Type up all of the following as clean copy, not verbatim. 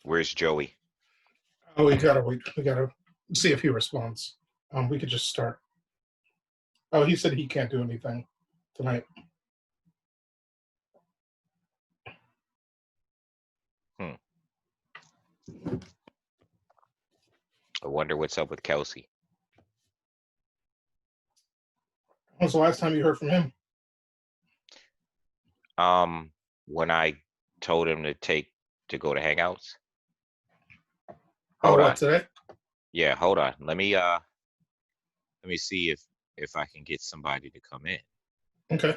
Where's Joey? Oh, we gotta wait. We gotta see if he responds. We could just start. Oh, he said he can't do anything tonight. I wonder what's up with Kelsey. When's the last time you heard from him? When I told him to go to Hangouts. Oh, Hold what, on. today? Yeah, hold on. Let me see if I can get somebody to come in. Okay.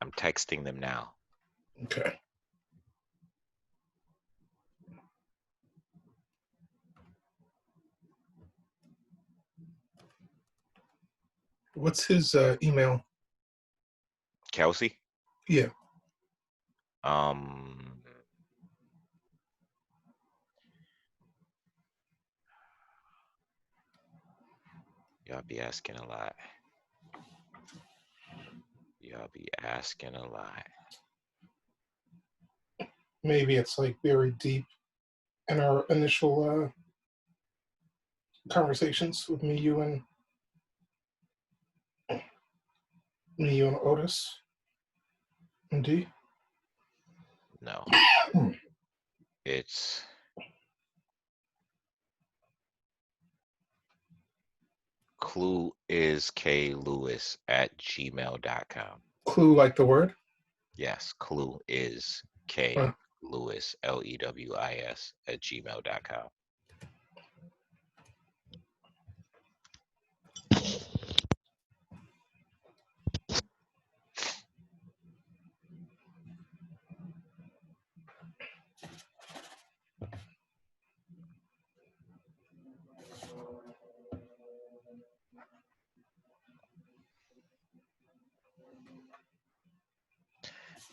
I'm texting them now. Okay. What's his email? Kelsey? Yeah. Y'all be asking a lot. Y'all be asking a lot. Maybe it's like buried deep in our initial conversations with me, you, and Otis and D. No. It's clueiskLewis@gmail.com. Clue, like the word? Yes, clue is K Lewis LEWIS @gmail.com.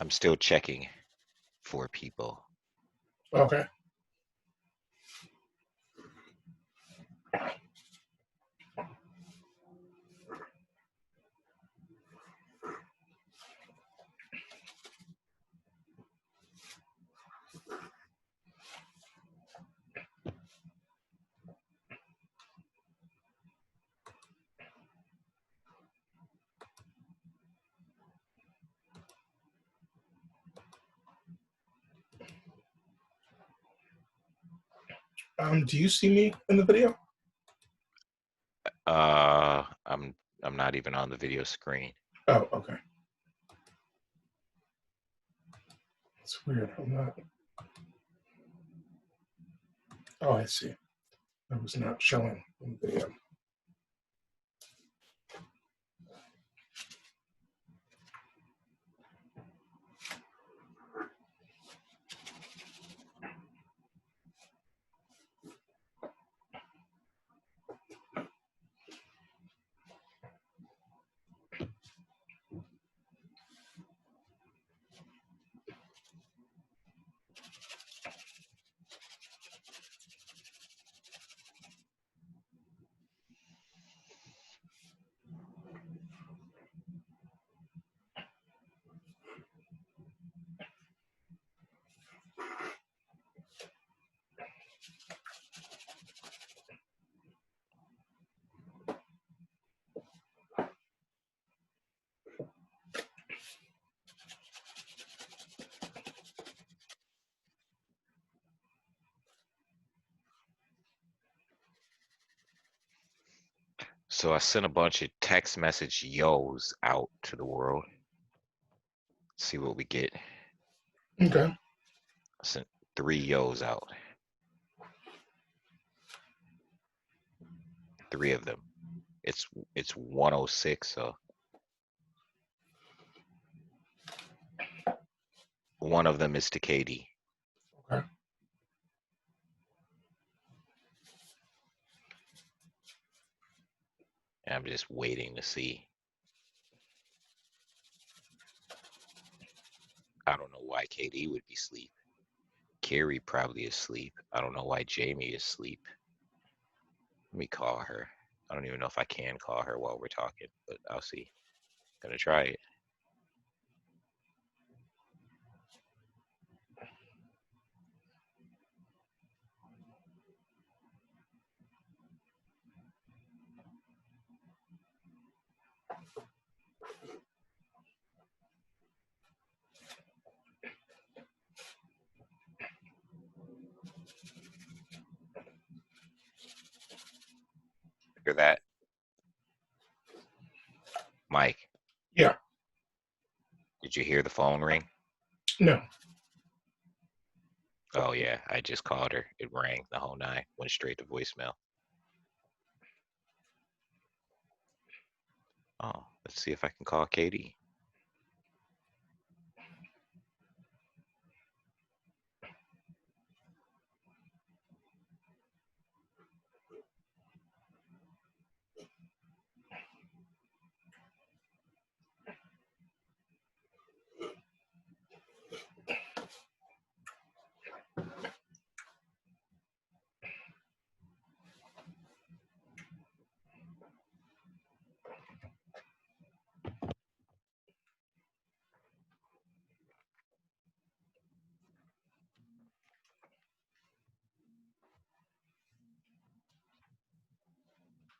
I'm still checking for people. Okay. Do you see me in the video? I'm not even on the video screen. Oh, okay. It's weird. I'm not. Oh, I see. I was not showing in the video. So I sent a bunch of text message yos out to the world. See what we get. Okay. I sent 3 yos out. 3 of them. It's 106, so one of them is to Katie. Okay. And I'm just waiting to see. I don't know why Katie would be asleep. Carrie probably is asleep. I don't know why Jamie is asleep. Let me call her. I don't even know if I can call her while we're talking, but I'll see. Gonna try it. Hear that, Mike? Yeah. Did you hear the phone ring? No. Oh yeah, I just called her. It rang the whole nine. Went straight to voicemail. Oh, let's see if I can call Katie.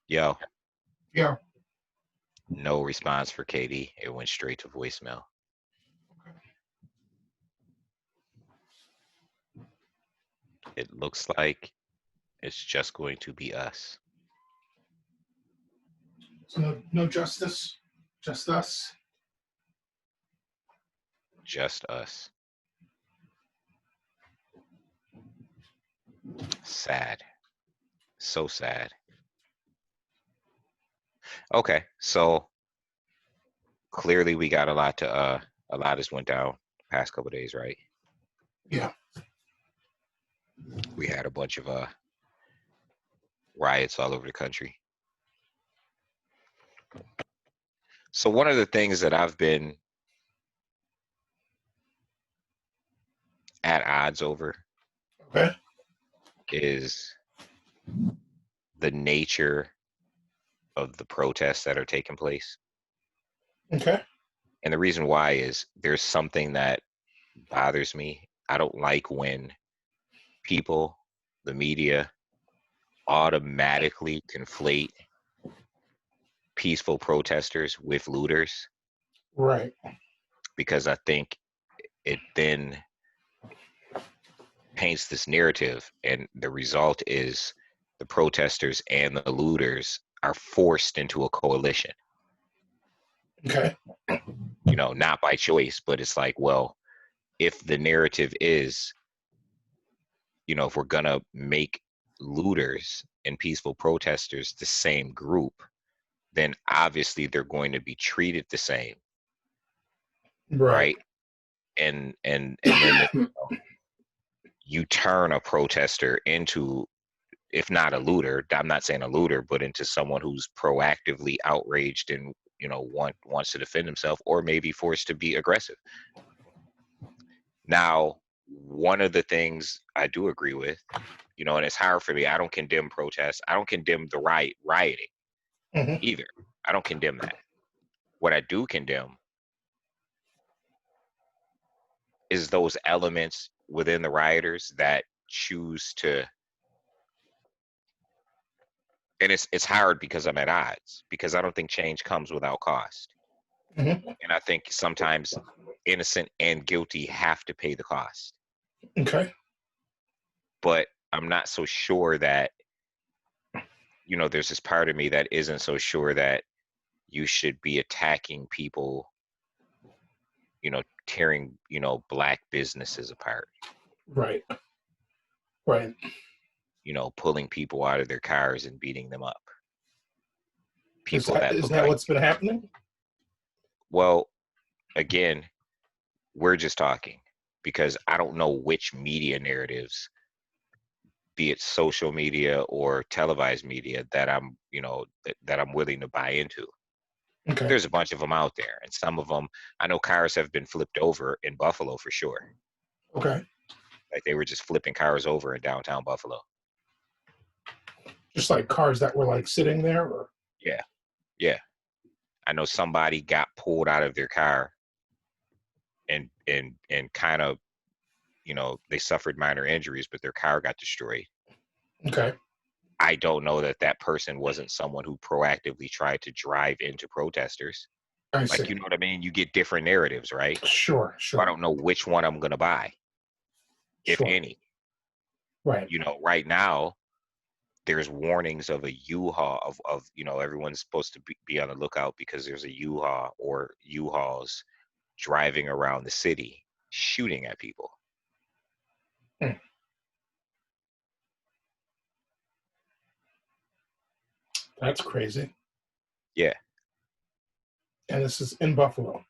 Yo, Yeah. no response for Katie. It went straight to voicemail. It looks like it's just going to be us. So no justice, just us. Just us. Sad. So sad. Okay, so clearly we got a lot has went down the past couple days, right? Yeah. We had a bunch of riots all over the country. So one of the things that I've been at odds over Okay. is the nature of the protests that are taking place. Okay. And the reason why is there's something that bothers me. I don't like when people, the media, automatically conflate peaceful protesters with looters, Right. because I think it then paints this narrative, and the result is the protesters and the looters are forced into a coalition. Okay. You know, not by choice, but it's like, well, if the narrative is, you know, if we're gonna make looters and peaceful protesters the same group, then obviously they're going to be treated the same, Right. right? And then you turn a protester into, if not a looter, I'm not saying a looter, but into someone who's proactively outraged and, you know, wants to defend himself, or maybe forced to be aggressive. Now, one of the things I do agree with, you know, and it's hard for me, I don't condemn protests. I don't condemn the rioting Mm-hmm. either. I don't condemn that. What I do condemn is those elements within the rioters that choose to, and it's hard because I'm at odds, because I don't think change comes without cost. Mm-hmm. And I think sometimes innocent and guilty have to pay the cost. Okay. But I'm not so sure that, you know, there's this part of me that isn't so sure that you should be attacking people, you know, tearing, you know, black businesses apart, Right. Right. you know, pulling people out of their cars and beating them up. Is People that that is look that like, what's been happening? well, again, we're just talking because I don't know which media narratives, be it social media or televised media, that I'm, you know, that I'm willing to buy into. Okay. There's a bunch of them out there, and some of them, I know cars have been flipped over in Buffalo for sure. Okay. Like they were just flipping cars over in downtown Buffalo. Just like cars that were like sitting there, or Yeah, yeah. I know somebody got pulled out of their car and kind of, they suffered minor injuries, but their car got destroyed. okay, I don't know that that person wasn't someone who proactively tried to drive into protesters. I Like, see. you know what I mean? You get different narratives, right? Sure, I sure, don't know which one I'm going to buy, if sure. any. Right. Right now, there's warnings of a U-Haul everyone's supposed to be on the lookout because there's a U-Haul or U-Hauls driving around the city shooting at people. Hmm. That's crazy. Yeah. And this is in Buffalo.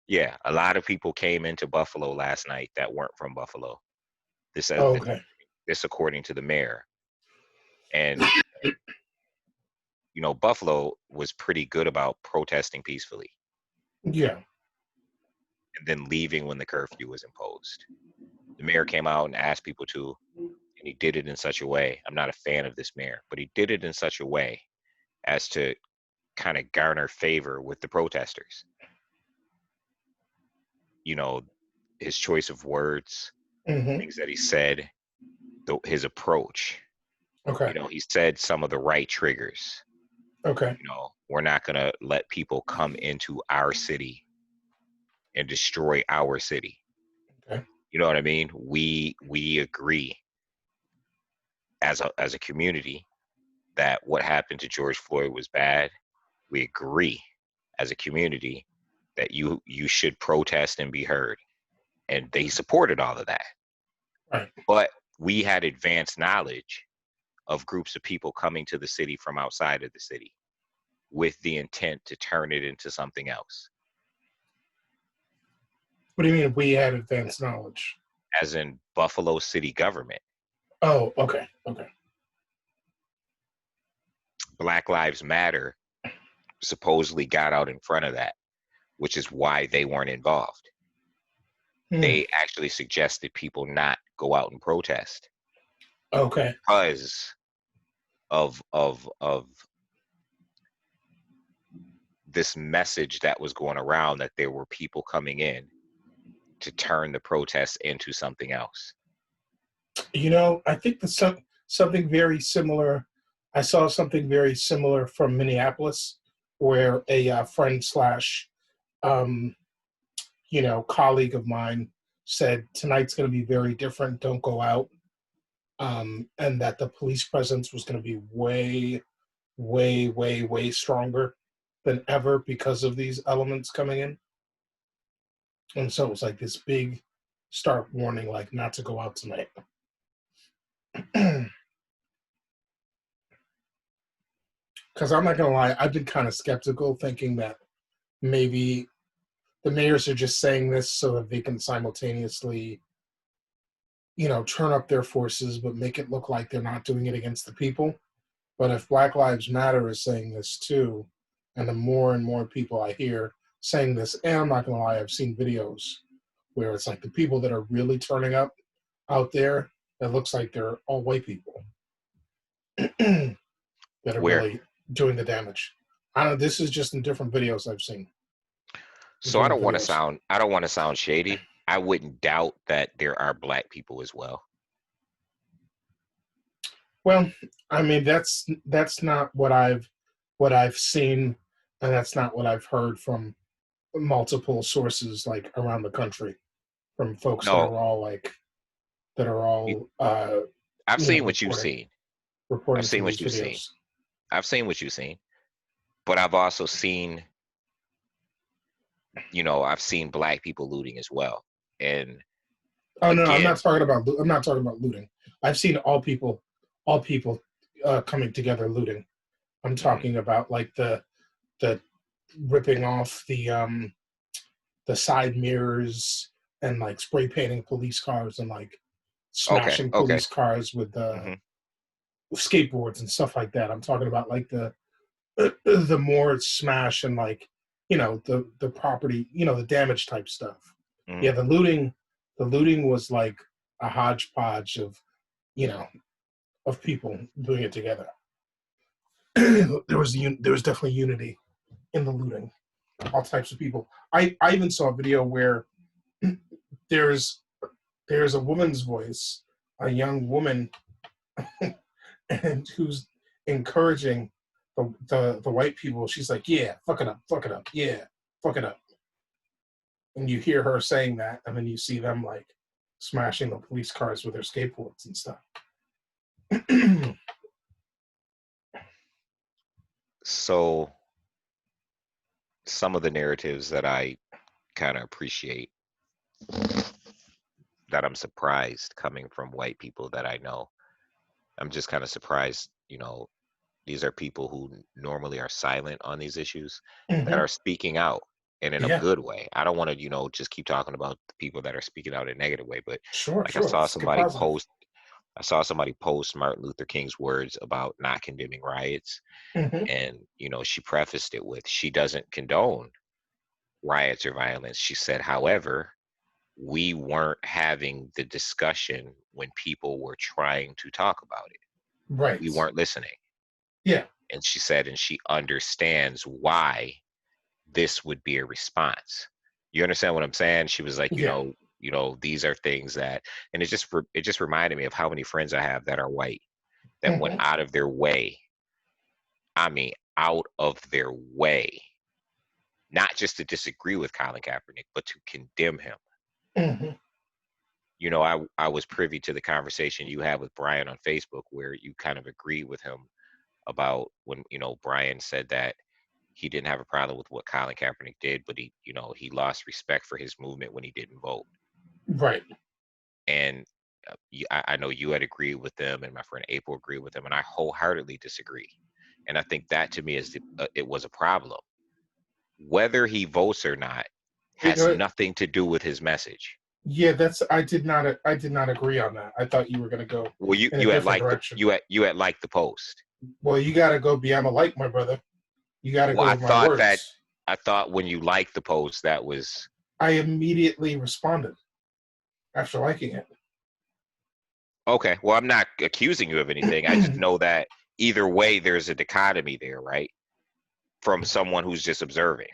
Yeah. A lot of people came into Buffalo last night that weren't from Buffalo. This Oh, has okay. this according to the mayor. And Buffalo was pretty good about protesting peacefully Yeah. and then leaving when the curfew was imposed. The mayor came out and asked people to, and he did it in such a way. I'm not a fan of this mayor, but he did it in such a way as to kind of garner favor with the protesters. His choice of words, Mm-hmm. things that he said, his approach. Okay. He said some of the right triggers. Okay. We're not going to let people come into our city and destroy our city. Okay. You know what I mean? We agree as a community that what happened to George Floyd was bad. We agree as a community that you should protest and be heard. And they supported all of that. Right. But we had advanced knowledge of groups of people coming to the city from outside of the city with the intent to turn it into something else. What do you mean we had advanced knowledge? As in Buffalo city government. Oh, okay. Okay. Black Lives Matter supposedly got out in front of that, which is why they weren't involved. Hmm. They actually suggested people not go out and protest Okay. because of this message that was going around that there were people coming in to turn the protests into something else. I think something very similar. I saw something very similar from Minneapolis, where a friend slash, um, colleague of mine said tonight's going to be very different. Don't go out, and that the police presence was going to be way, way, way, way stronger than ever because of these elements coming in. And so it was like this big stark warning, like not to go out tonight. Because I'm not gonna lie, I've been kind of skeptical, thinking that maybe the mayors are just saying this so that they can simultaneously, turn up their forces, but make it look like they're not doing it against the people. But if Black Lives Matter is saying this too, and the more and more people I hear saying this, and I'm not gonna lie, I've seen videos where it's like the people that are really turning up out there, it looks like they're all white people that are Where really doing the damage. I don't know. This is just in different videos I've seen. so I Different don't want to videos. sound shady. I wouldn't doubt that there are black people as well. Well, I mean that's not what I've seen, and that's not what I've heard from multiple sources like around the country from folks that No, are all you- I've you know seen what you've reporting seen. I've reporting to seen what these you've seen. videos. I've seen what you've seen. But I've also seen, I've seen black people looting as well. And Oh no, again, I'm not talking about looting. I've seen all people coming together looting. I'm mhm, talking about like the ripping off the side mirrors and like spray painting police cars and like okay, smashing okay. police cars with Hmm. skateboards and stuff like that. I'm talking about like the more smash and like the property, the damage type stuff. Hmm. Yeah, the looting was like a hodgepodge of you know of people doing it together. there was definitely unity in the looting. All types of people. I even saw a video where there's a woman's voice, a young woman, and who's encouraging the white people. She's like, "Yeah, fuck it up, yeah, fuck it up." And you hear her saying that, and then you see them like smashing the police cars with their skateboards and stuff. So some of the narratives that I kind of appreciate, that I'm surprised coming from white people that I know. I'm just kind of surprised, these are people who normally are silent on these issues that Mm-hmm. are speaking out, and in a Yeah, good way. I don't want to, just keep talking about the people that are speaking out in a negative way, but sure, like sure. Let's get positive. I saw somebody post Martin Luther King's words about not condemning riots, Mm-hmm. and she prefaced it with, she doesn't condone riots or violence. She said, however, we weren't having the discussion when people were trying to talk about it. We Right. weren't listening. Yeah. And she said, and she understands why this would be a response. You understand what I'm saying? She was like, Yeah. these are things that, and it just reminded me of how many friends I have that are white that went Mm-hmm. out of their way. I mean, out of their way, not just to disagree with Colin Kaepernick, but to condemn him. Mm-hmm. I was privy to the conversation you had with Brian on Facebook, where you kind of agreed with him about when, Brian said that he didn't have a problem with what Colin Kaepernick did, but he lost respect for his movement when he didn't vote. Right. And I know you had agreed with them, and my friend April agreed with them, and I wholeheartedly disagree. And I think that to me it was a problem. Whether he votes or not has It, nothing to do with his message. yeah, I did not agree on that. I thought you were going to go Well, in a different direction. you had liked the post. Well, you got to go beyond a like, my brother. You got to Well, go with my words. I thought when you liked the post, that was I immediately responded after liking it. okay. Well, I'm not accusing you of anything. I just know that either way, there's a dichotomy there, right? From someone who's just observing.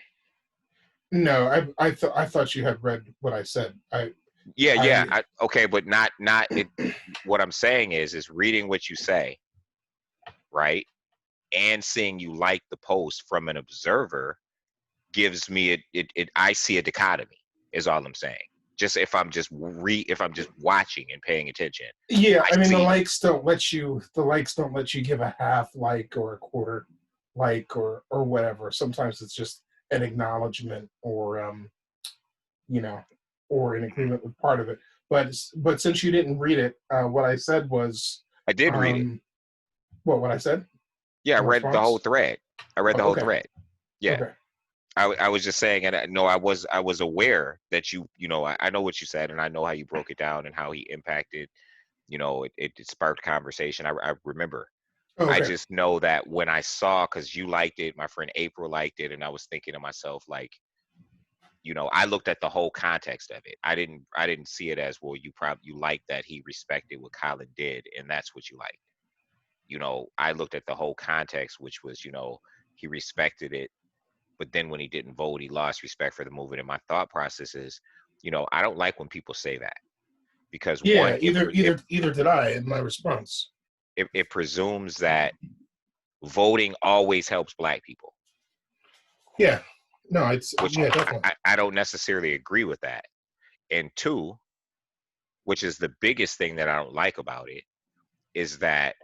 No, I thought you had read what I said. Yeah. I Okay, but not it. What I'm saying is reading what you say, right, and seeing you like the post from an observer gives me it. I see a dichotomy. Is all I'm saying. Just if I'm just watching and paying attention, yeah, I I mean see. the likes don't let you give a half like or a quarter like or whatever. Sometimes it's just an acknowledgement or you know or an agreement with part of it. But since you didn't read it, what I said was I did read it. um what I said Yeah, I in read the whole response. thread. I read Oh, the whole okay, thread. Yeah. okay, I was just saying, and no, I was aware that I know what you said, and I know how you broke it down and how he impacted. It sparked conversation. I remember. oh, I okay. just know that when I saw, because you liked it, my friend April liked it, and I was thinking to myself, like, I looked at the whole context of it. I didn't see it as, well, you liked that he respected what Colin did, and that's what you liked. I looked at the whole context, which was, he respected it, but then when he didn't vote, he lost respect for the movement. And my thought process is, I don't like when people say that, because Yeah, one, either did I in my response. it presumes that voting always helps Black people, Yeah, no, it's which yeah, definitely. I don't necessarily agree with that. And two, which is the biggest thing that I don't like about it, is that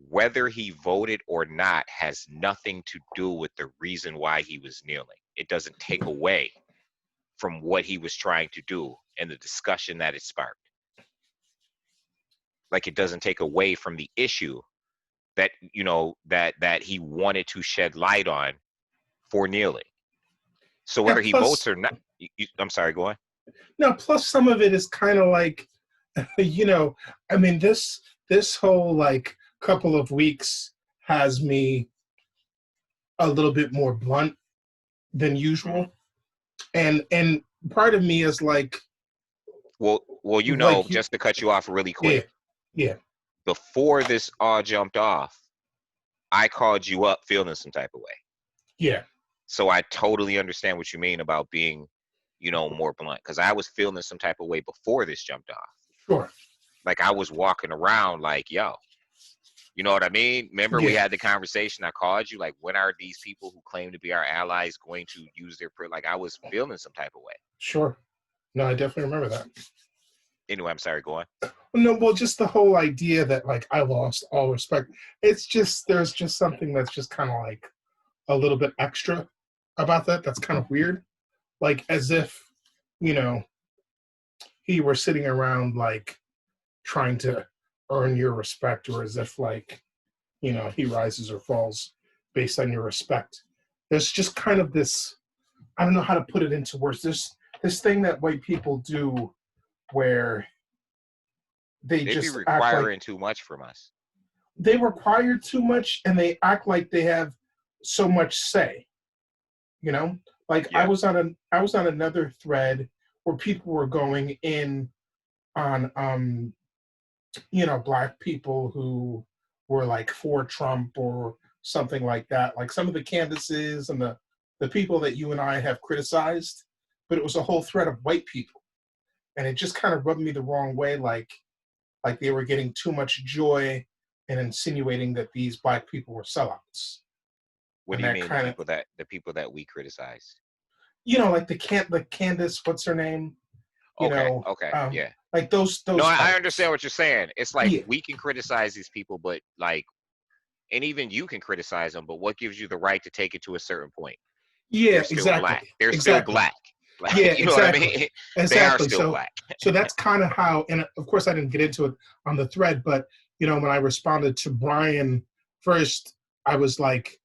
whether he voted or not has nothing to do with the reason why he was kneeling. It doesn't take away from what he was trying to do and the discussion that it sparked. Like, it doesn't take away from the issue that that he wanted to shed light on for kneeling. So Yeah, whether he votes or not, I'm sorry, go on. no, plus some of it is kind of like, you know, I mean, this whole like couple of weeks has me a little bit more blunt than Mhm. usual, and part of me is Well, like you, just to cut you off really yeah, quick, yeah, before this all jumped off, I called you up feeling some type of way. Yeah. So I totally understand what you mean about being, more blunt. Because I was feeling some type of way before this jumped off. Sure. Like I was walking around like, yo, you know what I mean? Remember we Yeah. had the conversation. I called you like, when are these people who claim to be our allies going to use their like? I was feeling some type of way. Sure. No, I definitely remember that. Anyway, I'm sorry. Go on. No, well, just the whole idea that like I lost all respect. It's just there's just something that's just kind of like a little bit extra about that. That's kind of weird. Like as if, you know, he were sitting around like trying to earn your respect, or as if like, he rises or falls based on your respect. There's just kind of this, I don't know how to put it into words. There's this thing that white people do where they They'd be just act like requiring too much from us. they require too much and they act like they have so much say. Like Yeah. I was on another thread where people were going in on black people who were like for Trump or something like that, like some of the canvases and the people that you and I have criticized, but it was a whole thread of white people, and it just kind of rubbed me the wrong way, like they were getting too much joy and insinuating that these black people were sellouts. What And do you that mean kind of, the people that we criticize? like the Candace, what's her name? Okay, yeah. Like those No, I types. understand what you're saying. It's like Yeah, we can criticize these people, but like, and even you can criticize them, but what gives you the right to take it to a certain point? yeah, They're still exactly, black. They're still exactly. black. Yeah, Like, you know what I exactly, mean? They are exactly. still So, black. so that's kind of how, and of course, I didn't get into it on the thread, but when I responded to Brian first, I was like,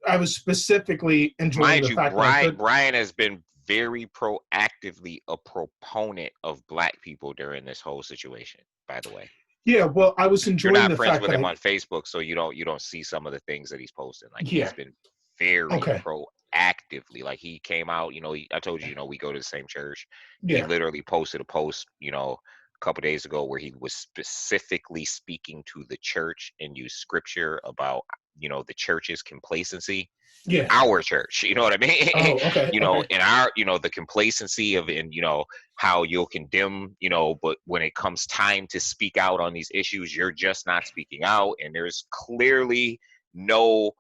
I was specifically enjoying Mind the you, fact that I could. Brian has been very proactively a proponent of black people during this whole situation, by the way. Yeah, well, I was You're enjoying not the friends fact with that him I. on Facebook, so you don't see some of the things that he's posting. Like Yeah. he's been very Okay. proactively. Like he came out, I told you, we go to the same church. He Yeah. literally posted a post, a couple days ago where he was specifically speaking to the church and used scripture about, the church's complacency. Yeah. Our church, you know what I mean? Oh, okay. Okay. In our, the complacency of, and how you'll condemn, but when it comes time to speak out on these issues, you're just not speaking out. And there's clearly no,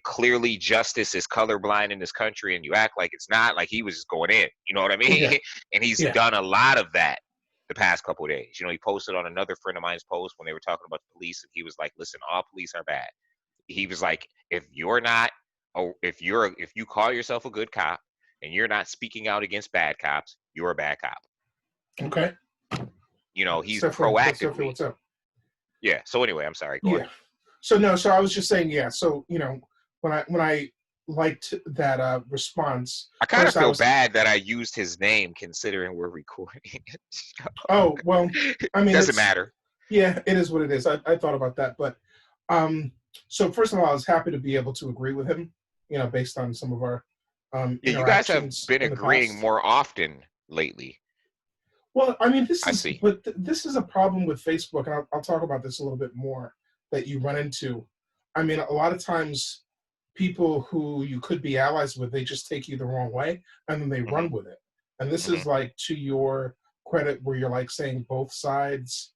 clearly justice is colorblind in this country, and you act like it's not. Like he was just going in, you know what I Yeah. mean? And he's Yeah. done a lot of that the past couple of days. He posted on another friend of mine's post when they were talking about the police, and he was like, listen, all police are bad. He was like, if you're not, or if you call yourself a good cop and you're not speaking out against bad cops, you're a bad cop. Okay. He's That's definitely proactively. what's up. Yeah. So anyway, I'm sorry. Go on. Yeah. So no. So I was just saying. Yeah. So when I liked that response, I kind of first I feel was. bad that I used his name considering we're recording it. Oh well. I mean, doesn't matter. Yeah, it is what it is. I thought about that, but so first of all, I was happy to be able to agree with him, based on some of our Yeah, you guys have interactions been in the agreeing past. more often lately. Well, I mean, I see. this is a problem with Facebook, and I'll talk about this a little bit more that you run into. I mean, a lot of times, people who you could be allies with, they just take you the wrong way, and then they Mm-hmm. run with it. And this Mm-hmm. is like to your credit, where you're like saying both sides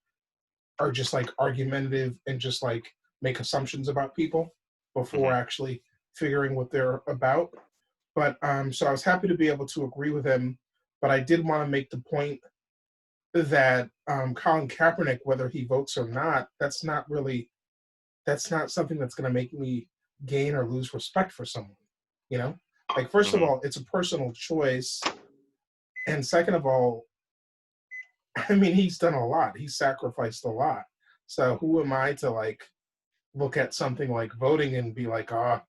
are just like argumentative and just like make assumptions about people before Mm-hmm. actually figuring what they're about. But so I was happy to be able to agree with him, but I did want to make the point that Colin Kaepernick, whether he votes or not, that's not something that's going to make me gain or lose respect for someone. Like first of Mm-hmm. all, it's a personal choice, and second of all, I mean, he's done a lot. He's sacrificed a lot. So who am I to like look at something like voting and be like, "Oh,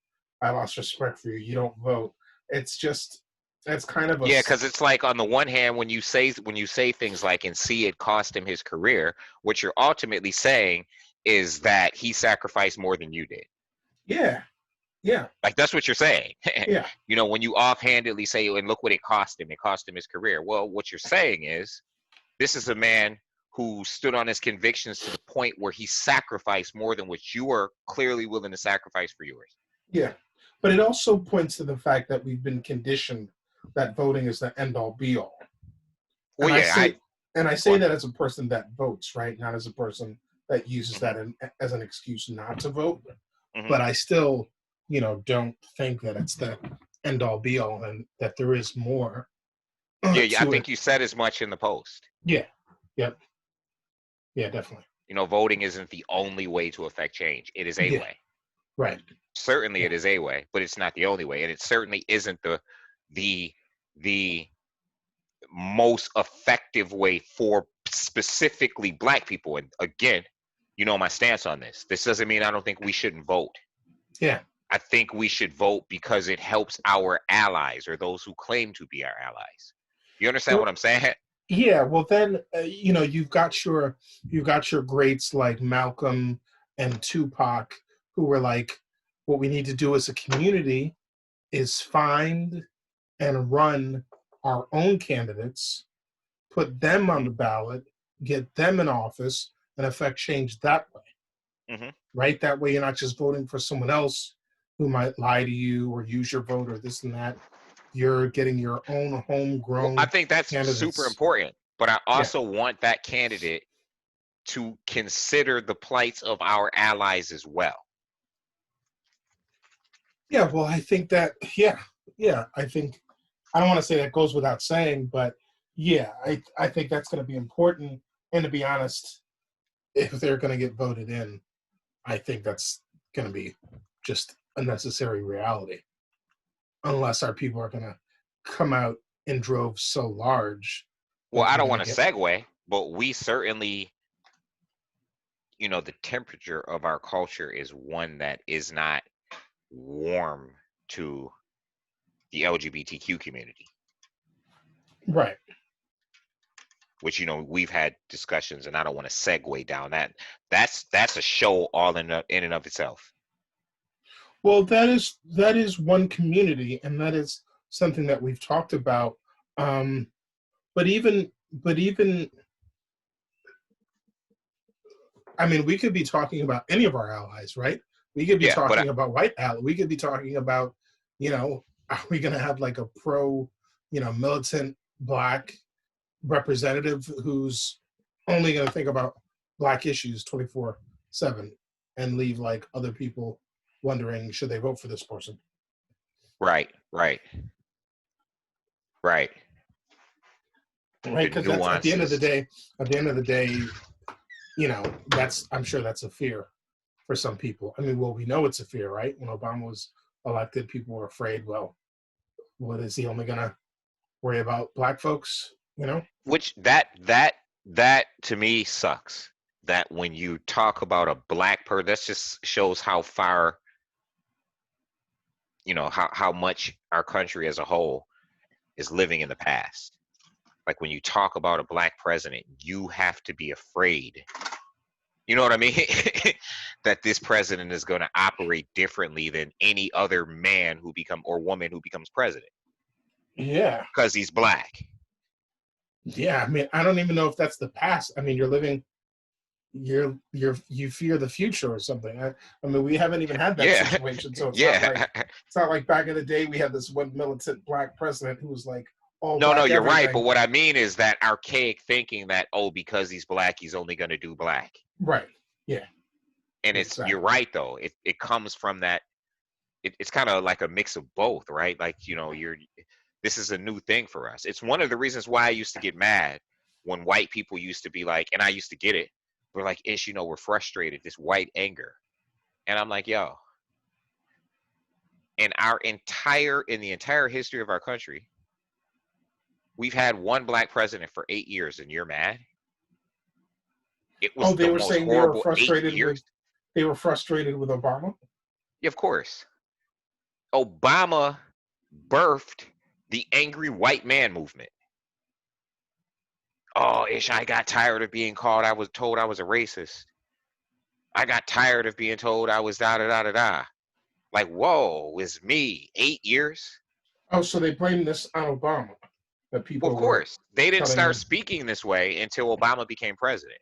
I lost respect for you. You don't vote." It's just that's kind of a. Yeah, because it's like on the one hand, when you say things like and see it cost him his career, what you're ultimately saying is that he sacrificed more than you did. Yeah, yeah, Like that's what you're saying. yeah, When you offhandedly say, and look what it cost him his career. Well, what you're saying is this is a man who stood on his convictions to the point where he sacrificed more than what you are clearly willing to sacrifice for yours. Yeah, but it also points to the fact that we've been conditioned that voting is the end all be all. Well, And I yeah, say go on. that as a person that votes, right? Not as a person that uses Hmm. that as an excuse not to vote. Hmm. But I still, don't think that it's the end all be all, and that there is more Yeah, yeah, I to it. think you said as much in the post. Yeah. Yep. Yeah, definitely. Voting isn't the only way to affect change. It is a Yeah. way. Right. Certainly, Yeah. it is a way, but it's not the only way, and it certainly isn't the the most effective way for specifically Black people. And again, my stance on this. This doesn't mean I don't think we shouldn't vote. Yeah. I think we should vote because it helps our allies or those who claim to be our allies. You understand what Well, I'm saying? yeah. Well, then you've got your greats like Malcolm and Tupac, who were like, what we need to do as a community is find and run our own candidates, put them on Hmm. the ballot, get them in office, and affect change that way. Hmm. Right? That way, you're not just voting for someone else who might lie to you or use your vote or this and that. You're getting your own Well, I homegrown think that's super candidates. important, but I Yeah. also want that candidate to consider the plights of our allies as well. Yeah. Well, I think that, yeah. Yeah. I don't want to say that goes without saying, but yeah, I think that's going to be important. And to be honest, if they're going to get voted in, I think that's going to be just a necessary reality, unless our people are going to come out in droves so large Well, that I they're don't going want to to get. segue, but we certainly, the temperature of our culture is one that is not warm to the LGBTQ community, Right. which we've had discussions, and I don't want to segue down that. That's a show all in and of itself. Well, that is one community, and that is something that we've talked about. Um, but even, I mean, we could be talking about any of our allies, right? We could be Yeah, but talking about white ally. We could be talking about, are we going to have like a pro, militant black representative who's only going to think about black issues 24/7 and leave like other people wondering should they vote for this person. right, right, right. Right, The because that's at the end of the nuances. day, that's, I'm sure that's a fear for some people. I mean, well, we know it's a fear, right? When Obama was elected, people were afraid, well, what is he only going to worry about black folks? Which that to me sucks. That when you talk about a black person, that just shows how far, how much our country as a whole is living in the past. Like when you talk about a black president, you have to be afraid. You know what I mean? That this president is going to operate differently than any other man who become or woman who becomes president Yeah. because he's black. Yeah, I mean, I don't even know if that's the past. I mean, you fear the future or something. I mean, we haven't even had that Yeah. situation, so it's not like Yeah. back in the day we had this one militant black president who was like all No, no, black you're right. But everything. what I mean is that archaic thinking that, oh, because he's black, he's only going to do black. Right. Yeah. And you're Exactly. right though. It comes from that. It's kind of like a mix of both, right? Like, this is a new thing for us. It's one of the reasons why I used to get mad when white people used to be like, and I used to get it. We're like, Ish, we're frustrated, this white anger. And I'm like, yo, in the entire history of our country, we've had one black president for 8 years, and you're mad? It Oh, was the most horrible 8 years. they were frustrated with Obama. Yeah, of course. Obama birthed the angry white man movement. Oh, Ish, I got tired of being called. I was told I was a racist. I got tired of being told I was da da da da da. Like, whoa, it's me. 8 years? Oh, so they blame this on Obama. that Well, of people were course, they didn't telling start them. speaking this way until Obama became president.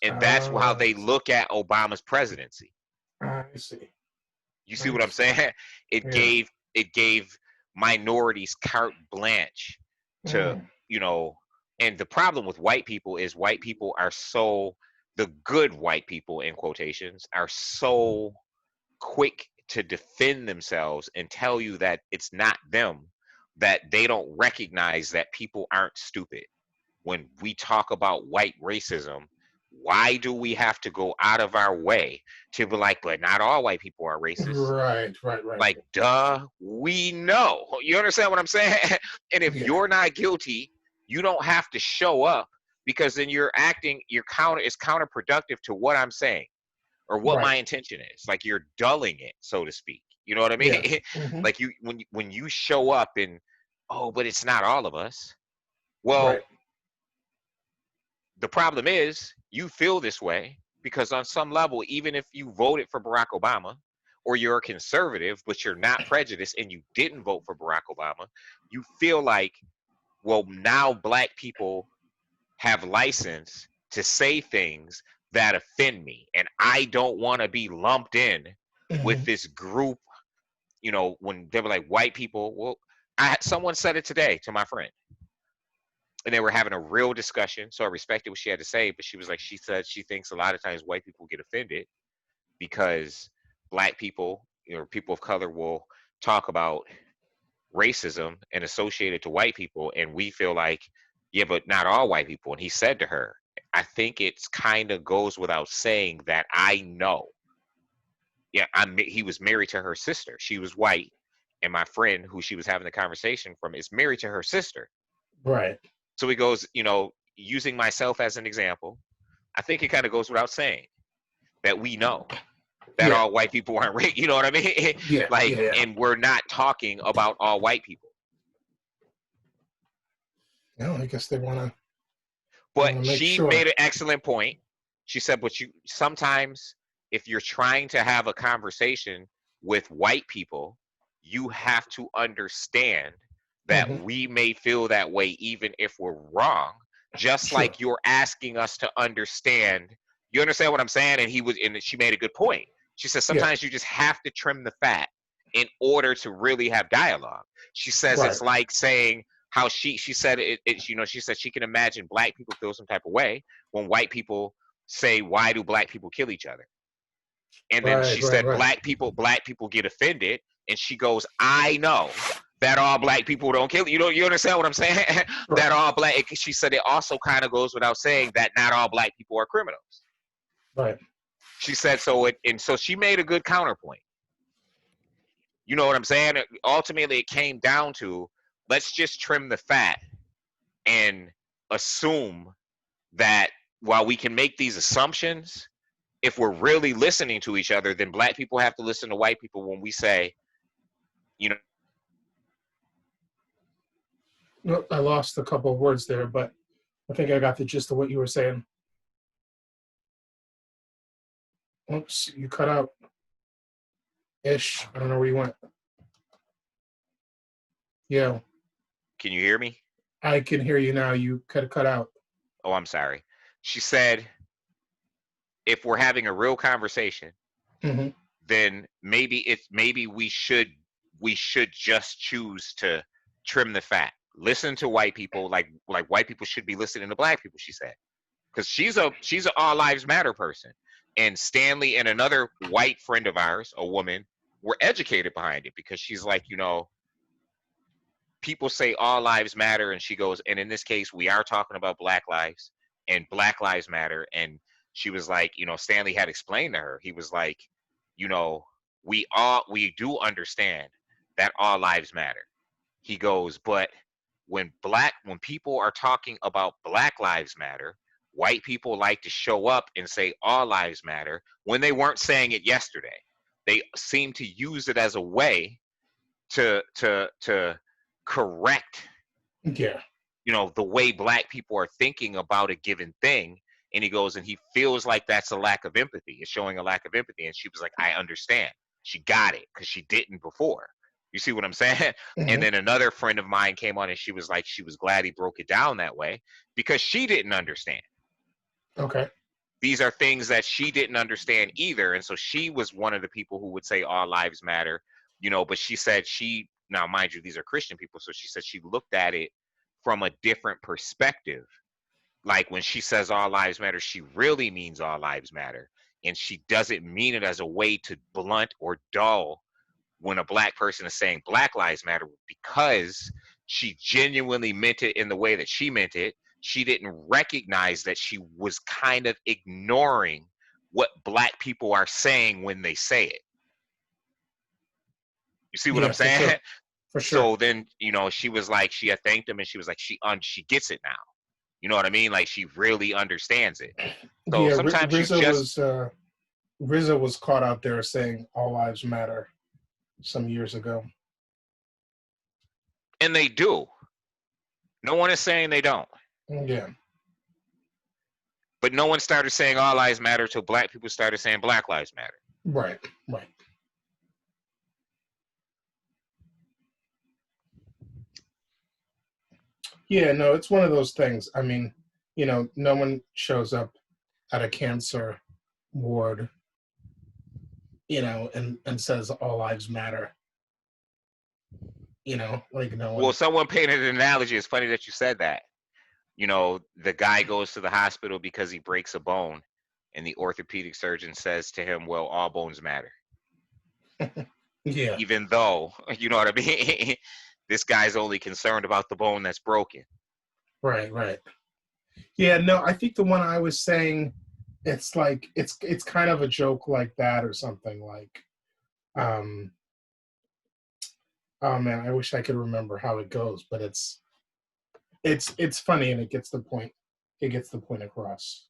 And that's how they look at Obama's presidency. I see. You see I what I'm see. saying? Yeah. It gave minorities carte blanche to, Mm. you know, and the problem with white people is white people are so, the good white people in quotations are so quick to defend themselves and tell you that it's not them, that they don't recognize that people aren't stupid. When we talk about white racism, why do we have to go out of our way to be like, but not all white people are racist? Right. Right. Right. Like, duh, we know. You understand what I'm saying? And if Yeah. you're not guilty, you don't have to show up, because then you're acting, it's counterproductive to what I'm saying or what Right. my intention is. Like, you're dulling it, so to speak. You know what I Yeah. mean? Hmm. Like, when you show up and, oh, but it's not all of us. Well, Right. the problem is you feel this way because on some level, even if you voted for Barack Obama or you're a conservative, but you're not prejudiced and you didn't vote for Barack Obama, you feel like, well, now black people have license to say things that offend me. And I don't want to be lumped in with Hmm. this group. When they were like white people, well, someone said it today to my friend, and they were having a real discussion. So I respected what she had to say, but she was like, she said she thinks a lot of times white people get offended because black people, people of color will talk about racism and associate it to white people, and we feel like, yeah, but not all white people. And he said to her, I think it's kind of goes without saying that I know. Yeah, he was married to her sister. She was white, and my friend who she was having the conversation from is married to her sister. Right. So he goes, using myself as an example, I think it kind of goes without saying that we know that Yeah. all white people aren't right. You know what I mean? Yeah. Like, Yeah. Yeah. and we're not talking about all white people. No, I guess they want But to make she sure. made an excellent point. She said, but you sometimes, if you're trying to have a conversation with white people, you have to understand that Hmm. we may feel that way even if we're wrong, just Sure. like you're asking us to understand. You understand what I'm saying? And she made a good point. She says Yeah. sometimes you just have to trim the fat in order to really have dialogue. She says Right. it's like saying, how she said she said she can imagine black people feel some type of way when white people say, why do black people kill each other? And then Right. she Right. said Right. black people get offended, and she goes, I know that all black people don't kill you. You understand what I'm saying? Right. That all black, she said it also kind of goes without saying that not all black people are criminals. Right. She said so and so she made a good counterpoint. You know what I'm saying? Ultimately it came down to, let's just trim the fat and assume that while we can make these assumptions, if we're really listening to each other, then black people have to listen to white people when we say, you know, Well, I lost a couple of words there, but I think I got the gist of what you were saying. Oops, you cut out ish. I don't know where you went. Yeah, can you hear me? I can hear you now. You cut out. Oh, I'm sorry. She said, if we're having a real conversation, Hmm. then maybe we should just choose to trim the fat. Listen to white people like white people should be listening to black people, she said. Because she's a all lives matter person. And Stanley and another white friend of ours, a woman, were educated behind it, because she's like, people say all lives matter, and she goes, and in this case we are talking about black lives, and black lives matter. And she was like, Stanley had explained to her, he was like, you know we do understand that all lives matter. He goes, but when people are talking about black lives matter, white people like to show up and say all lives matter when they weren't saying it yesterday. They seem to use it as a way to correct, Yeah. the way black people are thinking about a given thing. And he goes, and he feels like that's a lack of empathy. It's showing a lack of empathy. And she was like, I understand. She got it because she didn't before. You see what I'm saying? And Hmm. then another friend of mine came on and she was like, she was glad he broke it down that way because she didn't understand. Okay. These are things that she didn't understand either. And so she was one of the people who would say all lives matter, but she said now mind you, these are Christian people. So she said she looked at it from a different perspective. Like when she says all lives matter, she really means all lives matter. And she doesn't mean it as a way to blunt or dull when a black person is saying Black Lives Matter, because she genuinely meant it in the way that she meant it. She didn't recognize that she was kind of ignoring what black people are saying when they say it. You see what Yeah, I'm for saying? sure. For sure. So then, she was like, she had thanked him and she was like, she gets it now. You know what I mean? Like she really understands it. So Yeah, sometimes you just, RZA was caught out there saying all lives matter some years ago. and they do. No one is saying they don't. Yeah. But no one started saying all lives matter till black people started saying Black Lives Matter. Right. Right. Yeah, no, it's one of those things. I mean, no one shows up at a cancer ward, and says all lives matter. Like no Well, one. someone painted an analogy. It's funny that you said that. The guy goes to the hospital because he breaks a bone, and the orthopedic surgeon says to him, well, all bones matter. Yeah. Even though, you know what I mean? This guy's only concerned about the bone that's broken. Right. Right. Yeah. No, I think the one I was saying, it's like it's kind of a joke like that or something like. um oh man, I wish I could remember how it goes, but it's funny and it gets the point across.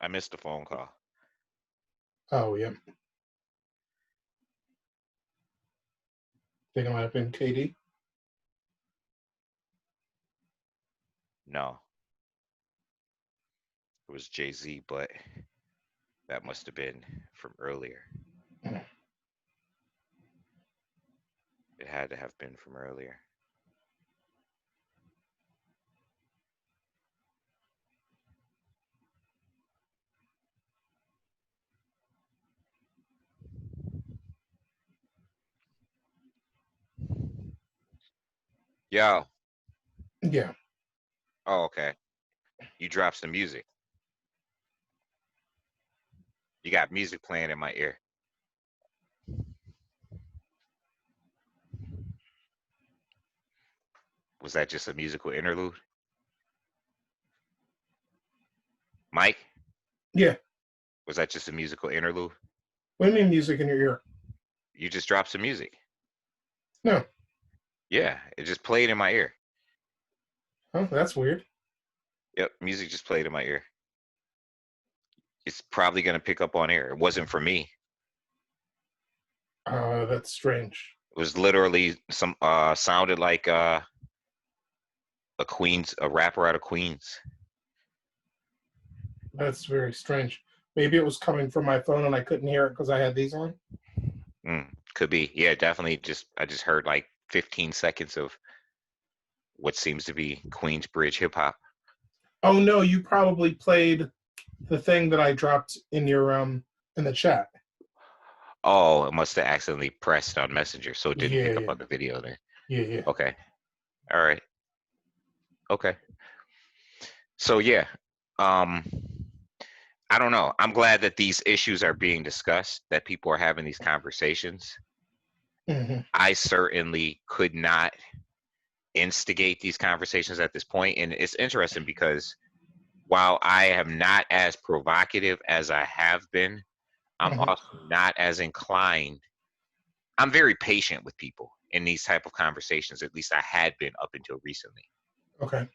I missed the phone call. Oh yeah, think it might have been KD. No, it was Jay-Z, but that must have been from earlier. It had to have been from earlier. Yo. Yeah. Oh, okay. You dropped some music. You got music playing in my ear. Was that just a musical interlude? Mike, Yeah. was that just a musical interlude? What do you mean music in your ear? You just dropped some music. No. Yeah, it just played in my ear. Oh, that's weird. Yep, music just played in my ear. It's probably going to pick up on air. It wasn't for me. That's strange. It was literally some sounded like a rapper out of Queens. That's very strange. Maybe it was coming from my phone and I couldn't hear it because I had these on. Could be. Yeah, definitely. I just heard like 15 seconds of what seems to be Queensbridge hip hop. Oh no, you probably played the thing that I dropped in the chat. Oh, it must have accidentally pressed on Messenger, so it didn't Yeah, pick up yeah, on the video then. yeah, yeah. Okay. All right. Okay. So yeah. Um I don't know. I'm glad that these issues are being discussed, that people are having these conversations. Hmm. I certainly could not instigate these conversations at this point. And it's interesting because while I am not as provocative as I have been, I'm Hmm. also not as inclined. I'm very patient with people in these type of conversations. At least I had been up until recently. Okay.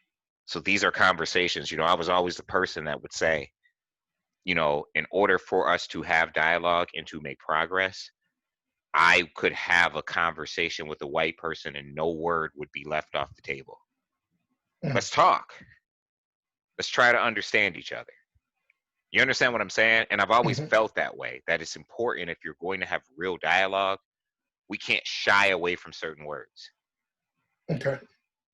So these are conversations, I was always the person that would say, in order for us to have dialogue and to make progress, I could have a conversation with a white person and no word would be left off the table. Mhm. Let's talk. Let's try to understand each other. You understand what I'm saying? And I've always Mhm. felt that way, that it's important if you're going to have real dialogue we can't shy away from certain words. Okay.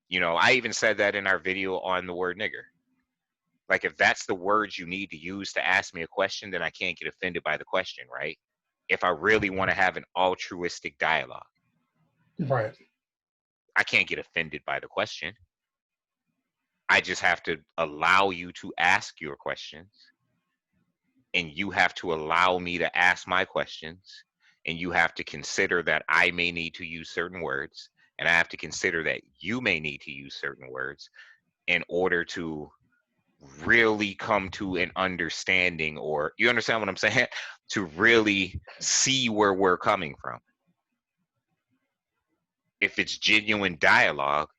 You know, I even said that in our video on the word nigger. Like, if that's the words you need to use to ask me a question, then I can't get offended by the question, right? If I really want to have an altruistic dialogue, Right. I can't get offended by the question. I just have to allow you to ask your questions, and you have to allow me to ask my questions, and you have to consider that I may need to use certain words, and I have to consider that you may need to use certain words in order to really come to an understanding, or you understand what I'm saying? To really see where we're coming from. If it's genuine dialogue,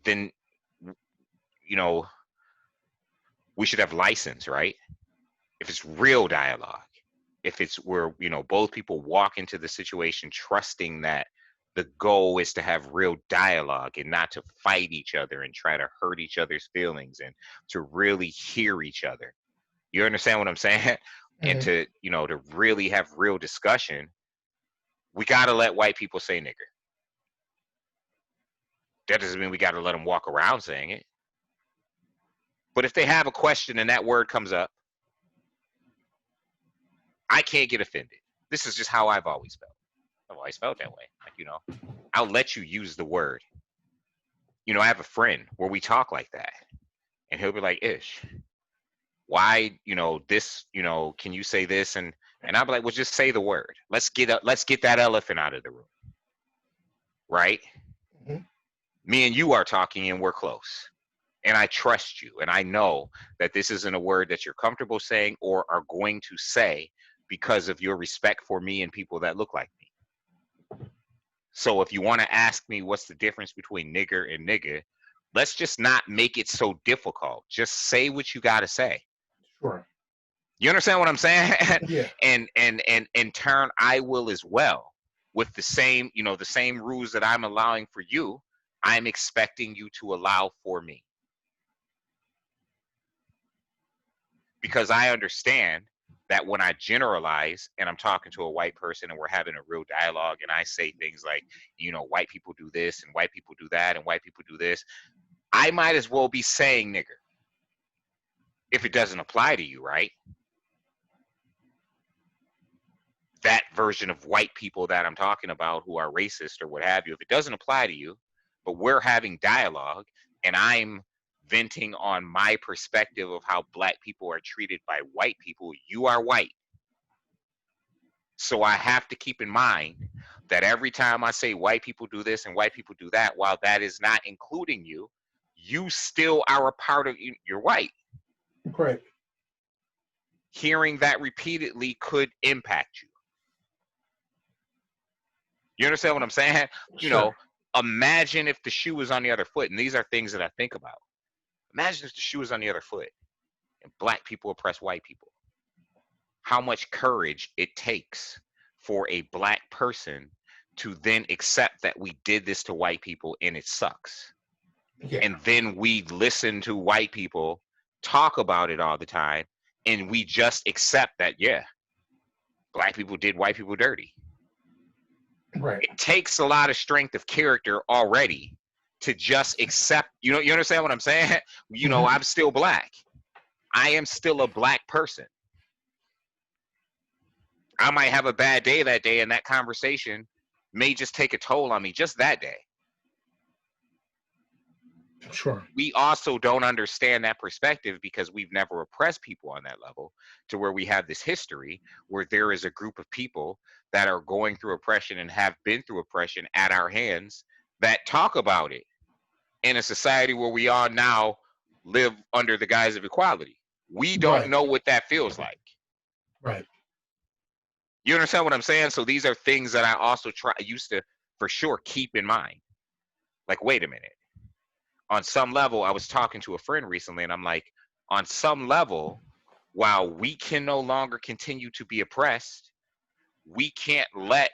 then, you know, we should have license, right? If it's real dialogue, if it's where, you know, both people walk into the situation trusting that the goal is to have real dialogue and not to fight each other and try to hurt each other's feelings, and to really hear each other. You understand what I'm saying? And Mhm. to, you know, to really have real discussion, we got to let white people say nigger. That doesn't mean we got to let them walk around saying it. But if they have a question and that word comes up, I can't get offended. This is just how I've always felt. I've always felt that way. Like, you know, I'll let you use the word. You know, I have a friend where we talk like that, and he'll be like, Ish, why, you know, this, you know, can you say this? And I'll be like, well, just say the word. Let's get that elephant out of the room. Right? Mhm. Me and you are talking and we're close. And I trust you. And I know that this isn't a word that you're comfortable saying or are going to say because of your respect for me and people that look like me. So if you want to ask me what's the difference between nigger and nigga, let's just not make it so difficult. Just say what you got to say. Sure. You understand what I'm saying? Yeah. And in turn, I will as well, with the same, you know, the same rules that I'm allowing for you, I'm expecting you to allow for me. Because I understand that when I generalize and I'm talking to a white person and we're having a real dialogue and I say things like, you know, white people do this and white people do that and white people do this, I might as well be saying nigger if it doesn't apply to you, right? That version of white people that I'm talking about who are racist or what have you, if it doesn't apply to you, but we're having dialogue and I'm venting on my perspective of how black people are treated by white people, you are white. So I have to keep in mind that every time I say white people do this and white people do that, while that is not including you, you still are a part of you. You're white. Great. Hearing that repeatedly could impact you. You understand what I'm saying? You Sure. know, imagine if the shoe was on the other foot, and these are things that I think about. Imagine if the shoe was on the other foot and black people oppress white people. How much courage it takes for a black person to then accept that we did this to white people and it sucks. Yeah. And then we listen to white people talk about it all the time and we just accept that, yeah, black people did white people dirty. Right. It takes a lot of strength of character already to just accept, you know, you understand what I'm saying? You know, Mhm. I'm still black. I am still a black person. I might have a bad day that day, and that conversation may just take a toll on me just that day. Sure. We also don't understand that perspective because we've never oppressed people on that level, to where we have this history where there is a group of people that are going through oppression and have been through oppression at our hands that talk about it in a society where we all now live under the guise of equality. We don't Right. know what that feels like. Right. You understand what I'm saying? So these are things that I also used to for sure keep in mind. Like, wait a minute. On some level, I was talking to a friend recently, and I'm like, on some level, while we can no longer continue to be oppressed, we can't let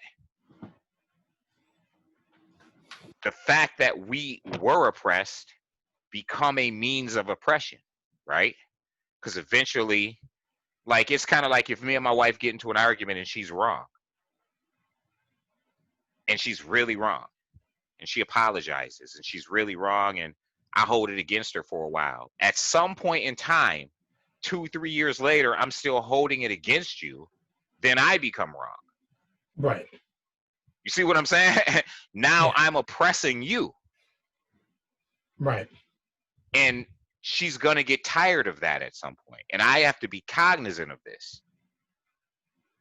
the fact that we were oppressed become a means of oppression, right? Because eventually, like, it's kind of like if me and my wife get into an argument and she's wrong. and she's really wrong, and she apologizes, and she's really wrong, and I hold it against her for a while. At some point in time, 2-3 years later, I'm still holding it against you, then I become wrong. Right. You see what I'm saying? Now Yeah. I'm oppressing you. Right. And she's going to get tired of that at some point. And I have to be cognizant of this.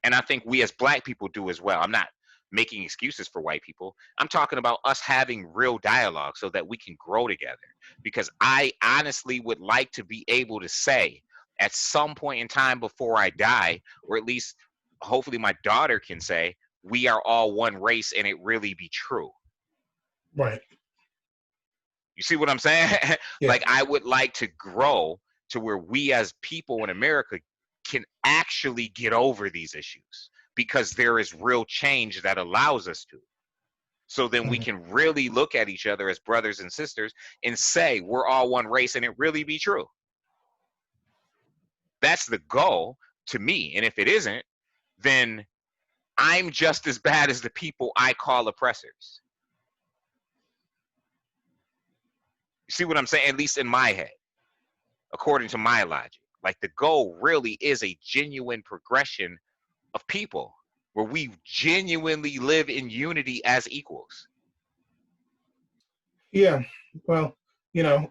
And I think we as Black people do as well. I'm not making excuses for white people. I'm talking about us having real dialogue so that we can grow together. Because I honestly would like to be able to say at some point in time before I die, or at least hopefully my daughter can say, we are all one race, and it really be true. Right. You see what I'm saying? Yeah. Like, I would like to grow to where we as people in America can actually get over these issues, because there is real change that allows us to. So then we can really look at each other as brothers and sisters and say we're all one race, and it really be true. That's the goal to me. And if it isn't, then I'm just as bad as the people I call oppressors. You see what I'm saying? At least in my head, according to my logic. Like, the goal really is a genuine progression of people where we genuinely live in unity as equals. Yeah. Well,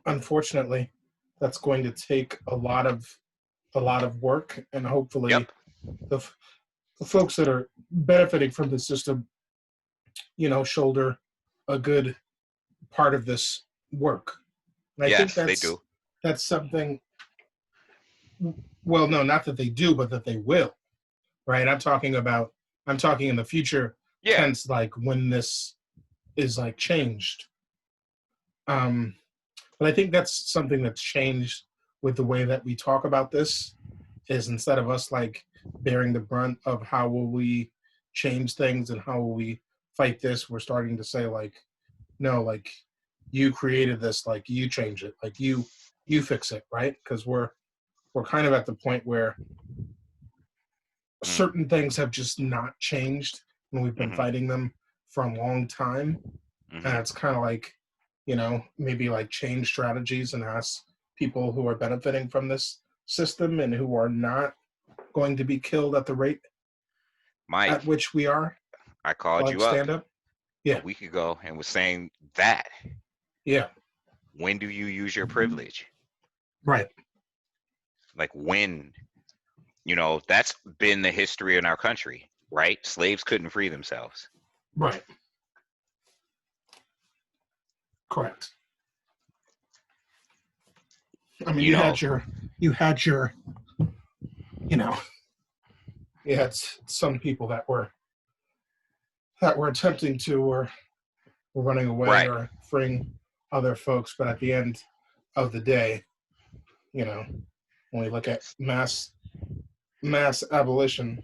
unfortunately, that's going to take a lot of work, and hopefully Yep. the folks that are benefiting from the system, shoulder a good part of this work. And I think Yes, they do. that's something. Well, no, not that they do, but that they will. Right? I'm talking in the future Yeah. tense, like when this is like changed. But I think that's something that's changed with the way that we talk about this, is instead of us like bearing the brunt of how will we change things and how will we fight this, we're starting to say like, no, like, you created this, like, you change it, like, you fix it, right? Because we're kind of at the point where certain things have just not changed, and we've been fighting them for a long time. And it's kind of like, maybe like change strategies and ask people who are benefiting from this system and who are not going to be killed at the rate Mike, at which we are. I called Like, you up stand up. Yeah. a week ago and was saying that. Yeah. When do you use your privilege? Right. Like, when? That's been the history in our country, right? Slaves couldn't free themselves. Right. Correct. I mean, you had your, you had some people that were attempting to, or were running away, right, or freeing other folks, but at the end of the day, when we look at mass abolition,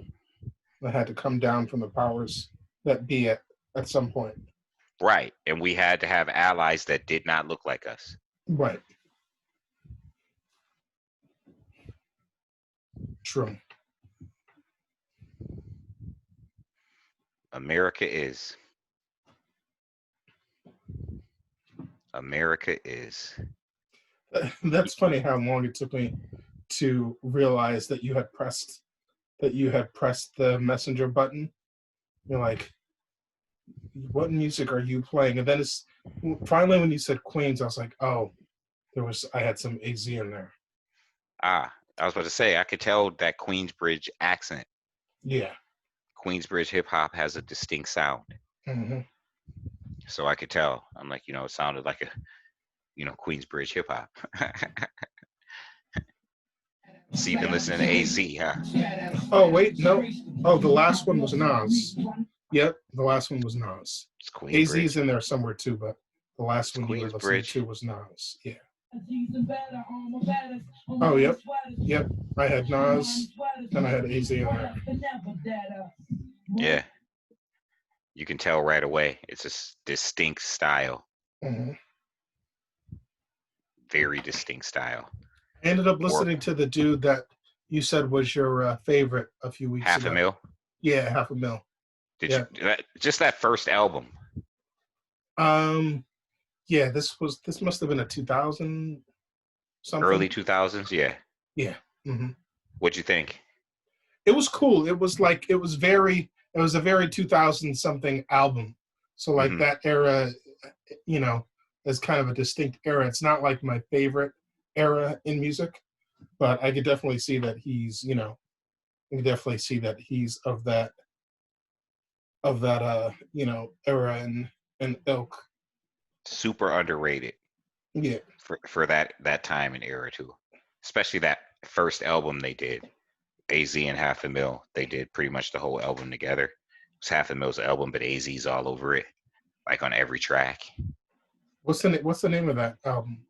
that had to come down from the powers that be at some point. right. And we had to have allies that did not look like us. Right. True. America is. That's funny how long it took me to realize that you had pressed the messenger button. You're like, what music are you playing? And then it's finally when you said Queens, I was like, oh, I had some AZ in there. I was about to say, I could tell that Queensbridge accent. Yeah. Queensbridge hip hop has a distinct sound. So I could tell. I'm like, it sounded like a, Queensbridge hip hop. So you've been listening to AZ, huh? Oh, wait, no. Oh, the last one was Nas. Yep, the last one was Nas. AZ is in there somewhere too, but the last one you were listening to was Nas. Yeah. Oh, yep. Yep. I had Nas, and I had AZ in there. Yeah. You can tell right away. It's a distinct style. Very distinct style. I ended up listening to the dude that you said was your favorite a few weeks ago. Half a Mil? Yeah, Half a Mil. Did you Yeah. just that first album, Um. Yeah. This must have been a 2000 early something. 2000s? Yeah. Yeah. Hmm. What'd you think? It was cool. It was like it was a very 2000 something album. So like Hmm. that era, you know, is kind of a distinct era. It's not like my favorite era in music, but I could definitely see that he's, I could definitely see that he's of that era and ilk. Super underrated Yeah. for that time and era too. Especially that first album they did, AZ and Half a Mill. They did pretty much the whole album together. It's Half a Mill's album, but AZ's all over it, like on every track. What's the name of that album?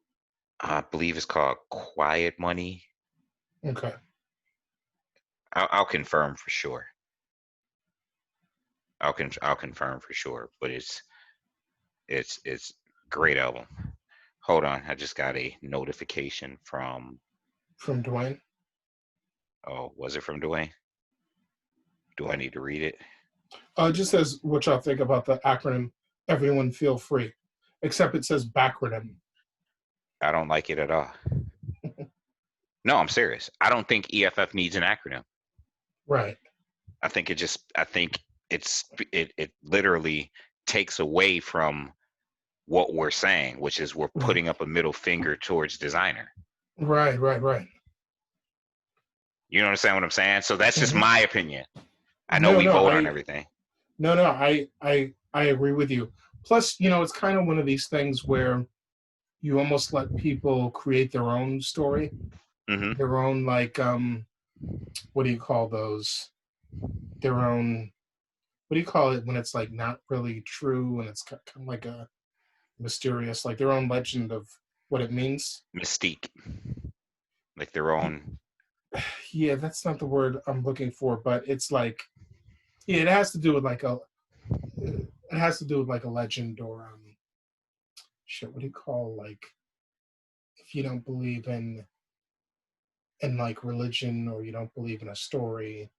I believe it's called Quiet Money. Okay. I'll confirm for sure. I'll confirm for sure. But it's great album. Hold on, I just got a notification from. From Dwayne. Oh, was it from Dwayne? Do I need to read it? It just says what y'all think about the acronym Everyone Feel Free. Except it says backronym. I don't like it at all. No, I'm serious. I don't think EFF needs an acronym. Right. I think it literally takes away from what we're saying, which is we're Right. putting up a middle finger towards designer. Right. Right. Right. You understand what I'm saying? So that's just Hmm. my opinion. I know No, we no, vote on everything. I agree with you. Plus, it's kind of one of these things where you almost let people create their own story, Hmm. their own like what do you call those? Their own what do you call it when it's like not really true and it's kind of like a mysterious, like their own legend of what it means. Mystique, like their own. Yeah, that's not the word I'm looking for, but it's like yeah, it has to do with like a it has to do with like a legend or shit. What do you call like if you don't believe in like religion or you don't believe in a story?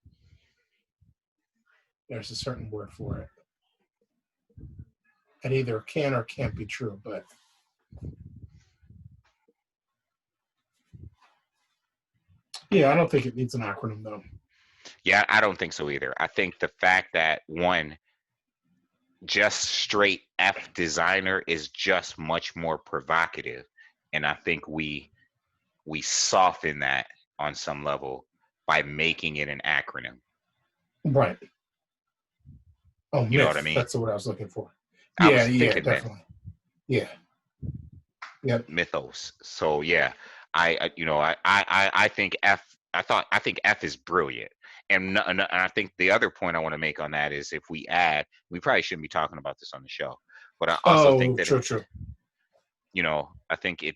There's a certain word for it. It either can or can't be true, but yeah, I don't think it needs an acronym though. Yeah, I don't think so either. I think the fact that one just straight F designer is just much more provocative, and I think we soften that on some level by making it an acronym. Right. Oh, You know what I myth. mean? That's the word I was looking for. I Yeah, was yeah, thinking myth, definitely. Yeah. Yep. mythos. So yeah, I think F. I think F is brilliant, and I think the other point I want to make on that is if we add, we probably shouldn't be talking about this on the show, but I also think Oh, that true, if true. I think and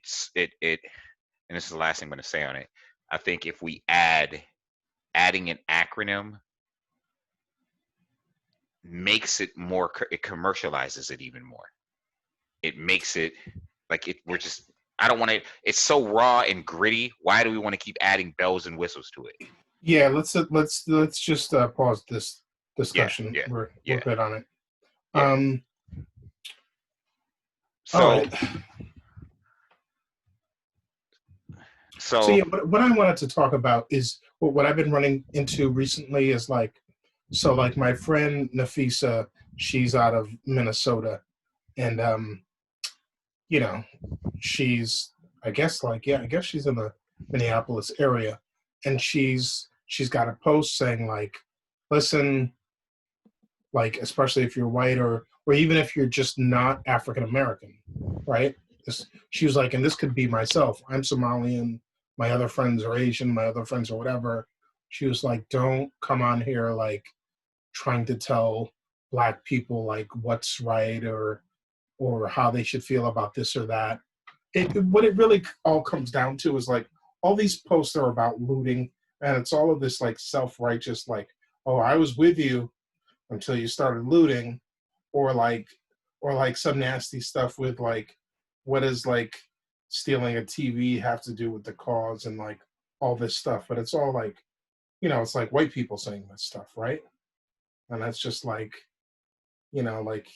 this is the last thing I'm going to say on it. I think if we adding an acronym makes it more, it commercializes it even more. It makes it like we're just, I don't want to, it's so raw and gritty. Why do we want to keep adding bells and whistles to it? Yeah, let's just pause this Yeah, discussion. yeah, We're yeah, good on it. yeah. Um. All So, right. So so, yeah, what I wanted to talk about is what I've been running into recently is like, so like my friend Nafisa, she's out of Minnesota, and you know, she's I guess like yeah, I guess she's in the Minneapolis area, and she's got a post saying like, listen, like especially if you're white or even if you're just not African American, right? She was like, and this could be myself. I'm Somalian. My other friends are Asian. My other friends are whatever. She was like, don't come on here like trying to tell black people like what's right or how they should feel about this or that. What it really all comes down to is like all these posts are about looting, and it's all of this like self-righteous like, oh, I was with you until you started looting, or like some nasty stuff with like what does like stealing a TV have to do with the cause and like all this stuff. But it's all like it's like white people saying this stuff, right? And that's just like, like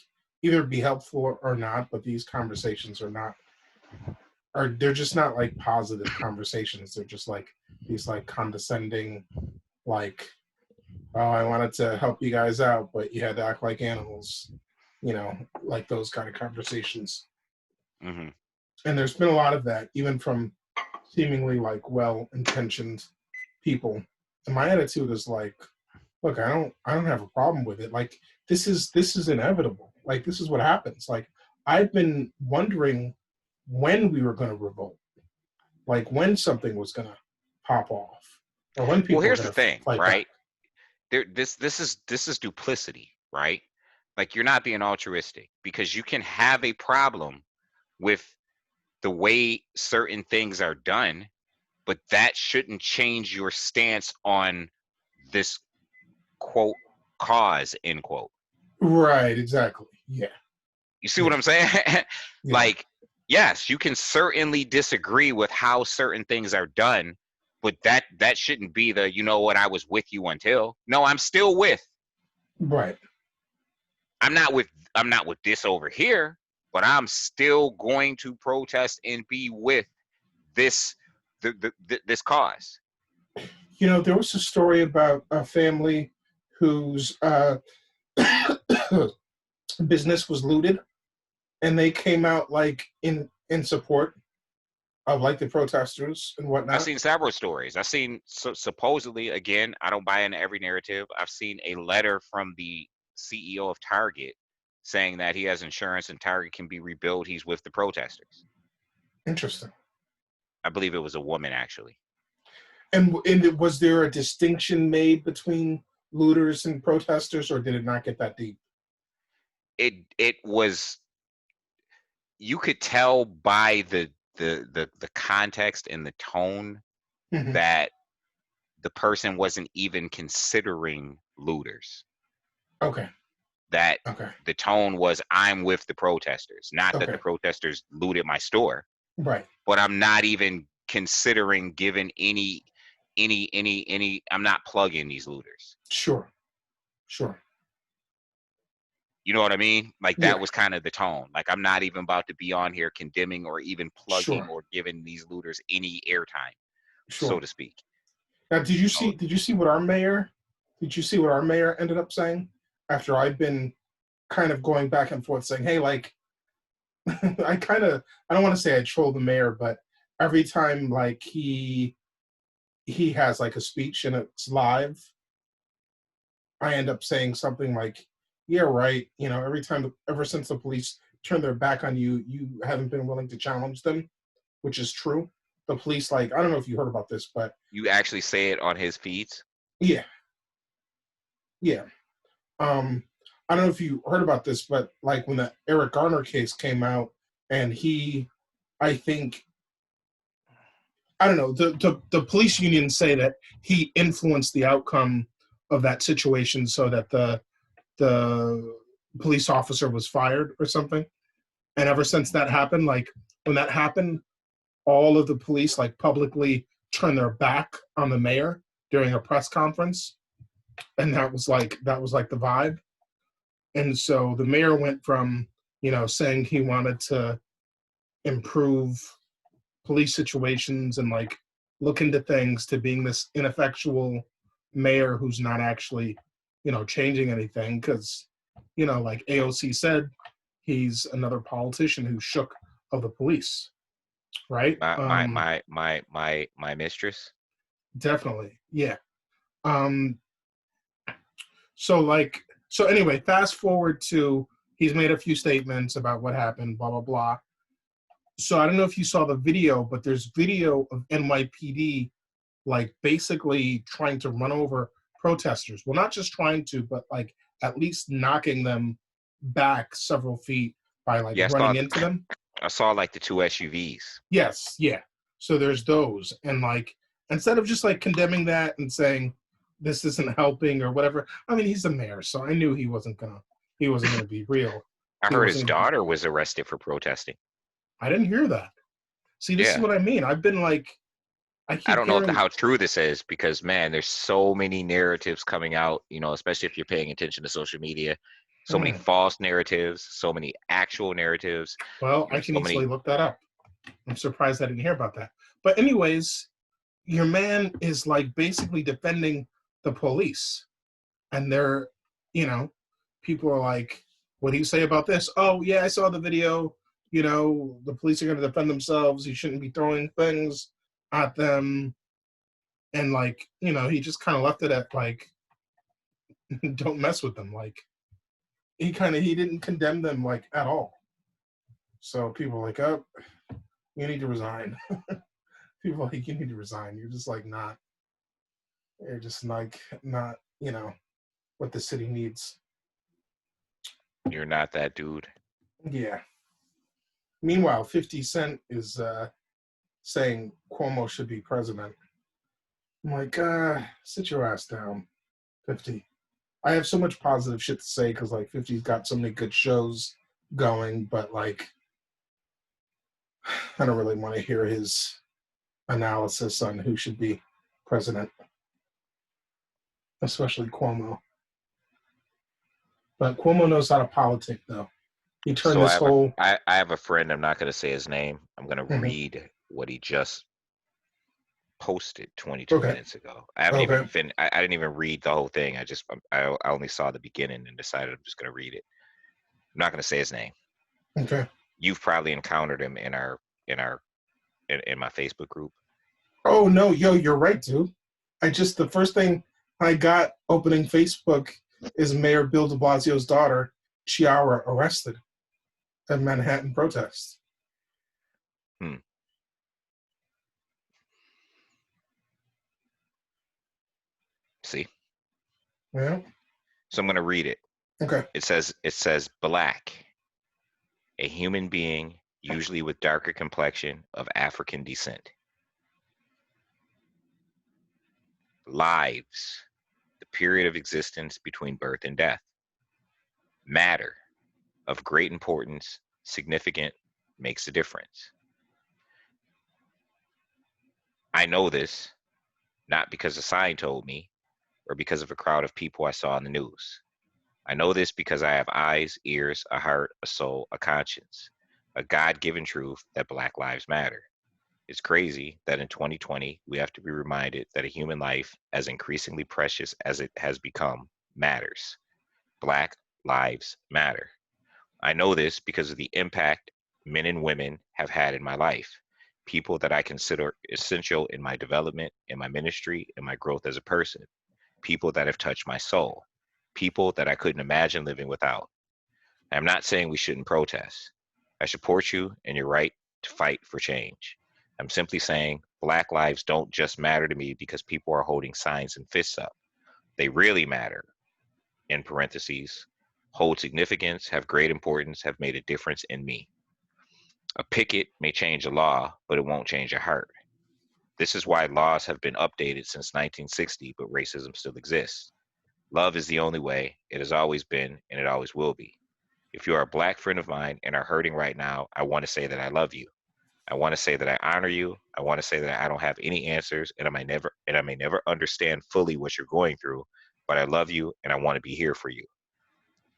either be helpful or not, but these conversations they're just not like positive conversations. They're just like these like condescending, like, oh, I wanted to help you guys out, but you had to act like animals, like those kind of conversations. Mm-hmm. And there's been a lot of that, even from seemingly like well-intentioned people. And my attitude is like, look, I don't have a problem with it. Like this is inevitable. Like this is what happens. Like I've been wondering when we were going to revolt, like when something was going to pop off, or when Well, people were here's the going to thing, fight back. right? This is duplicity, right? Like you're not being altruistic because you can have a problem with the way certain things are done, but that shouldn't change your stance on this quote cause end quote. Right, exactly. Yeah, You see what yeah, I'm saying? yeah. Like, yes, you can certainly disagree with how certain things are done, but that shouldn't be the, you know what, I was with you until. No, I'm still with. Right. I'm not with this over here, but I'm still going to protest and be with this this cause. There was a story about a family whose business was looted, and they came out like in support of like the protesters and I've whatnot. seen several stories. I've seen supposedly, again, I don't buy into every narrative. I've seen a letter from the CEO of Target saying that he has insurance and Target can be rebuilt. He's with the protesters. Interesting. I believe it was a woman actually. And was there a distinction made between looters and protesters, or did it not get that deep? It was, you could tell by the context and the tone Hmm. that the person wasn't even considering looters. Okay. That Okay. the tone was, I'm with the protesters, not that the Okay. protesters looted my store, Right. but I'm not even considering giving any I'm not plugging these looters. Sure. Sure. You know what I mean? Like that Yeah. was kind of the tone. Like I'm not even about to be on here condemning or even plugging Sure. or giving these looters any airtime, so Sure. to speak. Now, did you So see? Did you see what our mayor? Did you see what our mayor ended up saying? After I've been kind of going back and forth saying, "Hey, like, I don't want to say I troll the mayor, but every time like he has like a speech and it's live, I end up saying something like, "Yeah, right. Ever since the police turned their back on you, you haven't been willing to challenge them," which is true. The police, like, I don't know if you heard about this, but you actually say it on his feeds? yeah, yeah. Um, I don't know if you heard about this, but like when the Eric Garner case came out, and I think, I don't know, the police unions say that he influenced the outcome of that situation so that the police officer was fired or something. And ever since that happened, like when that happened, all of the police like publicly turned their back on the mayor during a press conference, and that was like the vibe. And so the mayor went from saying he wanted to improve police situations and like look into things to being this ineffectual mayor who's not actually changing anything, because like AOC said, he's another politician who shook of the police, right? My mistress. Definitely, yeah. um so anyway, fast forward to, he's made a few statements about what happened, blah blah blah. So I don't know if you saw the video, but there's video of NYPD like basically trying to run over protesters. Well, not just trying to, but like at least knocking them back several feet by like Yeah, running into them. I saw like the two SUVs. Yes, yeah. So there's those. And like instead of just like condemning that and saying this isn't helping or whatever, I mean, he's the mayor, so I knew he wasn't gonna be real. I He heard his wasn't gonna be, daughter was arrested for protesting. I didn't hear that. See, this is Yeah. what I mean. I've been like I I keep don't know if hearing, how true this is because man, there's so many narratives coming out, especially if you're paying attention to social media. So many hmm, false narratives, so many actual narratives, well, I can so many. easily look that up. I'm surprised I didn't hear about that. But anyways, your man is like basically defending the police, and they're, you know, people are like, "What do you say about this?" Oh yeah, I saw the video. The police are going to defend themselves. You shouldn't be throwing things at them, and like, he just kind of left it at like, don't mess with them. Like he didn't condemn them like at all. So people are like, oh, you need to resign. People are like, you need to resign. You're just like not. You're just like not. What the city needs. You're not that dude. Yeah. Meanwhile, 50 Cent is saying Cuomo should be president. I'm like, sit your ass down, 50. I have so much positive shit to say because like 50's got so many good shows going, but like I don't really want to hear his analysis on who should be president, especially Cuomo. But Cuomo knows how to politic, though. He turned So I this have a whole. I have a friend. I'm not going to say his name. I'm going to Mhm. read what he just posted 22 Okay. minutes ago. I haven't even Okay. I didn't even read the whole thing. I only saw the beginning and decided I'm just going to read it. I'm not going to say his name. Okay. You've probably encountered him in our in my Facebook group. Oh no, yo, you're right, dude. The first thing I got opening Facebook is Mayor Bill de Blasio's daughter, Chiara, arrested at Manhattan protest. Hmm. See, Yeah. so I'm going to read it. Okay. It says black, a human being usually with darker complexion of African descent. Lives, the period of existence between birth and death. Matter, of great importance, significant, makes a difference. I know this, not because a sign told me, or because of a crowd of people I saw in the news. I know this because I have eyes, ears, a heart, a soul, a conscience, a God given truth that Black Lives Matter. It's crazy that in 2020, we have to be reminded that a human life, as increasingly precious as it has become, matters. Black Lives Matter. I know this because of the impact men and women have had in my life, people that I consider essential in my development, in my ministry, in my growth as a person, people that have touched my soul, people that I couldn't imagine living without. I'm not saying we shouldn't protest. I support you and your right to fight for change. I'm simply saying Black lives don't just matter to me because people are holding signs and fists up. They really matter, in parentheses, hold significance, have great importance, have made a difference in me. A picket may change a law, but it won't change a heart. This is why laws have been updated since 1960, but racism still exists. Love is the only way. It has always been, and it always will be. If you are a Black friend of mine and are hurting right now, I want to say that I love you. I want to say that I honor you. I want to say that I don't have any answers, and I may never understand fully what you're going through, but I love you and I want to be here for you.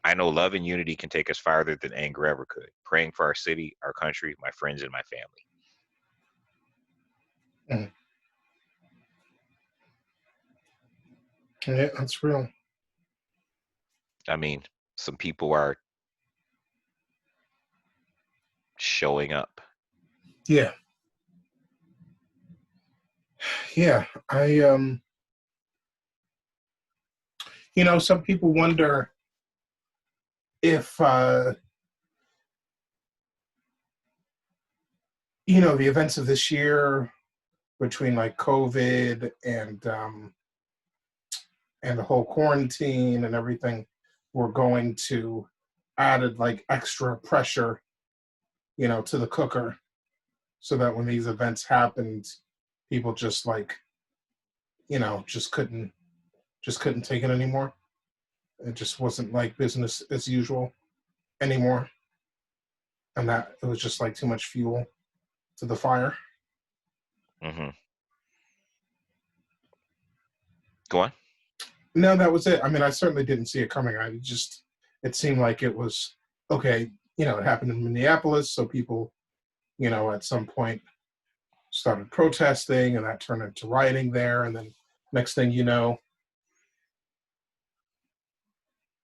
I know love and unity can take us farther than anger ever could. Praying for our city, our country, my friends, and my family. Mm. Yeah, that's real. I mean, some people are showing up. Yeah. Yeah. Some people wonder if the events of this year between like COVID and the whole quarantine and everything were going to added like extra pressure, to the cooker, so that when these events happened, people just like, just couldn't take it anymore. It just wasn't like business as usual anymore, and that it was just like too much fuel to the fire. Hmm. Go on. No, that was it. I mean, I certainly didn't see it coming. It seemed like it was okay. It happened in Minneapolis, so people, at some point started protesting, and that turned into rioting there. And then next thing you know,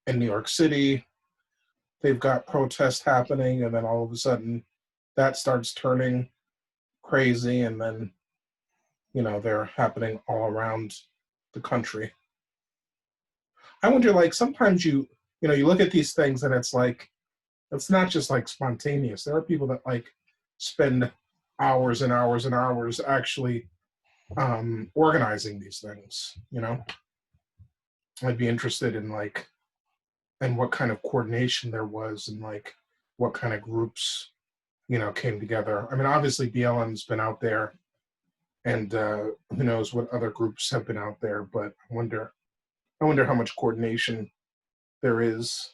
in New York City, they've got protests happening, and then all of a sudden, that starts turning crazy, and then they're happening all around the country. I wonder, like, sometimes you look at these things and it's like, it's not just like spontaneous. There are people that like spend hours and hours and hours actually organizing these things. I'd be interested in like, and what kind of coordination there was, and like what kind of groups came together. I mean, obviously BLM's been out there, and who knows what other groups have been out there, but I wonder how much coordination there is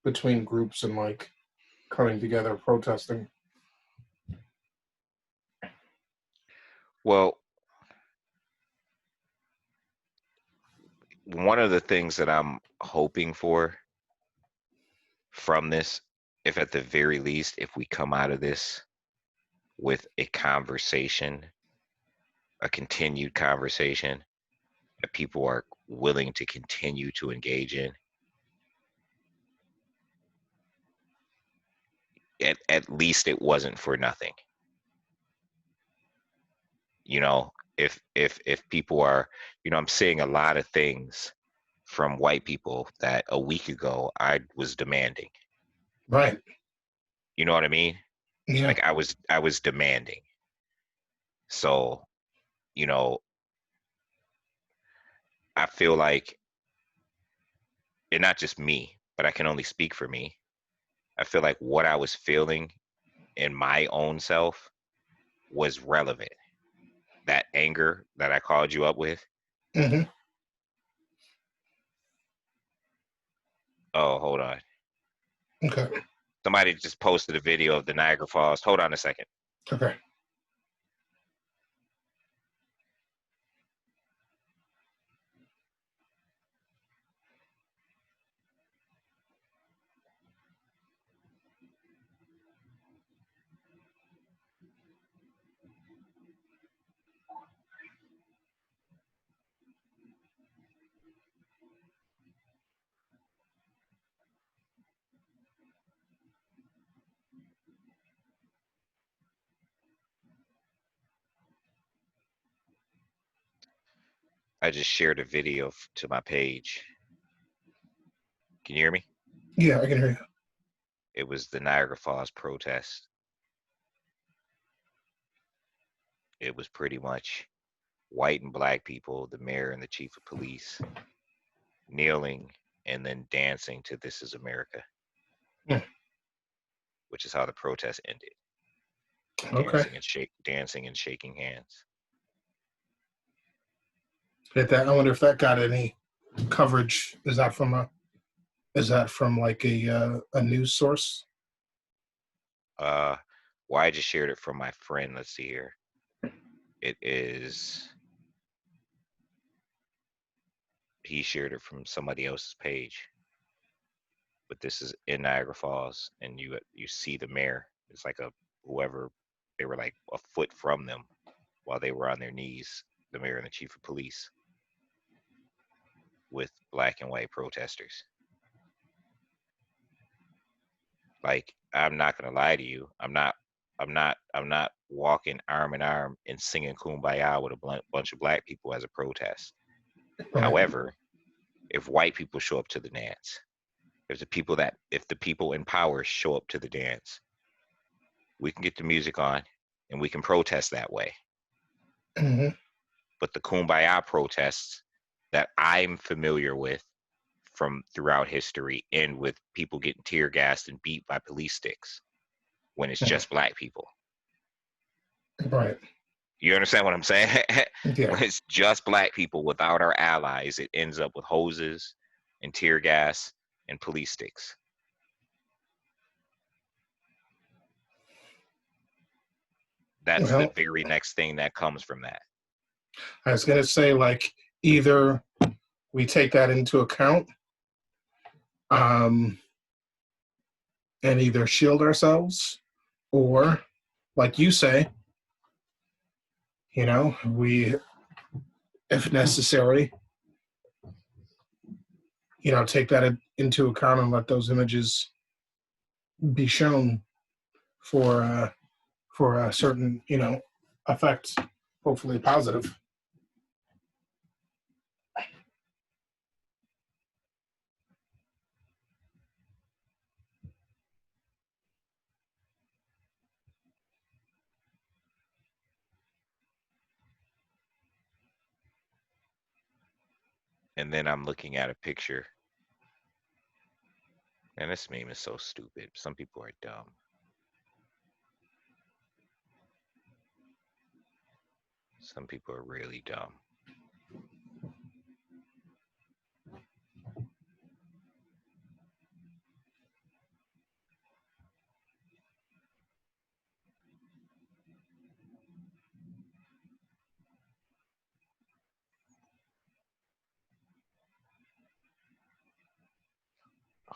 between groups and like coming together protesting. Well, one of the things that I'm hoping for from this, if at the very least, if we come out of this with a conversation, a continued conversation that people are willing to continue to engage in, at least it wasn't for nothing. If people are, I'm seeing a lot of things from white people that a week ago I was demanding. Right. You know what I mean? Yeah. Like I was demanding. So, you know, I feel like, and not just me, but I can only speak for me. I feel like what I was feeling in my own self was relevant. That anger that I called you up with. Mm-hmm. Oh, hold on. Okay. Somebody just posted a video of the Niagara Falls. Hold on a second. Okay. I just shared a video to my page. Can you hear me? Yeah, I can hear you. It was the Niagara Falls protest. It was pretty much white and black people, the mayor and the chief of police, kneeling and then dancing to "This Is America," Yeah. which is how the protest ended. Okay. Dancing and shaking hands. I wonder if that got any coverage. Is that from like a news source? Well, I just shared it from my friend. Let's see here. It is. He shared it from somebody else's page, but this is in Niagara Falls, and you see the mayor. It's like whoever, they were like a foot from them while they were on their knees. The mayor and the chief of police with black and white protesters. Like, I'm not gonna lie to you. I'm not walking arm in arm and singing "Kumbaya" with a bunch of black people as a protest. Right. However, if white people show up to the dance, if the people in power show up to the dance, we can get the music on and we can protest that way. Mm-hmm. But the "Kumbaya" protests that I'm familiar with from throughout history end with people getting tear gassed and beat by police sticks when it's just black people. Right. You understand what I'm saying? Yeah. When it's just black people without our allies, it ends up with hoses and tear gas and police sticks. That's the Well, very next thing that comes from that. I was gonna say, like, either we take that into account, um, and either shield ourselves, or, like you say, we, if necessary, take that into account and let those images be shown for a certain effect, hopefully positive. And then I'm looking at a picture, and this meme is so stupid. Some people are dumb. Some people are really dumb.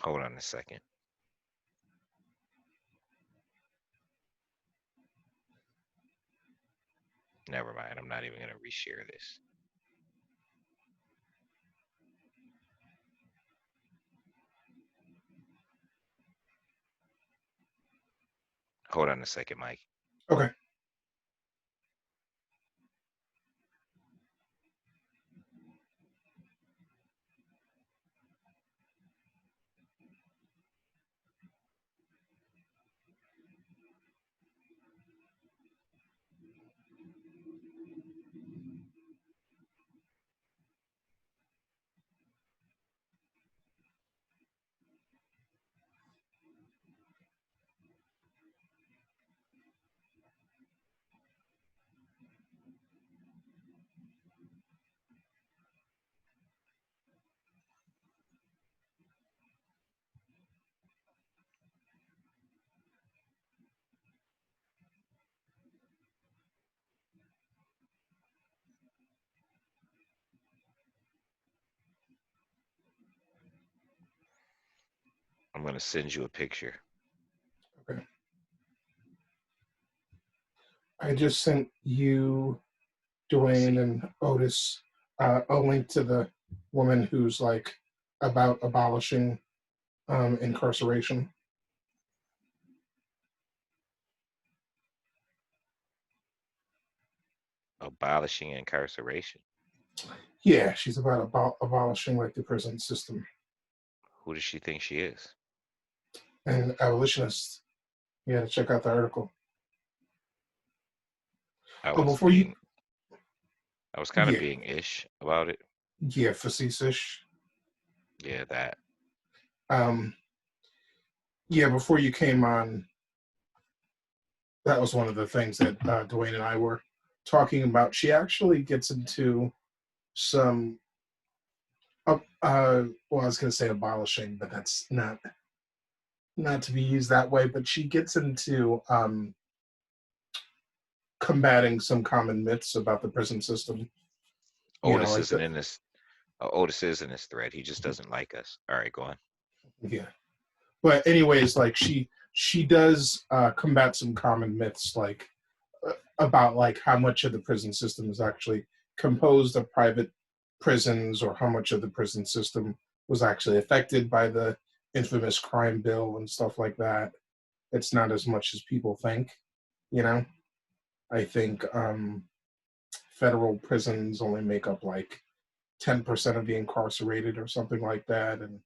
Hold on a second. Never mind. I'm not even going to reshare this. Hold on a second, Mike. Okay. I'm going to send you a picture. Okay. I just sent you, Dwayne and Otis, a link to the woman who's like about abolishing incarceration. Abolishing incarceration. Yeah, she's about abolishing like the prison system. Who does she think she is? And abolitionists. Yeah, check out the article. I Oh, was before you, being, I was kind of yeah, being ish about it. yeah, facetious. Yeah, that. Um, yeah, before you came on, that was one of the things that Dwayne and I were talking about. She actually gets into some, well, I was going to say abolishing, but that's not to be used that way. But she gets into combating some common myths about the prison system. Otis Like isn't in this. Otis is in this thread. He just doesn't like us. All right, go on. yeah. But anyways, like she does combat some common myths, like about like how much of the prison system is actually composed of private prisons, or how much of the prison system was actually affected by the infamous crime bill and stuff like that. It's not as much as people think. You know, I think federal prisons only make up like 10% of the incarcerated or something like that, and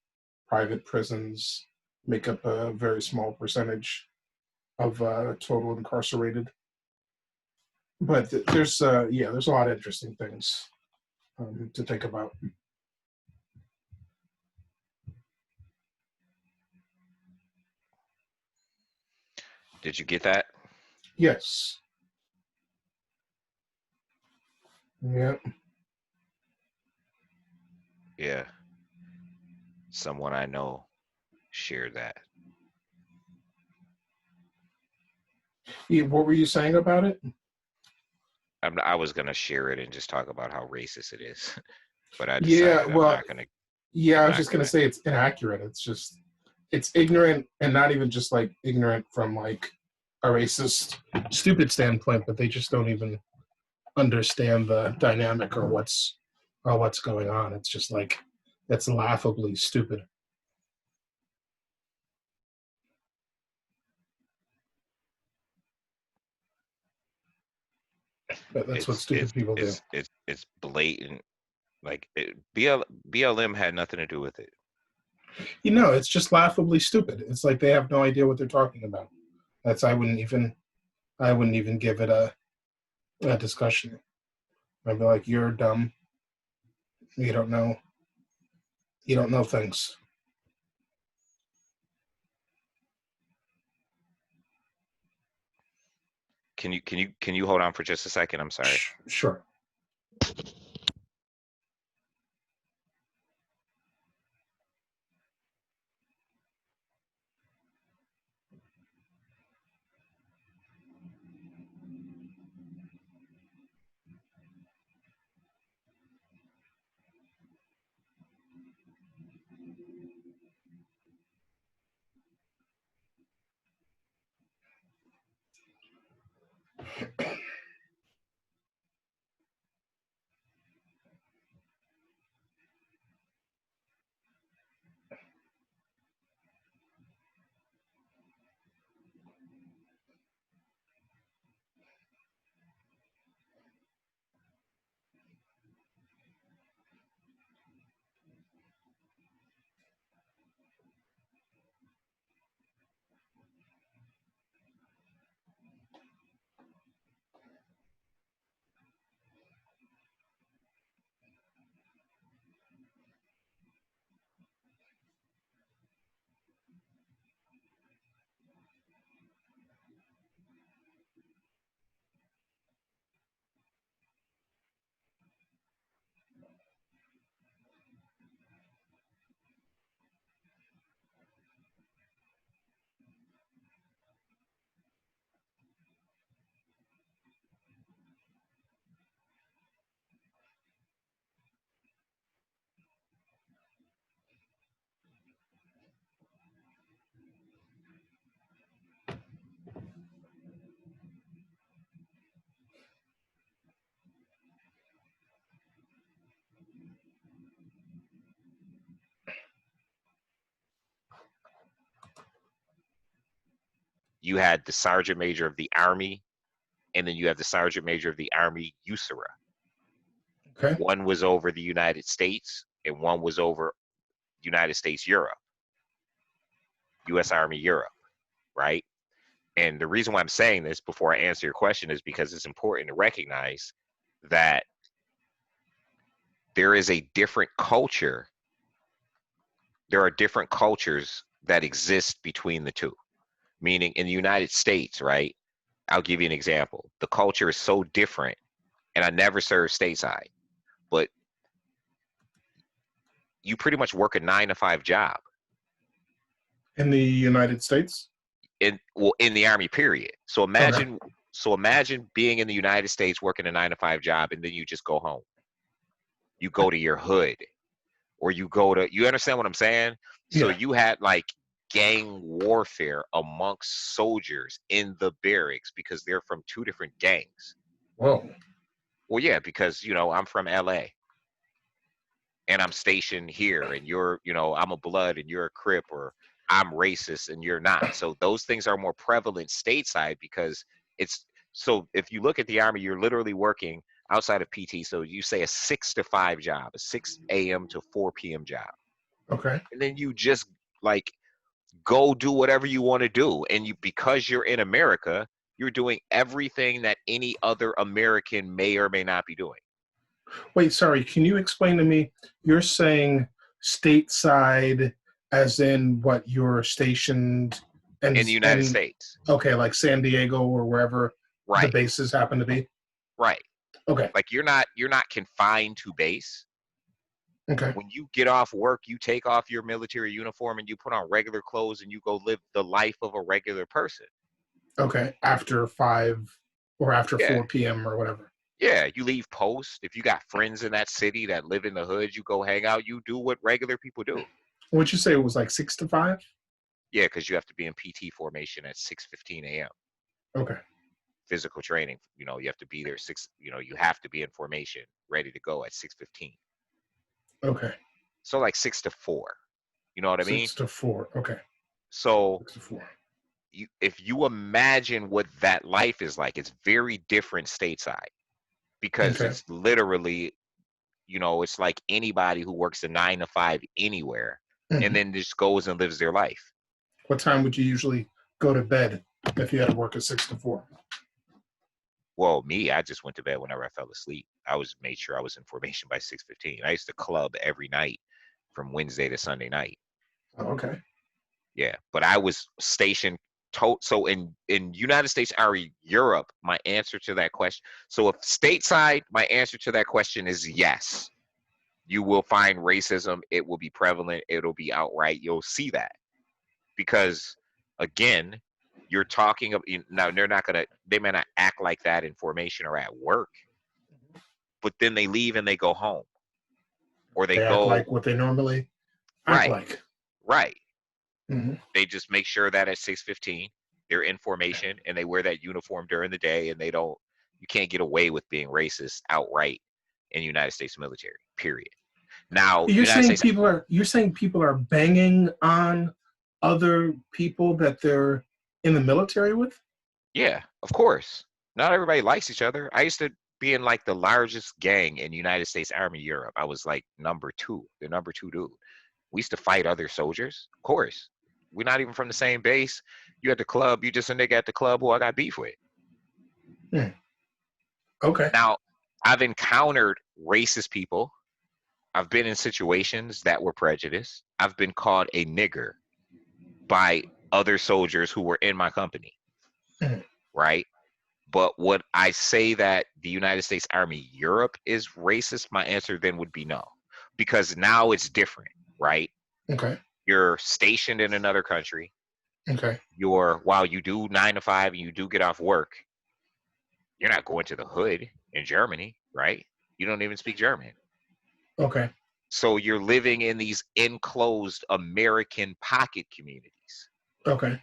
private prisons make up a very small percentage of total incarcerated. But there's there's a lot of interesting things to think about. Did you get that? Yes. Yeah. Yeah. Someone I know shared that. What were you saying about it? I was gonna share it and just talk about how racist it is. but I Yeah, decided I'm well, not gonna. yeah, I'm I was not just gonna gonna. say it's inaccurate. It's just it's ignorant, and not even just like ignorant from like a racist, stupid standpoint, but they just don't even understand the dynamic or what's going on. It's just like it's laughably stupid. But that's what It's stupid people do. it's blatant. Like BLM had nothing to do with it. You know, it's just laughably stupid. It's like they have no idea what they're talking about. That's I wouldn't even give it a discussion. I'd be like, you're dumb. You don't know. You don't know things. Can you hold on for just a second? I'm sorry. Sure. You had the sergeant major of the army, and then you have the sergeant major of the army USARA. Okay. One was over the United States, and one was over United States Europe, U.S. Army Europe, right? And the reason why I'm saying this before I answer your question is because it's important to recognize that there is a different culture. There are different cultures that exist between the two. Meaning in the United States, right? I'll give you an example. The culture is so different, and I never served stateside, but you pretty much work a 9 to 5 job In the United States? in the army period. So Okay. imagine being in the United States working a 9 to 5 job, and then you just go home. You go to your hood, or you understand what I'm saying? So Yeah. you had like gang warfare amongst soldiers in the barracks because they're from two different gangs. Whoa. Well, yeah, because I'm from LA and I'm stationed here, and I'm a blood and you're a Crip, or I'm racist and you're not. So those things are more prevalent stateside because it's so if you look at the army, you're literally working outside of PT. So you say a 6 to 5 job, a 6 a.m. to 4 p.m. job. Okay. And then you just like go do whatever you want to do. And because you're in America, you're doing everything that any other American may or may not be doing. Wait, sorry. Can you explain to me? You're saying stateside, as in what you're stationed In the United and States. okay, like San Diego or wherever the Right. bases happen to be. Right. Okay. Like you're not confined to base. Okay. When you get off work, you take off your military uniform and you put on regular clothes and you go live the life of a regular person. Okay. After 5 or after Yeah. 4 p.m. or whatever. Yeah, you leave posts. If you got friends in that city that live in the hood, you go hang out. You do what regular people do. What'd you say it was like 6 to 5? Yeah, because you have to be in PT formation at 6:15 a.m. Okay. Physical training. You have to be there six. You have to be in formation, ready to go at 6:15. Okay. So like 6 to 4. You know what I mean? 6 to 4. Okay. So 6 to 4. if you imagine what that life is like, it's very different stateside because Okay. it's literally, it's like anybody who works a 9 to 5 anywhere and Mhm. then just goes and lives their life. What time would you usually go to bed if you had to work at 6 to 4? Well, me, I just went to bed whenever I fell asleep. I was made sure I was in formation by 6:15. I used to club every night from Wednesday to Sunday night. Oh, okay. Yeah, but I was stationed so in United States or Europe, my answer to that question. So if stateside, my answer to that question is yes. You will find racism, it will be prevalent, it'll be outright. You'll see that. Because again, you're talking about now they may not act like that in formation or at work, but then they leave and they go home. Or they They act go like what they normally act right, like. right. Hmm. They just make sure that at 6:15 they're in formation and they wear that uniform during the day and you can't get away with being racist outright in the United States military. Period. Now, United States, You're saying people are banging on other people that they're in the military with? yeah, of course. Not everybody likes each other. I used to be in like the largest gang in United States Army Europe. I was like the number two dude. We used to fight other soldiers. Of course. We're not even from the same base. You at the club, you just a nigga at the club who I got beef with. Hmm. Okay. Now, I've encountered racist people. I've been in situations that were prejudiced. I've been called a nigger by other soldiers who were in my company, Hmm. right? But would I say that the United States Army Europe is racist? My answer then would be no, because now it's different, right? Okay. You're stationed in another country. Okay. While you do 9 to 5 and you do get off work, you're not going to the hood in Germany, right? You don't even speak German. Okay. So you're living in these enclosed American pocket communities. Okay.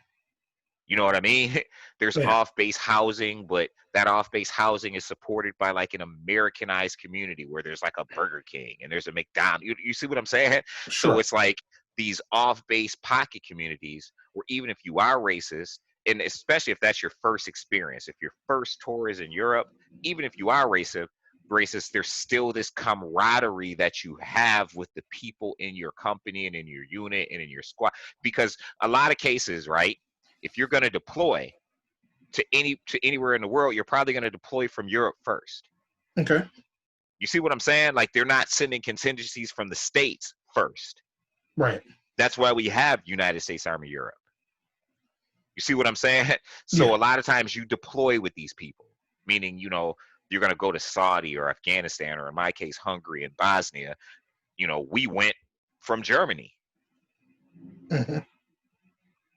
You know what I mean? There's Yeah. off-base housing, but that off-base housing is supported by like an Americanized community where there's like a Burger King and there's a McDonald's. You see what I'm saying? So Sure. it's like these off-base pocket communities where even if you are racist, and especially if that's your first experience, if your first tour is in Europe, even if you are racist, there's still this camaraderie that you have with the people in your company and in your unit and in your squad. Because a lot of cases, right? If you're going to deploy to anywhere in the world, you're probably going to deploy from Europe first. Okay. You see what I'm saying? Like they're not sending contingencies from the States first. Right. That's why we have United States Army Europe. You see what I'm saying? So Yeah. a lot of times you deploy with these people, meaning, you're going to go to Saudi or Afghanistan, or in my case, Hungary and Bosnia. We went from Germany. Hmm.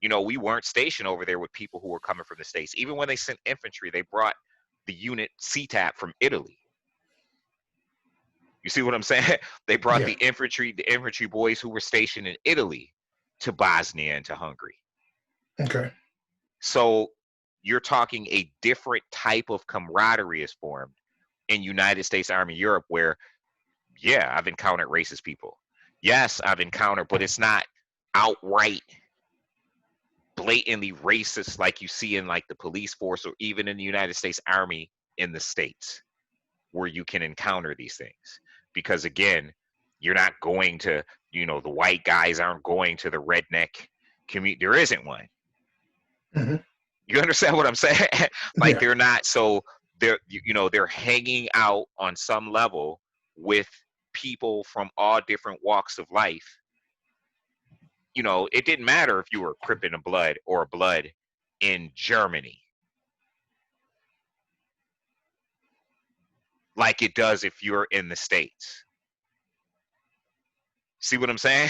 We weren't stationed over there with people who were coming from the States. Even when they sent infantry, they brought the unit CTAP from Italy. You see what I'm saying? They brought Yeah. the infantry boys who were stationed in Italy to Bosnia and to Hungary. Okay. So you're talking a different type of camaraderie is formed in United States Army Europe where, yeah, I've encountered racist people. Yes, I've encountered, but it's not outright blatantly racist like you see in like the police force or even in the United States Army in the States where you can encounter these things. Because again, you're not going to, the white guys aren't going to the redneck community. There isn't one. Hmm. You understand what I'm saying? Like Yeah. they're not, so they're hanging out on some level with people from all different walks of life. It didn't matter if you were a Crip in a blood or a blood in Germany, like it does if you're in the States. See what I'm saying?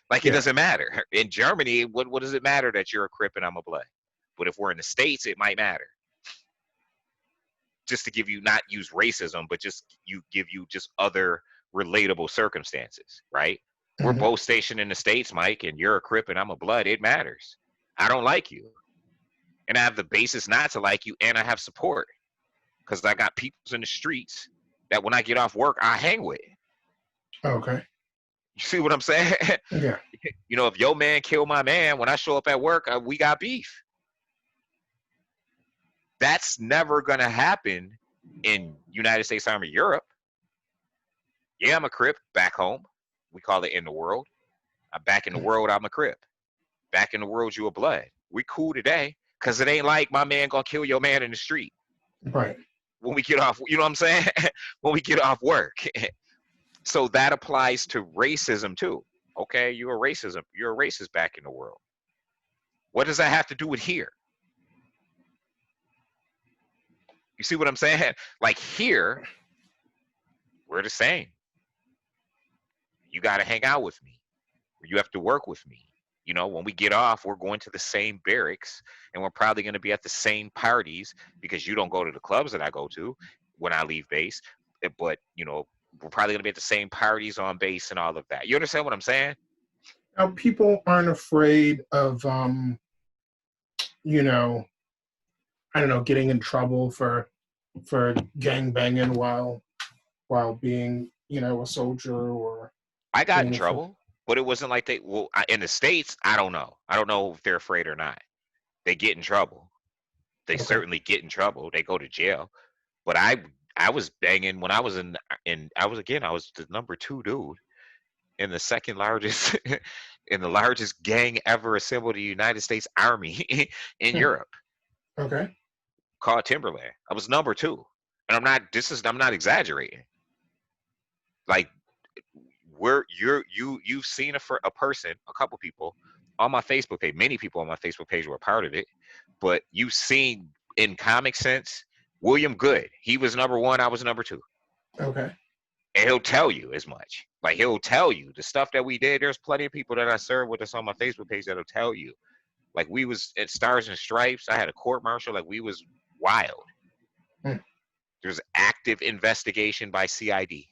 Like it Yeah. doesn't matter. In Germany, what does it matter that you're a Crip and I'm a blood? But if we're in the States, it might matter. just to give you, not use racism, but just give you just other relatable circumstances, right? We're Mhm. both stationed in the States, Mike, and you're a Crip and I'm a Blood. It matters. I don't like you. And I have the basis not to like you, and I have support because I got people in the streets that when I get off work, I hang with. Okay. You see what I'm saying? Yeah. You know, if your man killed my man, when I show up at work, we got beef. That's never going to happen in United States Army Europe. Yeah, I'm a Crip back home. We call it in the world. I'm back in the world, I'm a Crip. Back in the world, you a Blood. We cool today because it ain't like my man going to kill your man in the street. Right. When we get off, you know what I'm saying? When we get off work. So that applies to racism too. Okay, you're a racist back in the world. What does that have to do with here? You see what I'm saying? Like here, we're the same. You got to hang out with me. You have to work with me. You know, when we get off, we're going to the same barracks, and we're probably going to be at the same parties because you don't go to the clubs that I go to when I leave base. But, you know, we're probably going to be at the same parties on base and all of that. You understand what I'm saying? Now, people aren't afraid of, you know, I don't know, getting in trouble for gang banging while being, a soldier or I got in being a. trouble, but it wasn't like in the States, I don't know. I don't know if they're afraid or not. They get in trouble. They Okay. certainly get in trouble. They go to jail. But I was banging when I was I was the number 2 dude in the second largest in the largest gang ever assembled in the United States Army in Hmm. Europe, Okay. called Timberland. I was number 2. And I'm not exaggerating. Like you've seen a person, a couple people on my Facebook page, many people on my Facebook page were a part of it, but you've seen in comic sense, William Good, he was number 1, I was number 2. Okay. And he'll tell you as much. Like he'll tell you the stuff that we did. There's plenty of people that I served with us on my Facebook page that'll tell you. Like we was at Stars and Stripes. I had a court martial. Like we was wild. Hmm. There's active investigation by CID.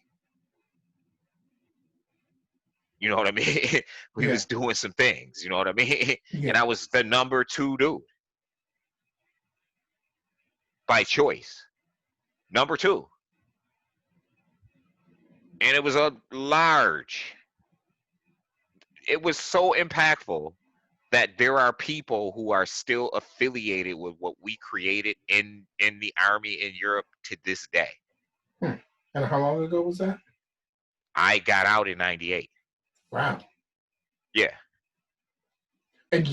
You know what I mean? We Yeah. was doing some things. You know what I mean? And Yeah. I was the number 2 dude by choice. Number 2. And it was a large. It was so impactful that there are people who are still affiliated with what we created in the army in Europe to this day. Hmm. And how long ago was that? I got out in 98. Wow. Yeah. And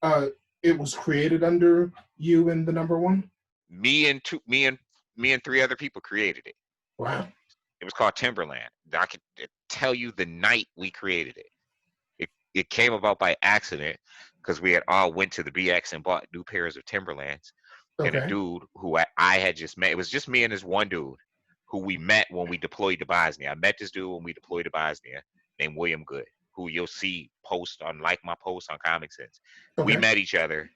uh, it was created under you and the number 1. Me and 3 other people created it. Wow. It was called Timberland. I could tell you the night we created it. It came about by accident because we had all went to the BX and bought new pairs of Timberlands. And a Okay. dude who I had just met, it was just me and this one dude who we met when we deployed to Bosnia. I met this dude when we deployed to Bosnia named William Good, who you'll see post on my posts on Comic Sense. We Okay. met each other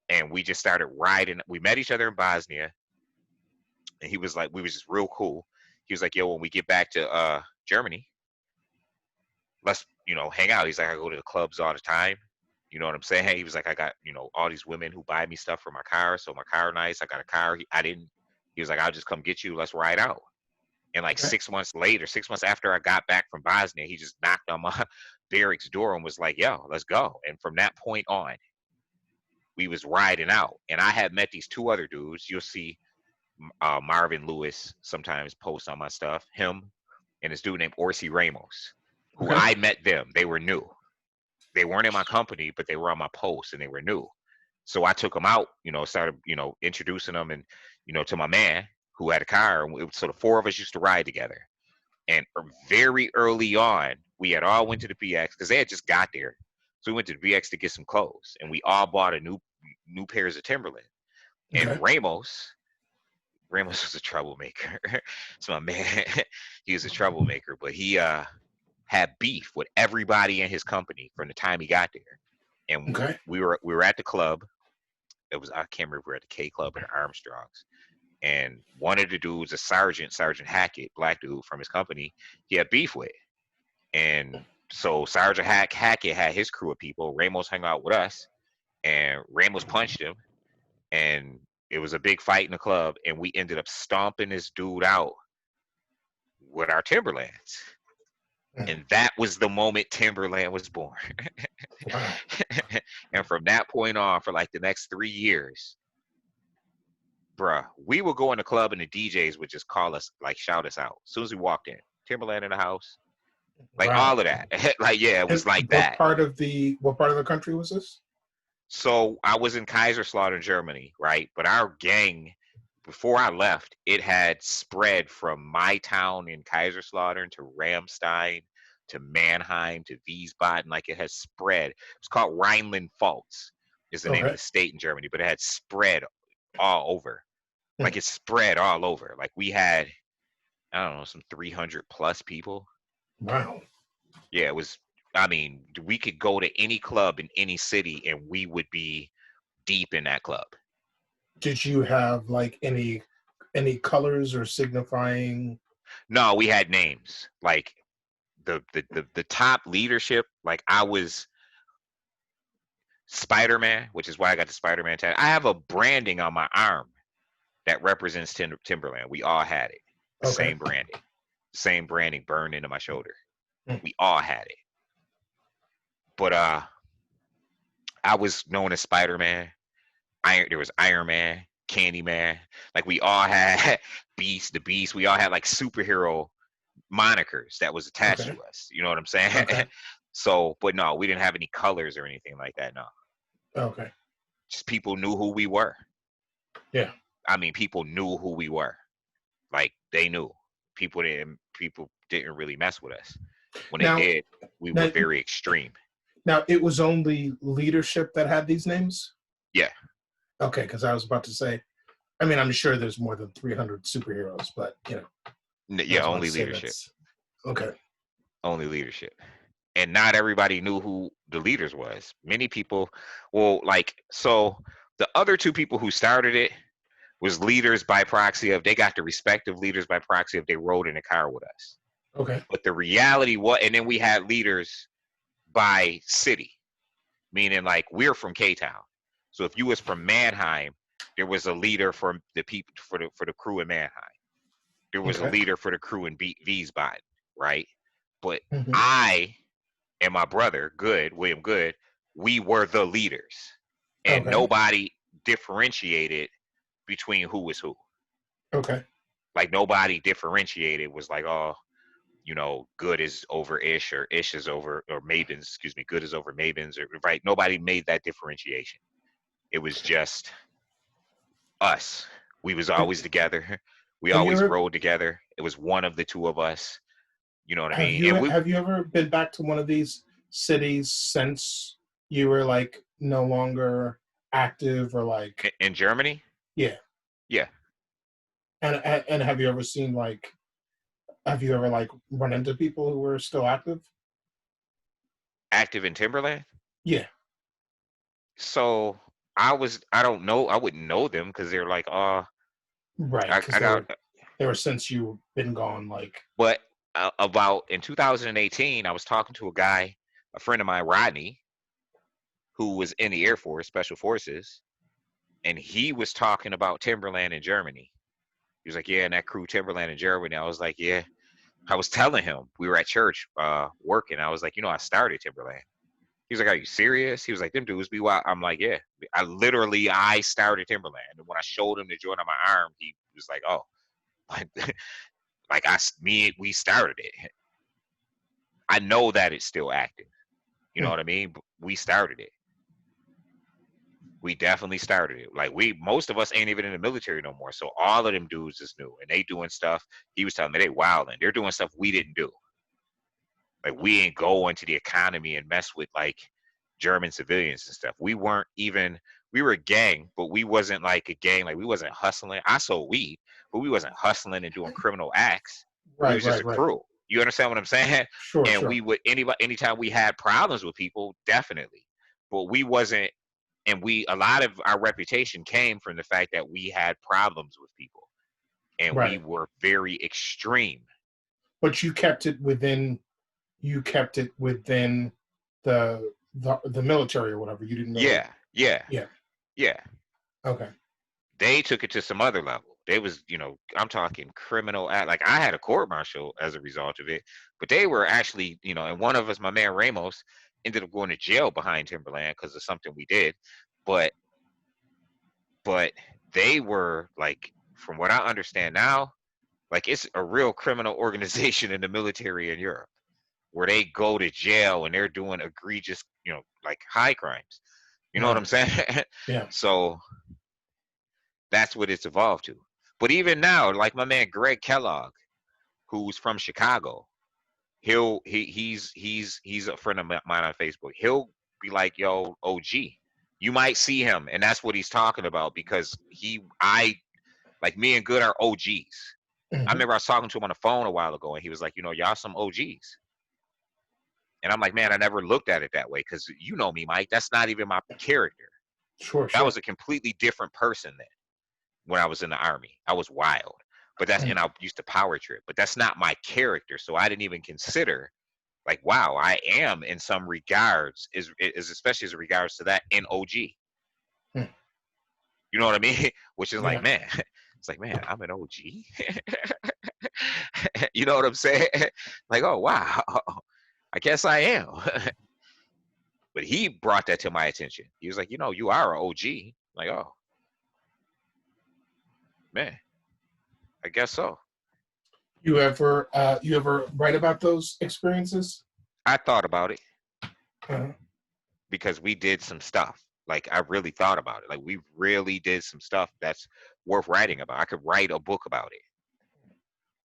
and we just started riding. We met each other in Bosnia and he was like, we was just real cool. He was like, yo, when we get back to Germany, let's, hang out. He's like, I go to the clubs all the time. You know what I'm saying? Hey, he was like, I got, all these women who buy me stuff for my car. So my car nice. I got a car. He was like, I'll just come get you. Let's ride out. And like Okay. 6 months later, 6 months after I got back from Bosnia, he just knocked on my barracks door and was like, yo, let's go. And from that point on, we was riding out. And I had met these 2 other dudes. You'll see Marvin Lewis sometimes post on my stuff. Him and this dude named Orsi Ramos, who Okay. I met them. They were new. They weren't in my company, but they were on my post and they were new. So I took them out, started, introducing them and, to my man who had a car. So the 4 of us used to ride together. And very early on, we had all went to the BX because they had just got there. So we went to the BX to get some clothes and we all bought a new pairs of Timberland. And Okay. Ramos was a troublemaker. So my man, he was a troublemaker, but he had beef with everybody in his company from the time he got there. And Okay. we were at the club. I can't remember if we were at the K Club or the Armstrongs. And one of the dudes, a Sergeant Hackett, black dude from his company, he had beef with. And so Sergeant Hackett had his crew of people. Ramos hung out with us, and Ramos punched him, and it was a big fight in the club, and we ended up stomping this dude out with our Timberlands. And that was the moment Timberland was born. Wow. And from that point on, for like the next 3 years, bruh, we would go in the club and the DJs would just call us, like shout us out. As soon as we walked in, Timberland in the house, like Wow. all of that. Like, yeah, it was And like that. what part of the country was this? So I was in Kaiserslautern, Germany, right? But our gang, before I left, it had spread from my town in Kaiserslautern to Ramstein to Mannheim to Wiesbaden. Like it has spread. It's called Rhineland-Pfalz is the name of Okay. the state in Germany, but it had spread all over. Like it spread all over. Like we had, I don't know, some 300 plus people. Wow. Yeah, it was. I mean, we could go to any club in any city and we would be deep in that club. Did you have like any colors or signifying? No, we had names. Like the top leadership, like I was Spider-Man, which is why I got the Spider-Man tag. I have a branding on my arm that represents Timberland. We all had it. The Okay. same branding burned into my shoulder. Mm. We all had it. But I was known as Spider-Man. There was Iron Man, Candyman. Like we all had the Beast. We all had like superhero monikers that was attached to us. You know what I'm saying? Okay. So, but no, we didn't have any colors or anything like that. No. Okay. Just people knew who we were. Yeah. I mean, people knew who we were. Like they knew. People didn't really mess with us. When they did, we were very extreme. Now, it was only leadership that had these names? Yeah. Okay, because I was about to say, I mean, I'm sure there's more than 300 superheroes, but, you know. Yeah, only leadership. Okay. Only leadership. And not everybody knew who the leaders was. Many people, well, like, so the other two people who started it was leaders by proxy of, they got the respective leaders by proxy of they rode in a car with us. Okay. But the reality was, and then we had leaders by city, meaning like we're from K-Town. So if you was from Mannheim, there was a leader for the people for the crew in Mannheim. There was a leader for the crew in Wiesbaden, right? But I and my brother, William Good, we were the leaders. And nobody differentiated between who was who. Okay. Like nobody differentiated, was like, oh, you know, Good is over Ish, or Ish is over, or Mabins, excuse me, Good is over Mabins, or right. Nobody made that differentiation. It was just us. We was always together. We always rode together. It was one of the two of us. You know what I mean? Have you ever been back to one of these cities since you were like no longer active, or like in Germany? Yeah. Yeah. And have you ever seen like, have you ever like run into people who were still active? Active in Timberland? Yeah. So I don't know. I wouldn't know them because they're like, right. They were since you've been gone, like. But about in 2018, I was talking to a friend of mine, Rodney, who was in the Air Force, Special Forces, and he was talking about Timberland in Germany. He was like, yeah, and that crew Timberland in Germany. I was like, yeah. I was telling him, we were at church working. I was like, you know, I started Timberland. He was like, are you serious? He was like, them dudes be wild. I'm like, yeah. I started Timberland. And when I showed him the joint on my arm, he was like, oh. We started it. I know that it's still active. You know what I mean? We started it. We definitely started it. Like most of us ain't even in the military no more. So all of them dudes is new, and they doing stuff. He was telling me they wilding. They're doing stuff we didn't do. Like we ain't go into the economy and mess with like German civilians and stuff. We were a gang, but we wasn't like a gang. Like we wasn't hustling. I sold weed, but we wasn't hustling and doing criminal acts. Right, we was just a crew. You understand what I'm saying? Sure. And we would anytime we had problems with people, definitely. But we wasn't, and a lot of our reputation came from the fact that we had problems with people. and we Right. were very extreme. But you kept it within. You kept it within the military or whatever. You didn't really. Yeah, yeah, Yeah. yeah. Okay. They took it to some other level. They was, I'm talking criminal act. Like I had a court martial as a result of it, but they were actually, and one of us, my man Ramos, ended up going to jail behind Timberland because of something we did. But but they were like, from what I understand now, like it's a real criminal organization in the military in Europe where they go to jail and they're doing egregious, like high crimes. You know what I'm Right. saying? Yeah. So that's what it's evolved to. But even now, like my man Greg Kellogg, who's from Chicago, he's a friend of mine on Facebook. He'll be like, "Yo, OG," you might see him, and that's what he's talking about because I like me and Good are OGs. I Hmm. remember I was talking to him on the phone a while ago, and he was like, "Y'all some OGs," and I'm like, "Man, I never looked at it that way because you know me, Mike. That's not even my character. Sure. That Sure. was a completely different person then." When I was in the army. I was wild, and I used to power trip, but that's not my character. So I didn't even consider like, wow, I am in some regards is especially as regards to that in OG. Mm. You know what I mean? Which is like, Yeah. man, it's like, man, I'm an OG. You know what I'm saying? Like, oh wow, I guess I am. But he brought that to my attention. He was like, you are an OG. Like, oh man, I guess so. You ever write about those experiences? I thought about it. Uh-huh. Because we did some stuff. Like I really thought about it. Like we really did some stuff that's worth writing about. I could write a book about it.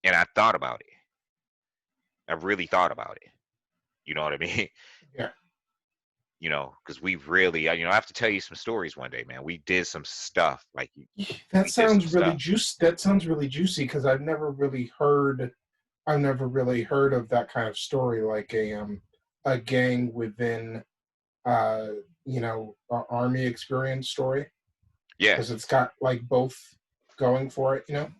And I thought about it. I really thought about it. You know what I mean? Yeah. Because we really, I have to tell you some stories one day, man. We did some stuff. Like That we did some sounds really stuff. juicy. That sounds really juicy because I've never really heard. I've never really heard of that kind of story, like a gang within uh army experience story, Yeah. because it's got like both going for it.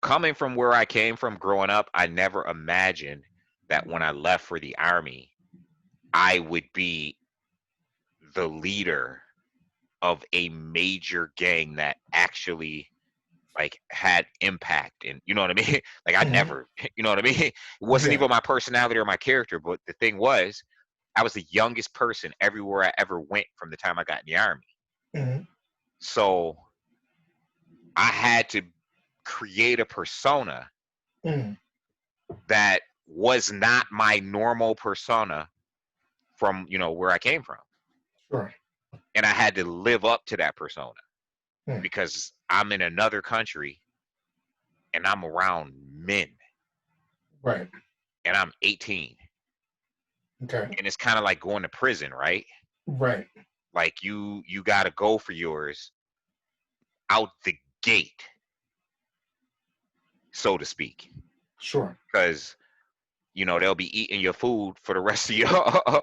Coming from where I came from growing up, I never imagined that when I left for the army, I would be the leader of a major gang that actually like had impact and you know what I mean? Like I Hmm. never, you know what I mean? It wasn't Yeah. even my personality or my character, but the thing was, I was the youngest person everywhere I ever went from the time I got in the army. Hmm. So I had to create a persona Hmm. that was not my normal persona from, where I came from. Sure. And I had to live up to that persona Hmm. because I'm in another country and I'm around men Right. and I'm 18. Okay. And it's kind of like going to prison, right? Right. Like you got to go for yours out the gate, so to speak, Sure. because they'll be eating your food for the rest of your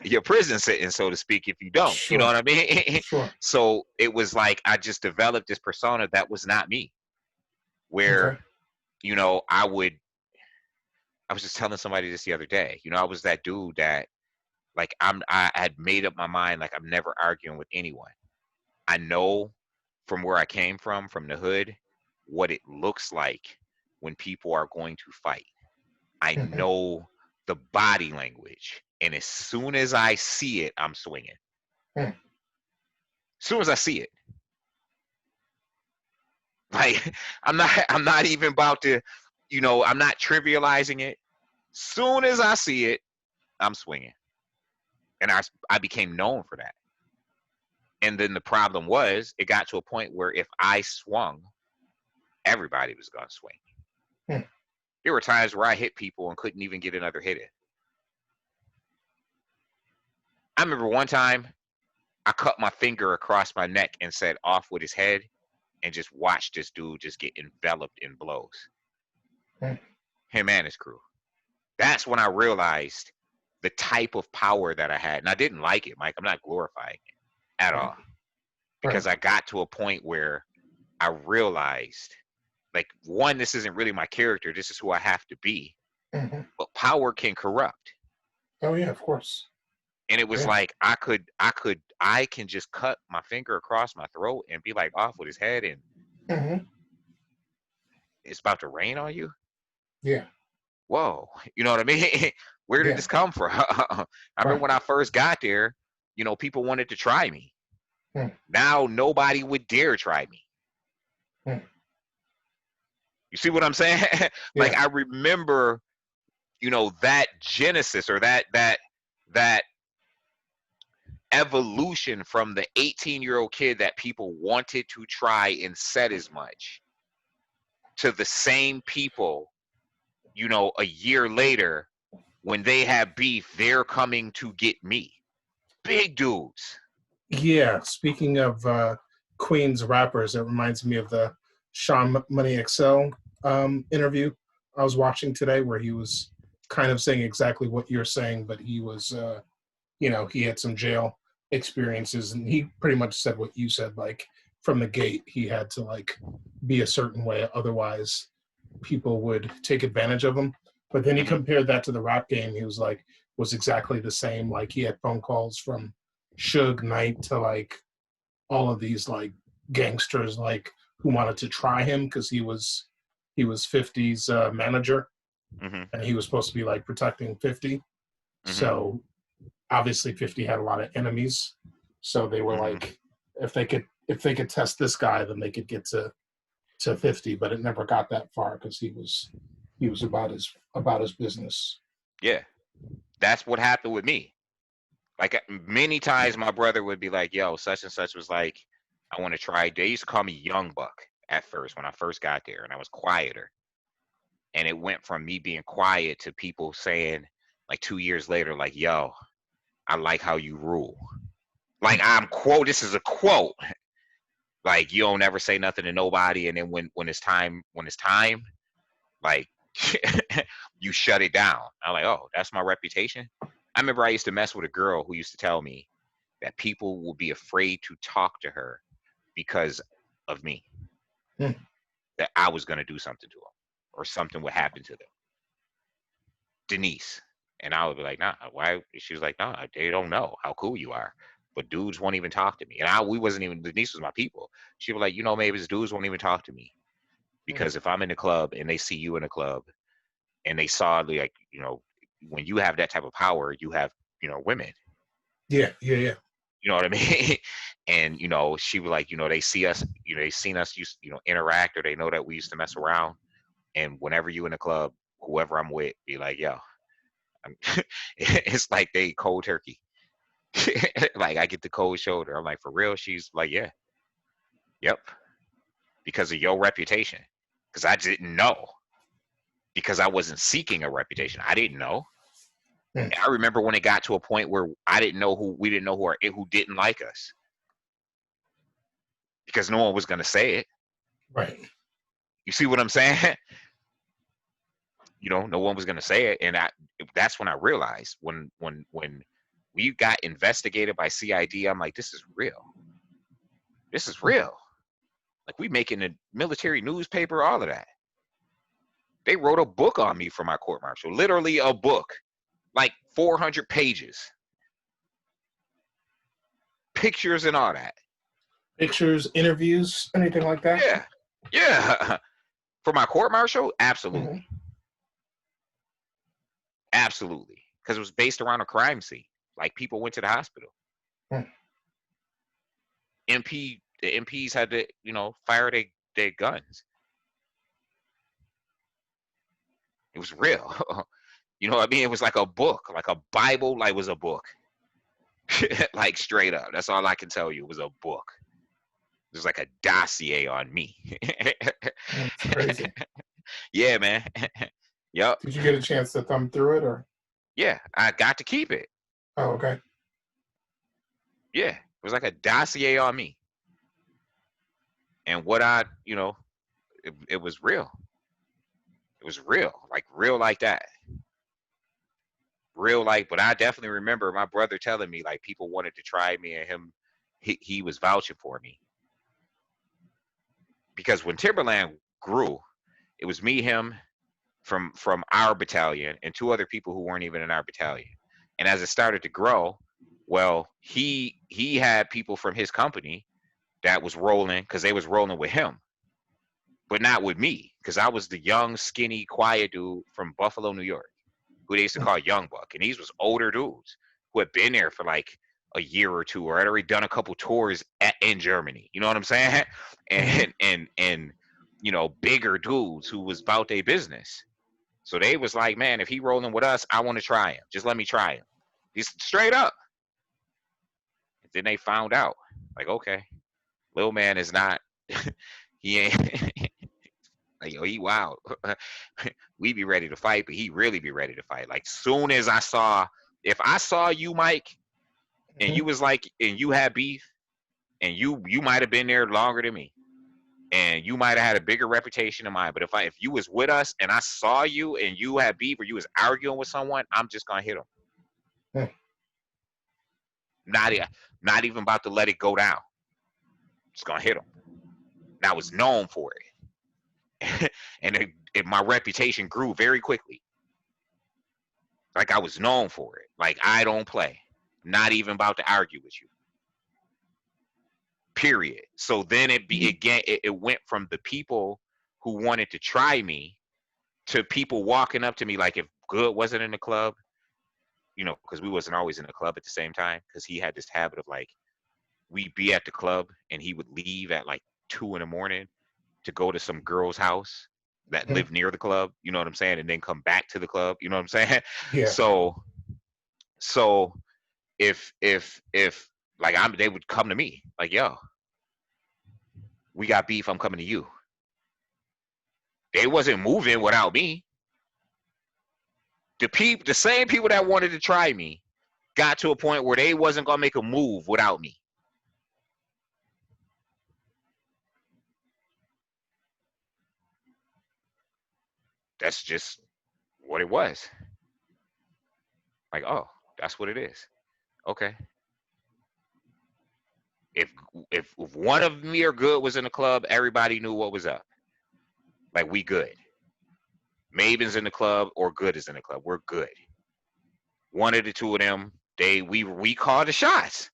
your prison sentence, so to speak, if you don't. You know Sure. what I mean? Sure. So it was like I just developed this persona that was not me. Where Okay. I was just telling somebody this the other day. I was that dude that like I had made up my mind like I'm never arguing with anyone. I know from where I came from the hood, what it looks like when people are going to fight. I Hmm. know the body language. And as soon as I see it, I'm swinging. Hmm. As soon as I see it. Like I'm not even about to, I'm not trivializing it. Soon as I see it, I'm swinging. And I became known for that. And then the problem was, it got to a point where if I swung, everybody was going to swing. Hmm. There were times where I hit people and couldn't even get another hit in. I remember one time I cut my finger across my neck and said off with his head and just watched this dude just get enveloped in blows. Hmm. Him and his crew. That's when I realized the type of power that I had. And I didn't like it, Mike. I'm not glorifying it at Right. all. Right. Because I got to a point where I realized like, one, this isn't really my character. This is who I have to be. Hmm. But power can corrupt. Oh yeah, of course. And it was Yeah. like I can just cut my finger across my throat and be like off with his head, and Hmm. it's about to rain on you. Yeah. Whoa, you know what I mean? Where did Yeah. this come from? I remember Right. when I first got there, people wanted to try me. Mm. Now nobody would dare try me. Mm. You see what I'm saying? Like, Yeah. I remember, that genesis, or that evolution from the 18-year-old kid that people wanted to try and said as much, to the same people, a year later, when they have beef, they're coming to get me. Big dudes. Yeah. Speaking of Queen's rappers, it reminds me of the Sean Money XL interview I was watching today, where he was kind of saying exactly what you're saying, but he was, he had some jail experiences, and he pretty much said what you said. Like from the gate, he had to like be a certain way, otherwise people would take advantage of him. But then he Hmm. compared that to the rap game. He was like, was exactly the same. Like he had phone calls from Suge Knight to like all of these like gangsters like who wanted to try him because he was 50's manager, Hmm. and he was supposed to be like protecting 50. Hmm. So obviously 50 had a lot of enemies. So they were Hmm. like, if they could test this guy, then they could get to 50, but it never got that far because he was about his business. Yeah, that's what happened with me. Like, many times my brother would be like, yo, such and such was like, I want to try. They used to call me Young Buck at first when I first got there, and I was quieter. And it went from me being quiet to people saying, like, 2 years later, like, yo, I like how you rule. Like, this is a quote. Like, you don't ever say nothing to nobody, and then when it's time, like, you shut it down. I'm like, oh, that's my reputation. I remember I used to mess with a girl who used to tell me that people will be afraid to talk to her because of me, Hmm. that I was going to do something to them or something would happen to them. Denise. And I would be like, nah, why? She was like, nah, they don't know how cool you are. But dudes won't even talk to me. And we wasn't even, Denise was my people. She was like, maybe these dudes won't even talk to me. Hmm. Because if I'm in the club and they see you in the club and they saw, like, when you have that type of power, you have, women. Yeah, yeah, yeah. You know what I mean? And, she was like, they see us, they seen us used, interact, or they know that we used to mess around. And whenever you in the club, whoever I'm with, be like, yo, I'm, it's like they cold turkey. Like, I get the cold shoulder. I'm like, for real? She's like, yeah, yep. Because of your reputation. Because I didn't know. Because I wasn't seeking a reputation. I didn't know. Hmm. And I remember when it got to a point where we didn't know who didn't like us. Because no one was going to say it. Right. You see what I'm saying? No one was going to say it. And that's when I realized, when we got investigated by CID, I'm like, this is real. This is real. Like, we making a military newspaper, all of that. They wrote a book on me for my court martial, literally a book, like 400 pages, pictures and all that. Pictures, interviews, anything like that? Yeah, yeah. For my court martial, Hmm. absolutely, absolutely, because it was based around a crime scene. Like, people went to the hospital. Hmm. The MPs had to, fire their guns. It was real. You know what I mean? It was like a book, like a Bible, like, was a book. Like, straight up. That's all I can tell you. It was a book. There's like a dossier on me. That's crazy. Yeah, man. Yep. Did you get a chance to thumb through it, or? Yeah, I got to keep it. Oh, okay. Yeah, it was like a dossier on me. And what it was real. It was real, like that. Real, like, but I definitely remember my brother telling me, like, people wanted to try me, and he was vouching for me. Because when Timberland grew, it was me, him, from our battalion, and two other people who weren't even in our battalion. And as it started to grow, well, he had people from his company that was rolling because they was rolling with him, but not with me because I was the young, skinny, quiet dude from Buffalo, New York, who they used to call Young Buck. And these was older dudes who had been there for like a year or two, or had already done a couple tours in Germany. You know what I'm saying? And you know, bigger dudes who was about their business. So they was like, man, if he rolling with us, I want to try him. Just let me try him. He's straight up. And then they found out, like, okay, Lil Man is not. He ain't. Like, yo, he wild. We be ready to fight, but he really be ready to fight. Like, soon as I saw, if I saw you, Mike, and you was like, and you had beef, and you might have been there longer than me, and you might have had a bigger reputation than mine. But if you was with us and I saw you and you had beef or you was arguing with someone, I'm just gonna hit him. Not even about to let it go down. Just gonna hit him. And I was known for it, and my reputation grew very quickly. Like, I was known for it. Like, I don't play. Not even about to argue with you. Period. So then it went from the people who wanted to try me to people walking up to me, like, if Good wasn't in the club, you know, because we wasn't always in the club at the same time, because he had this habit of, like, we'd be at the club and he would leave at like 2 a.m. to go to some girl's house that lived near the club, you know what I'm saying, and then come back to the club, you know what I'm saying? Yeah. So if like they would come to me like, yo, we got beef, I'm coming to you. They wasn't moving without me. The same people that wanted to try me got to a point where they wasn't gonna make a move without me. That's just what it was. Like, oh, that's what it is. Okay. If one of me or Good was in the club, everybody knew what was up. Like, we good. Maven's in the club or Good is in the club. We're good. One of the two of them, we call the shots.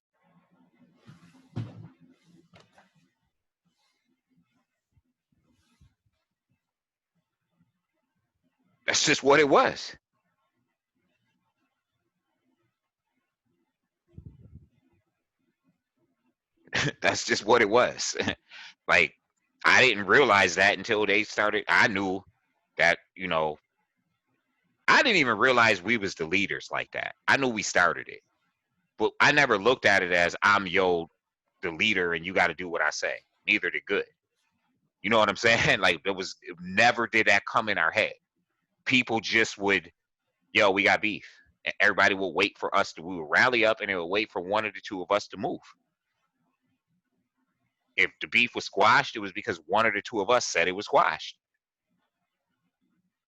That's just what it was. That's just what it was. Like, I didn't realize that until they started. I knew that, you know, I didn't even realize we was the leaders like that. I knew we started it, but I never looked at it as I'm the leader and you got to do what I say. Neither did Good. You know what I'm saying? Like, never did that come in our head. People just would, yo, we got beef. And everybody would wait for us we would rally up and they would wait for one of the two of us to move. If the beef was squashed, it was because one of the two of us said it was squashed.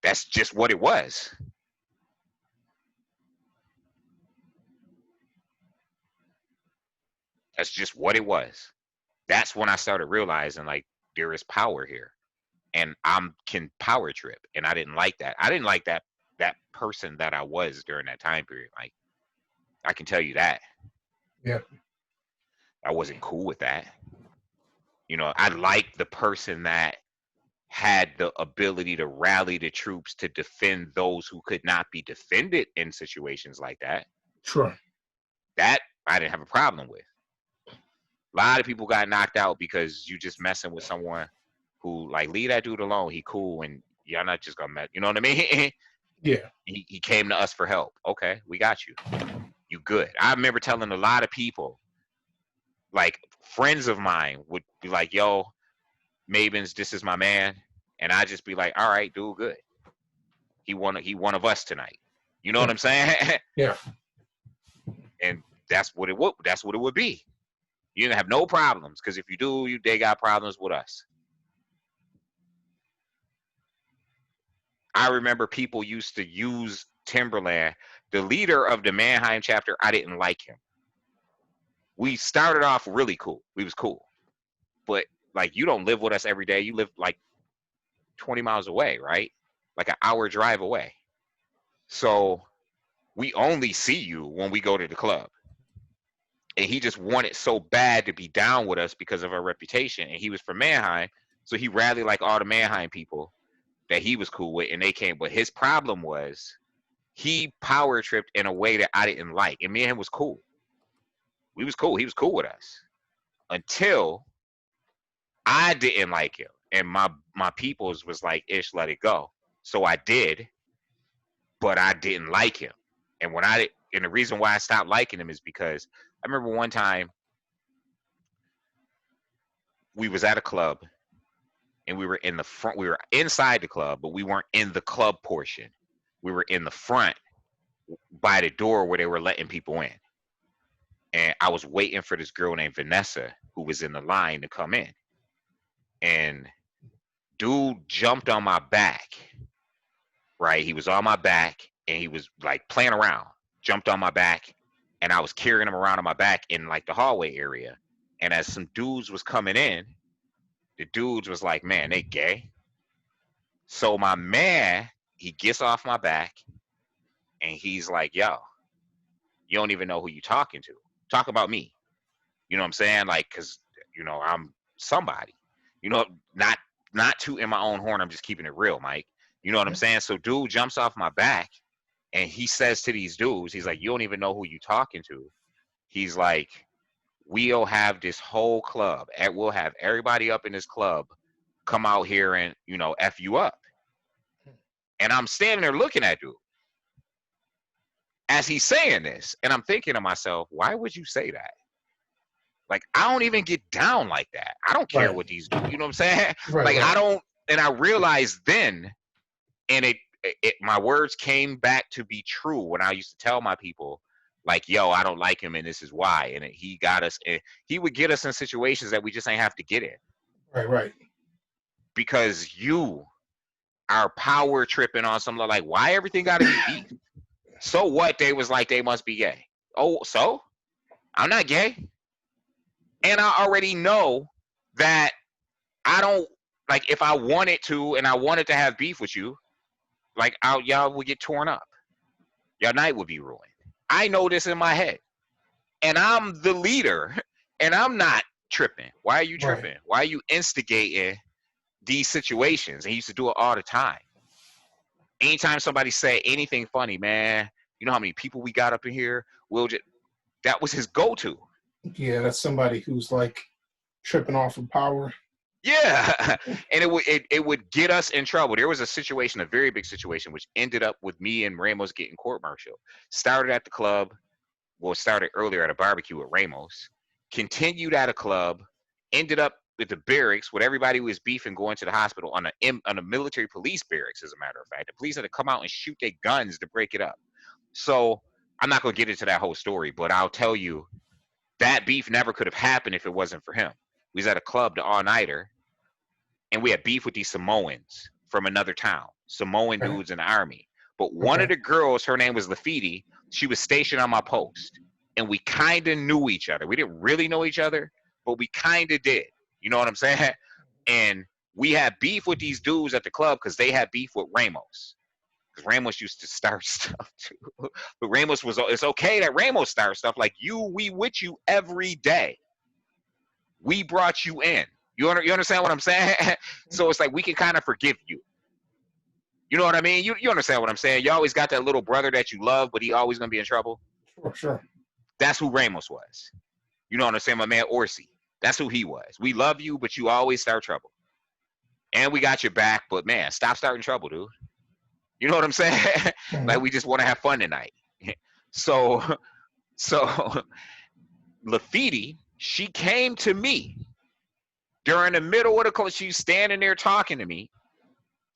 That's just what it was. That's just what it was. That's when I started realizing, like, there is power here. And I can power trip. And I didn't like that. I didn't like that person that I was during that time period. Like, I can tell you that. Yeah. I wasn't cool with that. You know, I liked the person that had the ability to rally the troops to defend those who could not be defended in situations like that. Sure. That I didn't have a problem with. A lot of people got knocked out because you just messing with someone who, like, leave that dude alone. He cool, and y'all not just gonna mess. You know what I mean? Yeah. He came to us for help. Okay, we got you. You good. I remember telling a lot of people, like, friends of mine would be like, yo, Mavens, this is my man. And I just be like, all right, dude, good. He one of us tonight. You know what I'm saying? Yeah. And that's what it would be. You didn't have no problems, because if you do, they got problems with us. I remember people used to use Timberland. The leader of the Mannheim chapter, I didn't like him. We started off really cool. We was cool. But, like, you don't live with us every day. You live, like, 20 miles away, right? Like an hour drive away. So we only see you when we go to the club. And he just wanted so bad to be down with us because of our reputation. And he was from Manheim, so he rallied like all the Manheim people that he was cool with, and they came. But his problem was he power tripped in a way that I didn't like. And me and him was cool. We was cool. He was cool with us until I didn't like him. And my peoples was like, Ish, let it go. So I did, but I didn't like him. And and the reason why I stopped liking him is because I remember one time we was at a club and we were in the front. We were inside the club, but we weren't in the club portion. We were in the front by the door where they were letting people in. And I was waiting for this girl named Vanessa who was in the line to come in. And dude jumped on my back, right? He was on my back and he was like playing around, jumped on my back, and I was carrying him around on my back in like the hallway area. And as some dudes was coming in, the dudes was like, man, they gay. So my man, he gets off my back and he's like, yo, you don't even know who you talking to. Talk about me. You know what I'm saying? Like, cause I'm somebody, not tooting my own horn. I'm just keeping it real, Mike. You know what I'm saying? So dude jumps off my back and he says to these dudes, he's like, you don't even know who you talking to. He's like, we'll have this whole club. We'll have everybody up in this club come out here and, F you up. And I'm standing there looking at dude as he's saying this. And I'm thinking to myself, why would you say that? Like, I don't even get down like that. I don't care what these do. You know what I'm saying? I don't. And I realized then, and my words came back to be true when I used to tell my people, like, yo, I don't like him and this is why. And he got us, and he would get us in situations that we just ain't have to get in. Right. Because you are power tripping on something like, why everything got to be beef? So what? They was like, they must be gay. Oh, so? I'm not gay. And I already know that I don't, like, if I wanted to and I wanted to have beef with you, like, y'all would get torn up. Your night would be ruined. I know this in my head. And I'm the leader, and I'm not tripping. Why are you tripping? Why are you instigating these situations? And he used to do it all the time. Anytime somebody say anything funny, man, you know how many people we got up in here? That was his go-to. Yeah, that's somebody who's like tripping off of power. Yeah, and it would get us in trouble. There was a situation, a very big situation, which ended up with me and Ramos getting court-martialed. Started at the club. Well, started earlier at a barbecue at Ramos. Continued at a club. Ended up with the barracks with everybody who was beefing going to the hospital on a military police barracks, as a matter of fact. The police had to come out and shoot their guns to break it up. So I'm not going to get into that whole story, but I'll tell you, that beef never could have happened if it wasn't for him. We was at a club, the all-nighter, and we had beef with these Samoans from another town, Samoan dudes in the army. But one of the girls, her name was Lafiti, she was stationed on my post, and we kind of knew each other. We didn't really know each other, but we kind of did. You know what I'm saying? And we had beef with these dudes at the club because they had beef with Ramos. Because Ramos used to start stuff too. But it's okay that Ramos starts stuff. Like, we with you every day. We brought you in. You understand what I'm saying? So it's like we can kind of forgive you. You know what I mean? You understand what I'm saying? You always got that little brother that you love, but he always going to be in trouble. Sure. That's who Ramos was. You know what I'm saying? My man Orsi. That's who he was. We love you, but you always start trouble. And we got your back, but man, stop starting trouble, dude. You know what I'm saying? Like, we just want to have fun tonight. So Lafiti, she came to me during the middle of the club. She's standing there talking to me,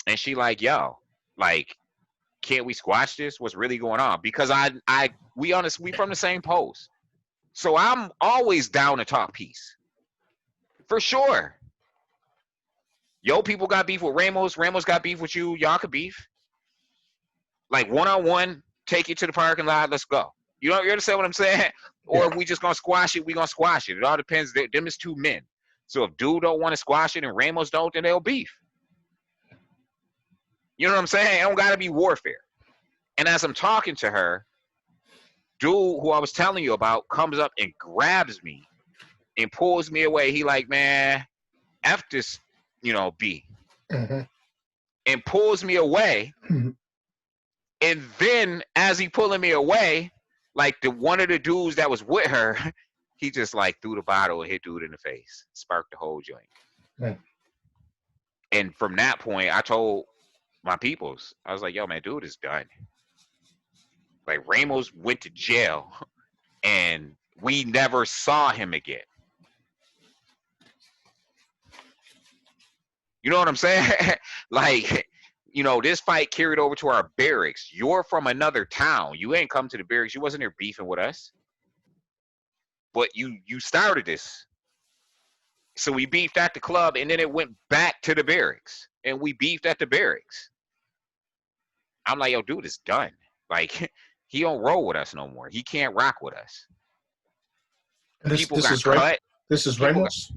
and she like, yo, like, can't we squash this? What's really going on? Because we from the same post. So I'm always down to talk peace. For sure. Yo, people got beef with Ramos. Ramos got beef with you. Y'all could beef. Like, one-on-one, take it to the parking lot. Let's go. You understand what I'm saying? Or if we just going to squash it, we going to squash it. It all depends. Them is two men. So if dude don't want to squash it and Ramos don't, then they'll beef. You know what I'm saying? It don't gotta be warfare. And as I'm talking to her, dude who I was telling you about comes up and grabs me and pulls me away. He like, man, F this, B. Mm-hmm. And pulls me away. Mm-hmm. And then as he pulling me away, like one of the dudes that was with her, he just like threw the bottle and hit dude in the face. Sparked the whole joint. Mm. And from that point, I told my peoples, I was like, yo, man, dude is done. Like Ramos went to jail and we never saw him again. You know what I'm saying? Like, this fight carried over to our barracks. You're from another town. You ain't come to the barracks. You wasn't there beefing with us. But you started this. So we beefed at the club and then it went back to the barracks. And we beefed at the barracks. I'm like, yo, dude, it's done. Like, he don't roll with us no more. He can't rock with us. People got cut. This is Ramos?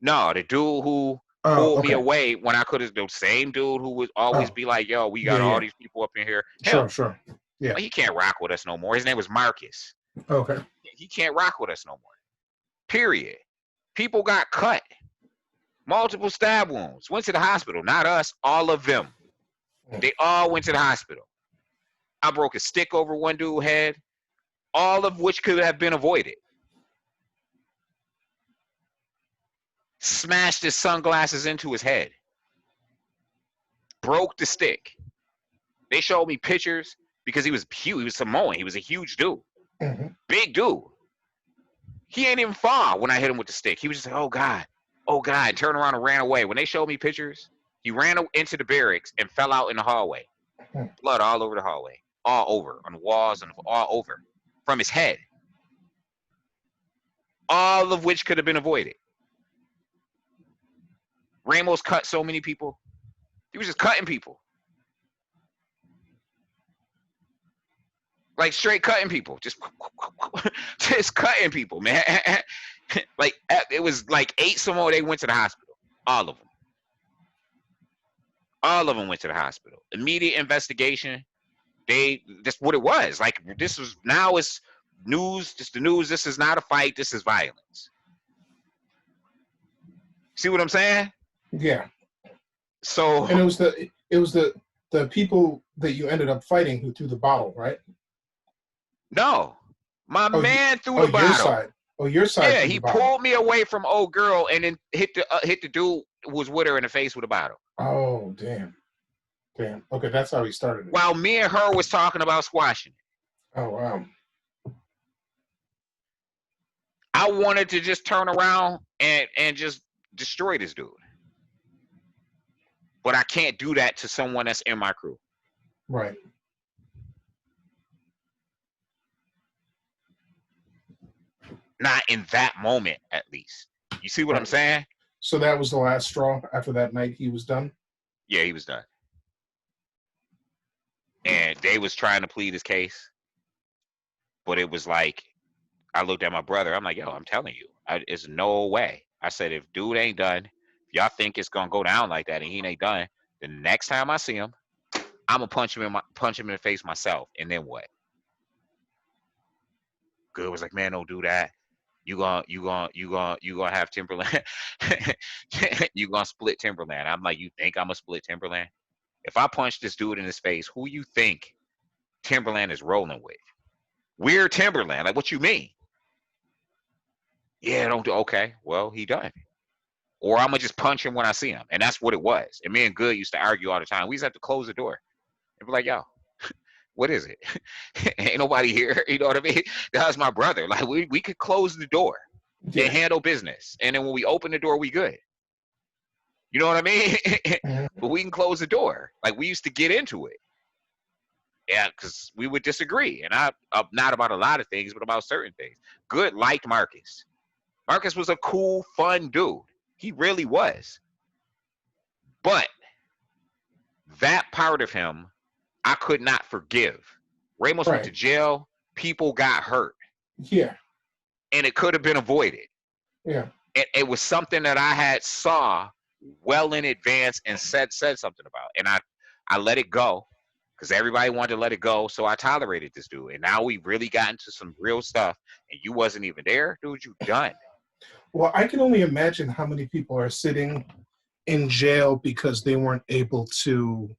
No, the dude who pulled me away when I could have, the same dude who would always be like, yo, we got all these people up in here. Hell, sure. Yeah. He can't rock with us no more. His name was Marcus. Okay. He can't rock with us no more. Period. People got cut. Multiple stab wounds. Went to the hospital. Not us. All of them. They all went to the hospital. I broke a stick over one dude's head. All of which could have been avoided. Smashed his sunglasses into his head. Broke the stick. They showed me pictures because he was huge. He was Samoan. He was a huge dude. Mm-hmm. Big dude. He ain't even fall when I hit him with the stick. He was just like, oh, God. Oh, God. Turned around and ran away. When they showed me pictures, he ran into the barracks and fell out in the hallway. Blood all over the hallway. All over. On the walls and all over. From his head. All of which could have been avoided. Ramos cut so many people. He was just cutting people. Like straight cutting people. Just cutting people, man. Like it was like 8 Samoa, they went to the hospital. All of them. All of them went to the hospital. Immediate investigation. That's what it was. Like this was, now it's news, just the news. This is not a fight. This is violence. See what I'm saying? Yeah. So, and it was the people that you ended up fighting who threw the bottle, right? No, my man threw the bottle. Your side. Oh, your side. Yeah, he pulled me away from old girl and then hit the dude who was with her in the face with a bottle. Oh, damn. Okay, that's how he started it. While me and her was talking about squashing it. Oh, wow. I wanted to just turn around and just destroy this dude. But I can't do that to someone that's in my crew. Right. Not in that moment, at least. You see what I'm saying? So that was the last straw. After that night, he was done? Yeah, he was done. And they was trying to plead his case. But it was like, I looked at my brother. I'm like, yo, I'm telling you, it's no way. I said, if dude ain't done, if y'all think it's going to go down like that and he ain't done, the next time I see him, I'm going to punch him in the face myself. And then what? Good was like, man, don't do that. You gonna have Timberland. You gonna split Timberland. I'm like, you think I'm gonna split Timberland? If I punch this dude in his face, who you think Timberland is rolling with? We're Timberland. Like, what you mean? Yeah, don't do. Okay, well, he done. Or I'm gonna just punch him when I see him, and that's what it was. And me and Good used to argue all the time. We used to have to close the door and be like, yo, what is it? Ain't nobody here. You know what I mean? That was my brother. Like we could close the door and handle business. And then when we open the door, we good. You know what I mean? But we can close the door. Like we used to get into it. Yeah, because we would disagree. And not about a lot of things, but about certain things. Good liked Marcus. Marcus was a cool, fun dude. He really was. But that part of him, I could not forgive. Ramos went to jail. People got hurt. Yeah. And it could have been avoided. Yeah. And it was something that I had saw well in advance and said something about. And I let it go because everybody wanted to let it go, so I tolerated this dude. And now we really got into some real stuff, and you wasn't even there, dude. You done. Well, I can only imagine how many people are sitting in jail because they weren't able to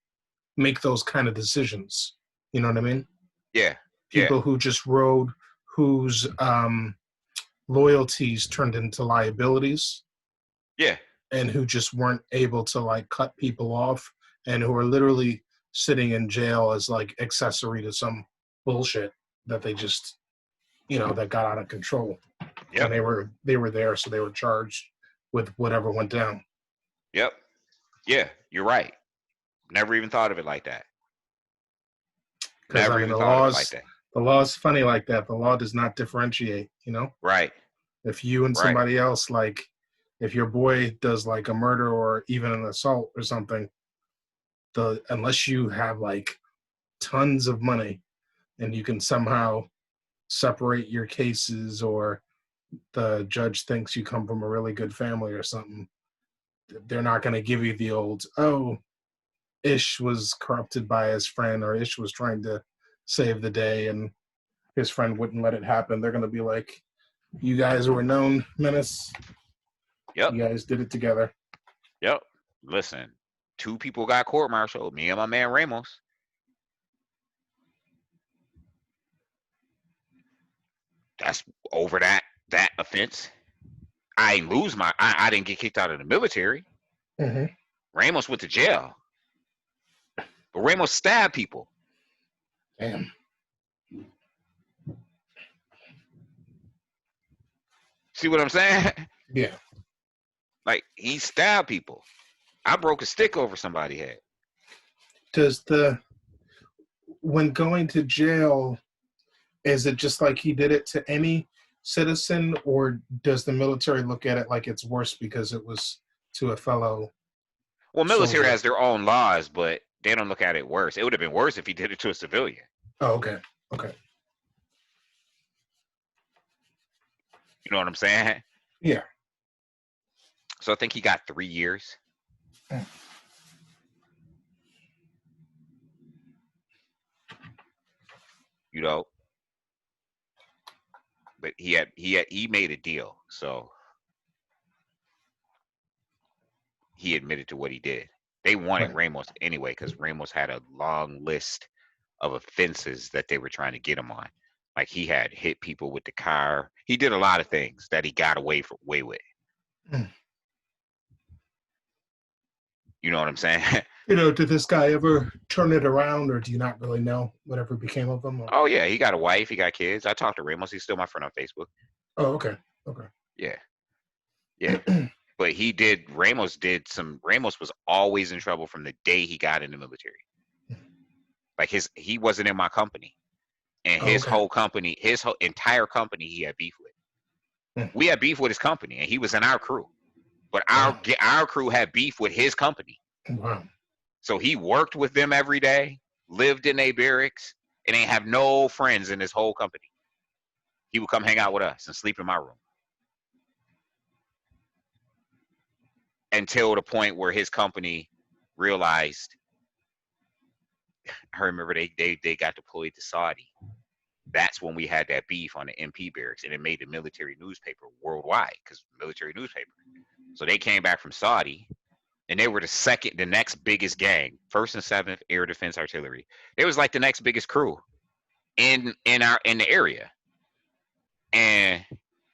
make those kind of decisions. You know what I mean? Yeah, yeah, People who just rode, whose loyalties turned into liabilities, yeah, and who just weren't able to like cut people off, and who are literally sitting in jail as like accessory to some bullshit that they just, that got out of control. And yep, they were there, so they were charged with whatever went down. yep, yeah. You're right. Never even thought of it like that. Because I Never mean, even thought of it like that. the law's funny like that. The law does not differentiate. Right, If you and right. somebody else, like if your boy does like a murder or even an assault or something, unless you have like tons of money and you can somehow separate your cases, or the judge thinks you come from a really good family or something, they're not going to give you the old, oh, Ish was corrupted by his friend, or Ish was trying to save the day and his friend wouldn't let it happen. They're going to be like, you guys were known menace. Yep, You guys did it together. yep. Listen, two people got court-martialed. Me and my man Ramos. That's over that offense. I ain't lose my. I didn't get kicked out of the military. Mm-hmm. Ramos went to jail, but Ramos stabbed people. Damn. See what I'm saying? Yeah. Like he stabbed people. I broke a stick over somebody's head. Does when going to jail, is it just like he did it to any citizen, or does the military look at it like it's worse because it was to a fellow Well, military soldier? has their own laws, but they don't look at it worse. It would have been worse if he did it to a civilian. Oh, okay. Okay. You know what I'm saying? Yeah. So I think he got 3 years. You know, but he made a deal, so he admitted to what he did. They wanted Right. Ramos anyway because Ramos had a long list of offenses that they were trying to get him on. Like he had hit people with the car. He did a lot of things that he got away with. Mm. You know what I'm saying? Did this guy ever turn it around, or do you not really know whatever became of him? Or... Oh yeah, he got a wife, he got kids. I talked to Ramos. He's still my friend on Facebook. Oh, okay. Okay. Yeah, yeah. But Ramos was always in trouble from the day he got in the military. Like he wasn't in my company. And Oh, his okay. whole company, his whole entire company, he had beef with. Mm. We had beef with his company, and he was in our crew. But Wow. our crew had beef with his company. Wow. So he worked with them every day, lived in their barracks, and ain't have no friends in his whole company. He would come hang out with us and sleep in my room. Until the point where his company realized, I remember they got deployed to Saudi. That's when we had that beef on the MP barracks, and it made the military newspaper worldwide because military newspaper. So they came back from Saudi, and they were the next biggest gang, 1st and 7th Air Defense Artillery. It was like the next biggest crew in the area, and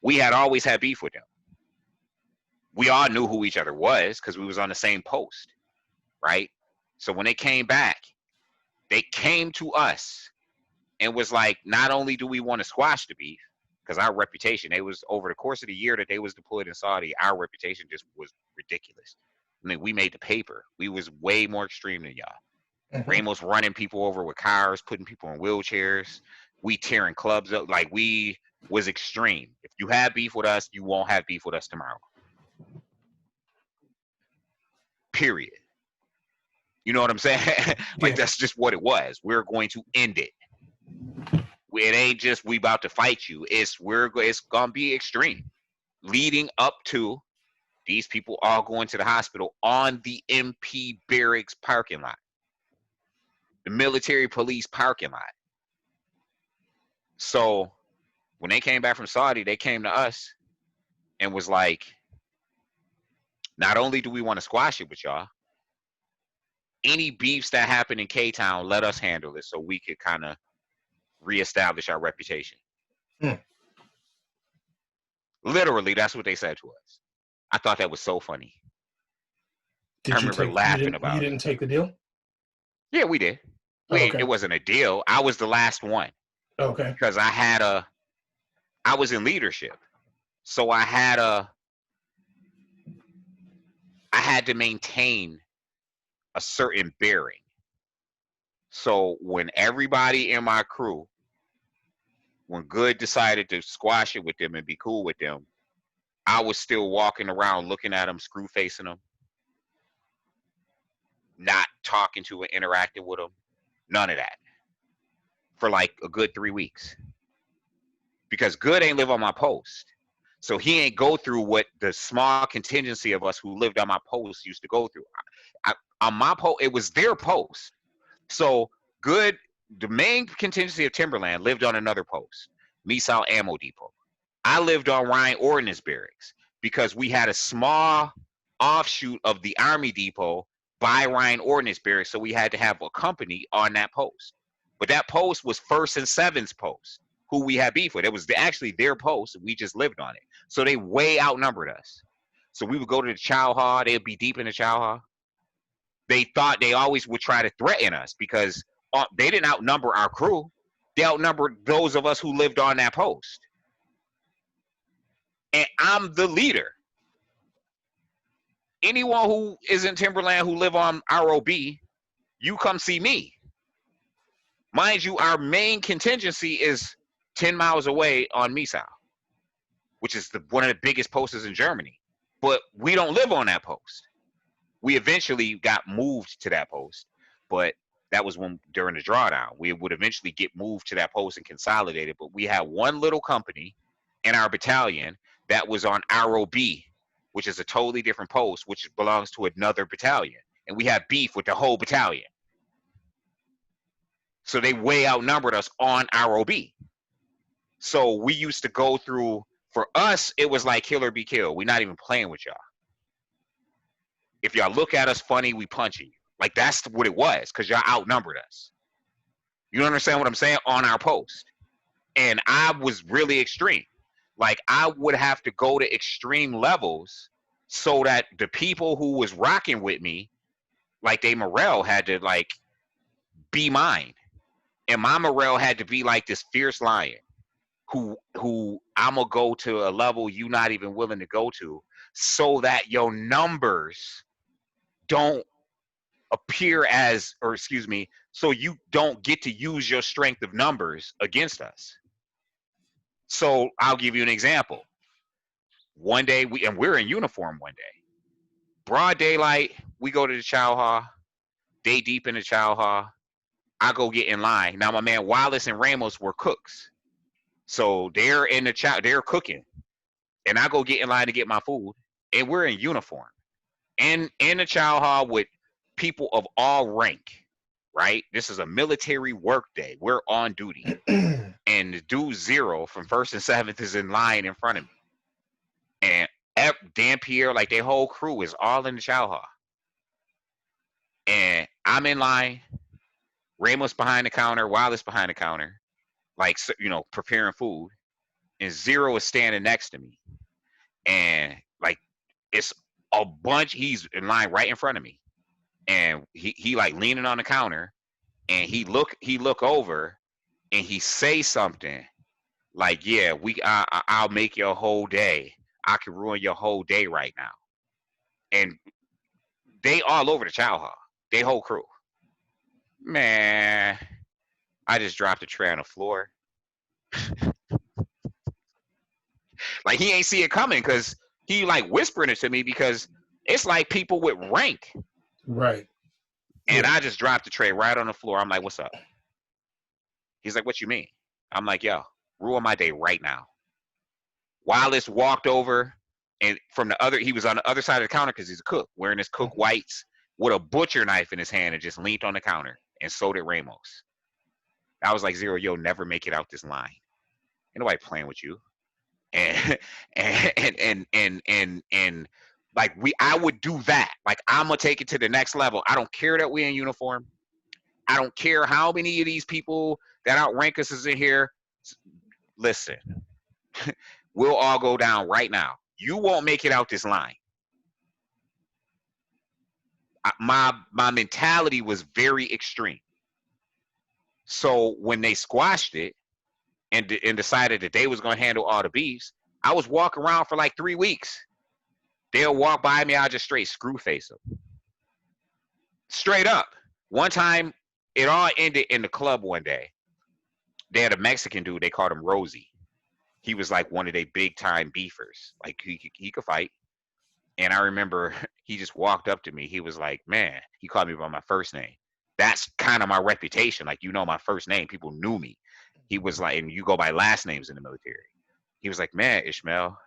we had always had beef with them. We all knew who each other was because we was on the same post, right? So when they came back, they came to us and was like, not only do we want to squash the beef, because our reputation, it was over the course of the year that they was deployed in Saudi, our reputation just was ridiculous. I mean, we made the paper. We was way more extreme than y'all. Mm-hmm. Ramos running people over with cars, putting people in wheelchairs. We tearing clubs up. Like we was extreme. If you have beef with us, you won't have beef with us tomorrow. Period. You know what I'm saying? Like Yeah. that's just what it was. We're going to end it. It ain't just we about to fight you. It's gonna be extreme, leading up to these people all going to the hospital on the MP barracks parking lot. the military police parking lot. So when they came back from Saudi, they came to us and was like, not only do we want to squash it with y'all, any beefs that happen in K-Town, let us handle it so we could kind of reestablish our reputation. Literally, that's what they said to us. I thought that was so funny. I remember laughing about it. You didn't take the deal? Yeah, we did. It wasn't a deal. I was the last one. Okay. Because I was in leadership. So I had to maintain a certain bearing. So when everybody in my crew, when Good decided to squash it with them and be cool with them, I was still walking around looking at them, screw facing them, not talking to and interacting with them. None of that. For like a good 3 weeks. Because Good ain't live on my post. So he ain't go through what the small contingency of us who lived on my post used to go through. On my post, it was their post. So Good, the main contingency of Timberland lived on another post, Misal Ammo Depot. I lived on Ryan Ordnance Barracks because we had a small offshoot of the Army Depot by Ryan Ordnance Barracks, so we had to have a company on that post. But that post was 1st and 7's post, who we had beef with. It was actually their post, and we just lived on it. So they way outnumbered us. So we would go to the chow hall. They'd be deep in the chow hall. They thought they always would try to threaten us because they didn't outnumber our crew. They outnumbered those of us who lived on that post. And I'm the leader. Anyone who is in Timberland who live on ROB, you come see me. Mind you, our main contingency is 10 miles away on Misau, which is one of the biggest posts in Germany. But we don't live on that post. We eventually got moved to that post, but that was during the drawdown. We would eventually get moved to that post and consolidated, but we had one little company in our battalion that was on ROB, which is a totally different post, which belongs to another battalion. And we had beef with the whole battalion. So they way outnumbered us on ROB. So we used to go through, for us, it was like kill or be killed. We're not even playing with y'all. If y'all look at us funny, we punching you. Like, that's what it was, because y'all outnumbered us. You understand what I'm saying? On our post. And I was really extreme. Like, I would have to go to extreme levels so that the people who was rocking with me, like they morale had to, like, be mine. And my morale had to be like this fierce lion who I'm going to go to a level you not even willing to go to so that your numbers don't appear as, or excuse me, so you don't get to use your strength of numbers against us. So I'll give you an example. One day, we're in uniform one day. Broad daylight, we go to the chow hall. They deep in the chow hall. I go get in line. Now, my man Wallace and Ramos were cooks. So they're in the chow, they're cooking. And I go get in line to get my food. And we're in uniform. And in the chow hall with people of all rank, right? This is a military work day. We're on duty. And the dude Zero from 1st and 7th is in line in front of me. And Dan Pierre, like their whole crew is all in the chow hall. And I'm in line. Ramos behind the counter, Wallace behind the counter, like, you know, preparing food. And Zero is standing next to me. And like, it's a bunch, he's in line right in front of me. And he like leaning on the counter, and he look over, and he say something like, yeah, I'll make your whole day. I can ruin your whole day right now. And they all over the chow hall, they whole crew. Man, I just dropped a tray on the floor. Like, he ain't see it coming because he like whispering it to me because it's like people with rank. Right. And yeah. I just dropped the tray right on the floor. I'm like, what's up? He's like, what you mean? I'm like, yo, ruin my day right now. Wallace walked over, and he was on the other side of the counter because he's a cook, wearing his cook whites with a butcher knife in his hand, and just leaned on the counter and so did Ramos. I was like, Zero, you'll never make it out this line. Ain't nobody playing with you. And and like I would do that. Like, I'm gonna take it to the next level. I don't care that we're in uniform. I don't care how many of these people that outrank us is in here. Listen, we'll all go down right now. You won't make it out this line. My mentality was very extreme. So when they squashed it and decided that they was gonna handle all the beefs, I was walking around for like 3 weeks. They'll walk by me, I'll just straight screw face them. Straight up. One time, it all ended in the club one day. They had a Mexican dude, they called him Rosie. He was like one of their big time beefers. Like, he could fight. And I remember he just walked up to me. He was like, man, he called me by my first name. That's kind of my reputation. Like, my first name. People knew me. He was like, and you go by last names in the military. He was like, man, Ishmael.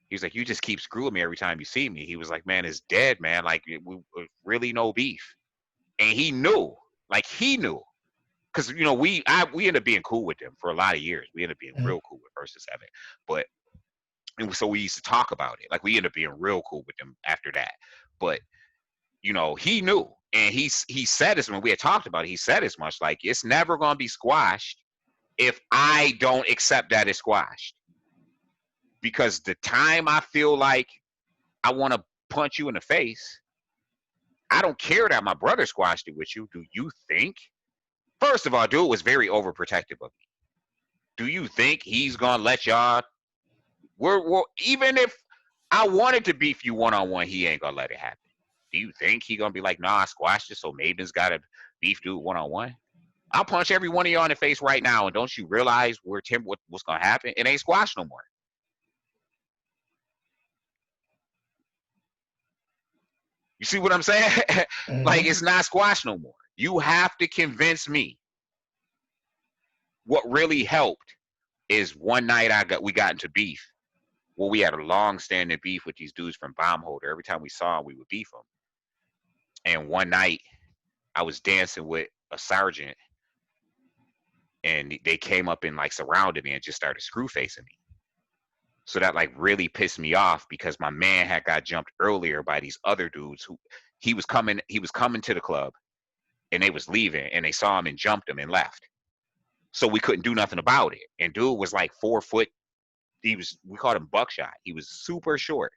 He was like, you just keep screwing me every time you see me. He was like, man, it's dead, man. Like, we really no beef. And he knew. Like, he knew. Because, we ended up being cool with them for a lot of years. We ended up being real cool with Versus 7. But and so we used to talk about it. Like, we ended up being real cool with them after that. But, he knew. And he said this when we had talked about it. He said as much. Like, it's never going to be squashed if I don't accept that it's squashed. Because the time I feel like I want to punch you in the face, I don't care that my brother squashed it with you. Do you think? First of all, dude was very overprotective of me. Do you think he's going to let y'all? Even if I wanted to beef you one-on-one, he ain't going to let it happen. Do you think he going to be like, nah, I squashed it, so Maven's got to beef dude one-on-one? I'll punch every one of y'all in the face right now, and don't you realize what's going to happen? It ain't squashed no more. You see what I'm saying? Like, it's not squashed no more. You have to convince me. What really helped is one night we got into beef. Well, we had a long-standing beef with these dudes from Bombholder. Every time we saw them, we would beef them. And one night, I was dancing with a sergeant, and they came up and like surrounded me and just started screw facing me. So that like really pissed me off because my man had got jumped earlier by these other dudes who he was coming to the club and they was leaving and they saw him and jumped him and left. So we couldn't do nothing about it. And dude was like 4 foot. We called him Buckshot. He was super short.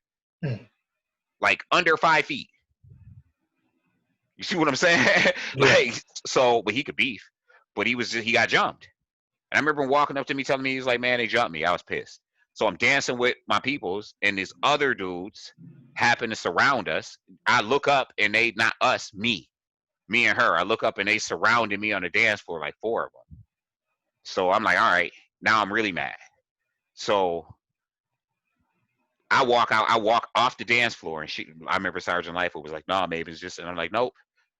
Like under 5 feet. You see what I'm saying? Like, so, but he could beef. But he got jumped. And I remember him walking up to me telling me, he was like, man, they jumped me. I was pissed. So I'm dancing with my peoples, and these other dudes happen to surround us. I look up, and they, not us, me and her. I look up, and they surrounded me on the dance floor, like 4 of them. So I'm like, all right, now I'm really mad. So I walk off the dance floor, and I remember Sergeant Lightfoot was like, no, maybe it's just, and I'm like, nope.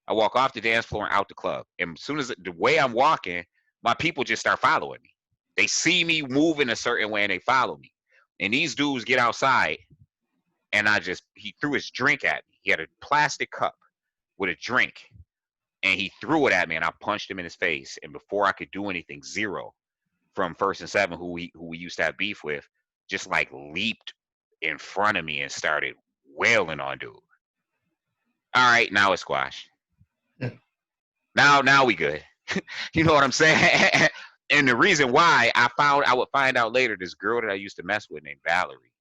I walk off the dance floor and out the club. And as soon as the way I'm walking, my people just start following me. They see me moving a certain way and they follow me. And these dudes get outside and he threw his drink at me. He had a plastic cup with a drink and he threw it at me and I punched him in his face. And before I could do anything, Zero from First and Seven, who we used to have beef with, just like leaped in front of me and started wailing on dude. All right, now it's squash. Now we good. You know what I'm saying? And the reason why I would find out later, this girl that I used to mess with named Valerie,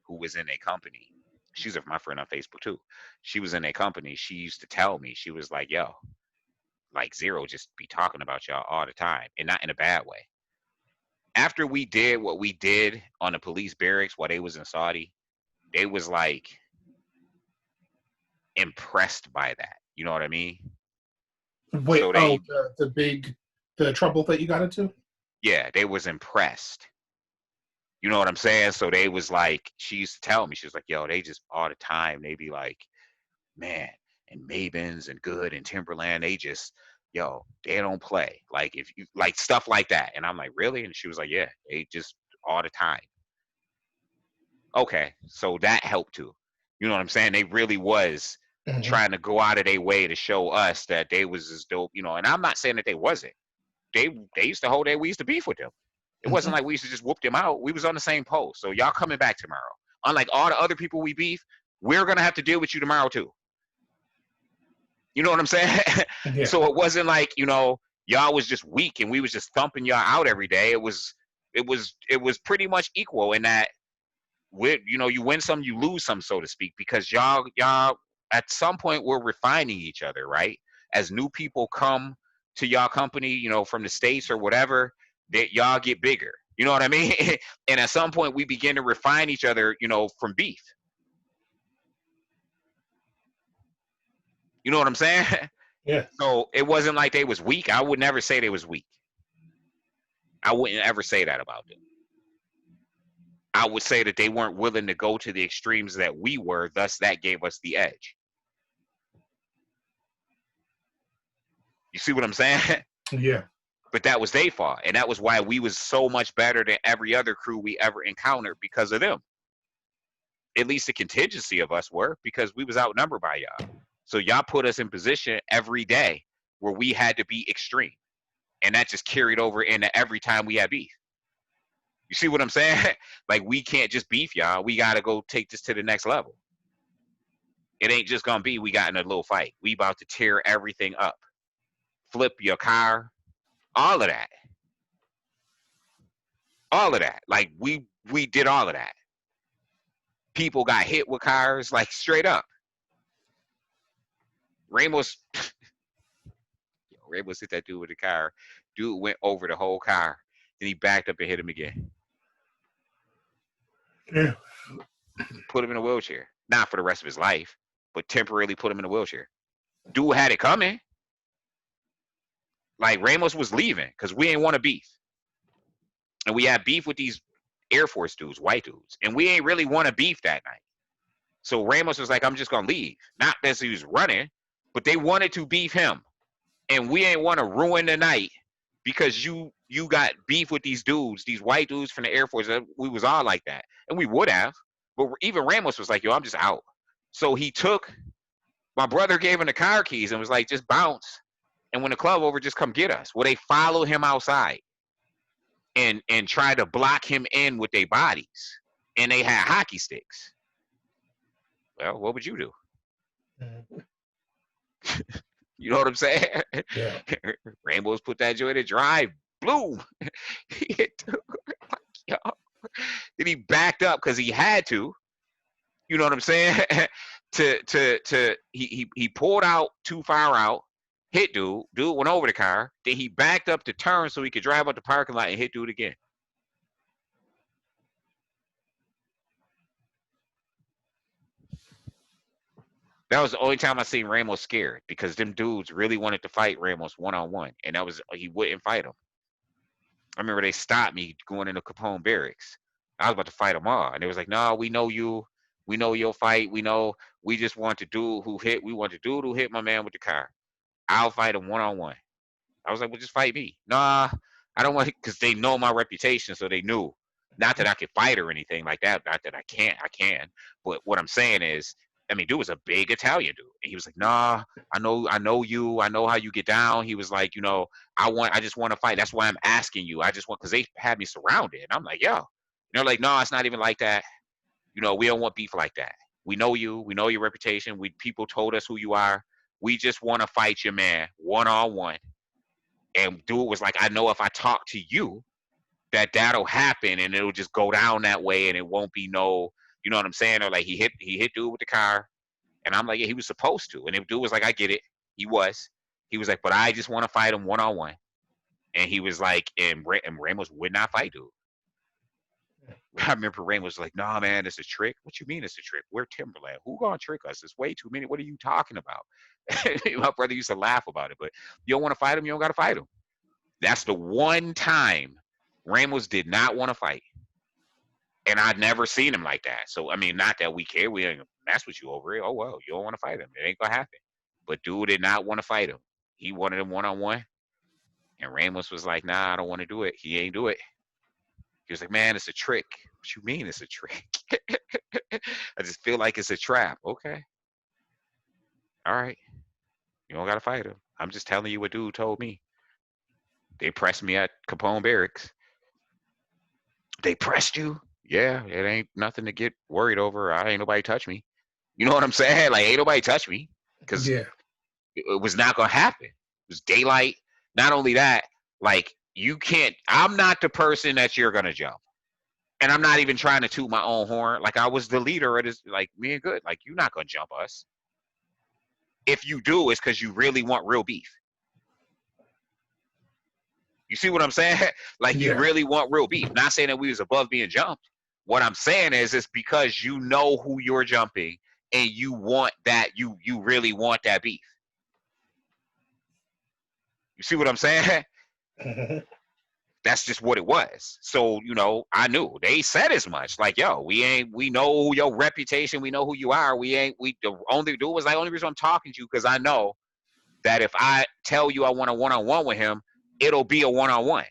who was in a company. She's my friend on Facebook too. She was in a company. She used to tell me, she was like, yo, like Zero just be talking about y'all all the time, and not in a bad way. After we did what we did on the police barracks while they was in Saudi, they was like impressed by that. You know what I mean? Wait, so the trouble that you got into? Yeah, they was impressed. You know what I'm saying? So they was like, she used to tell me, she was like, yo, they just all the time, they be like, man, and Mavens and Good and Timberland, they just, yo, they don't play. Like, if you, like, stuff like that. And I'm like, really? And she was like, yeah, they just all the time. Okay, so that helped too. You know what I'm saying? They really was trying to go out of their way to show us that they was as dope, you know. And I'm not saying that they wasn't. They used to hold that we used to beef with them. It wasn't like we used to just whoop them out. We was on the same post. So y'all coming back tomorrow. Unlike all the other people we beef, we're gonna have to deal with you tomorrow too. You know what I'm saying? Yeah. So it wasn't like, you know, y'all was just weak and we was just thumping y'all out every day. It was pretty much equal in that, you know, you win some, you lose some, so to speak, because y'all at some point we're refining each other, right? As new people come to y'all company, you know, from the States or whatever, that y'all get bigger. You know what I mean? And at some point we begin to refine each other, you know, from beef. You know what I'm saying? Yeah. So it wasn't like they was weak. I would never say they was weak. I wouldn't ever say that about them. I would say that they weren't willing to go to the extremes that we were, thus that gave us the edge. You see what I'm saying? Yeah. But that was their fault. And that was why we was so much better than every other crew we ever encountered, because of them. At least the contingency of us were, because we was outnumbered by y'all. So y'all put us in position every day where we had to be extreme. And that just carried over into every time we had beef. You see what I'm saying? Like, we can't just beef y'all. We got to go take this to the next level. It ain't just going to be we got in a little fight. We about to tear everything up. Flip your car. All of that. All of that. Like, we did all of that. People got hit with cars, like, straight up. Ramos hit that dude with the car. Dude went over the whole car. Then he backed up and hit him again. Yeah. Put him in a wheelchair. Not for the rest of his life, but temporarily put him in a wheelchair. Dude had it coming. Like, Ramos was leaving because we ain't want to beef. And we had beef with these Air Force dudes, white dudes. And we ain't really want to beef that night. So Ramos was like, I'm just going to leave. Not that he was running, but they wanted to beef him. And we ain't want to ruin the night because you got beef with these dudes, these white dudes from the Air Force. We was all like that. And we would have. But even Ramos was like, yo, I'm just out. So he took, my brother gave him the car keys and was like, just bounce. And when the club over, just come get us. Well, they followed him outside and tried to block him in with their bodies. And they had hockey sticks. Well, what would you do? You know what I'm saying? Yeah. Rainbows put that joint in drive. Bloom. He hit yo. Then he backed up because he had to. You know what I'm saying? He pulled out too far out, hit dude. Dude went over the car. Then he backed up to turn so he could drive out the parking lot and hit dude again. That was the only time I seen Ramos scared, because them dudes really wanted to fight Ramos one-on-one, and that was, he wouldn't fight them. I remember they stopped me going into Capone Barracks. I was about to fight them all, and they was like, "No, we know you. We know you'll fight. We know. We just want to dude who hit. We want to dude who hit my man with the car. I'll fight him one-on-one." I was like, "Well, just fight me." Nah, I don't want to, because they know my reputation, so they knew. Not that I could fight or anything like that. Not that I can't. I can. But what I'm saying is, I mean, dude was a big Italian dude. And he was like, "Nah, I know you. I know how you get down." He was like, "You know, I just want to fight. That's why I'm asking you. I just want," because they had me surrounded. And I'm like, "Yo," and they're like, "No, it's not even like that. You know, we don't want beef like that. We know you. We know your reputation. People told us who you are. We just want to fight your man one-on-one." And dude was like, "I know if I talk to you, that'll happen, and it'll just go down that way, and it won't be no, you know what I'm saying?" Or like, he hit dude with the car, and I'm like, "Yeah, he was supposed to." And the dude was like, "I get it." He was like, "But I just want to fight him one-on-one." And he was like, and Ramos would not fight dude. I remember Ramos was like, "Nah, man, it's a trick." "What you mean it's a trick? We're Timberland. Who gonna trick us? It's way too many. What are you talking about?" My brother used to laugh about it, but you don't want to fight him, you don't got to fight him. That's the one time Ramos did not want to fight. And I'd never seen him like that. So, I mean, not that we care. We ain't gonna mess with you over it. Oh, well, you don't want to fight him. It ain't going to happen. But dude did not want to fight him. He wanted him one-on-one. And Ramos was like, "Nah, I don't want to do it." He ain't do it. He was like, "Man, it's a trick." "What you mean it's a trick?" "I just feel like it's a trap." "Okay." All right, you don't gotta fight him. I'm just telling you what dude told me. They pressed me at Capone Barracks. They pressed you? Yeah, it ain't nothing to get worried over. I ain't nobody touch me. You know what I'm saying? Like, ain't nobody touch me because Yeah. it was not gonna happen. It was daylight. Not only that, like you can't. I'm not the person that you're gonna jump, and I'm not even trying to toot my own horn. Like I was the leader of this. Like me and good. Like you're not gonna jump us. If you do, it's because you really want real beef. You see what I'm saying? Like you Yeah. really want real beef. Not saying that we was above being jumped. What I'm saying is it's because you know who you're jumping and you want that, you really want that beef. You see what I'm saying? Mhm. That's just what it was. So, you know, I knew. They said as much. Like, yo, we know your reputation, we know who you are. The only do was like only reason I'm talking to you because I know that if I tell you I want a one-on-one with him, it'll be a one-on-one.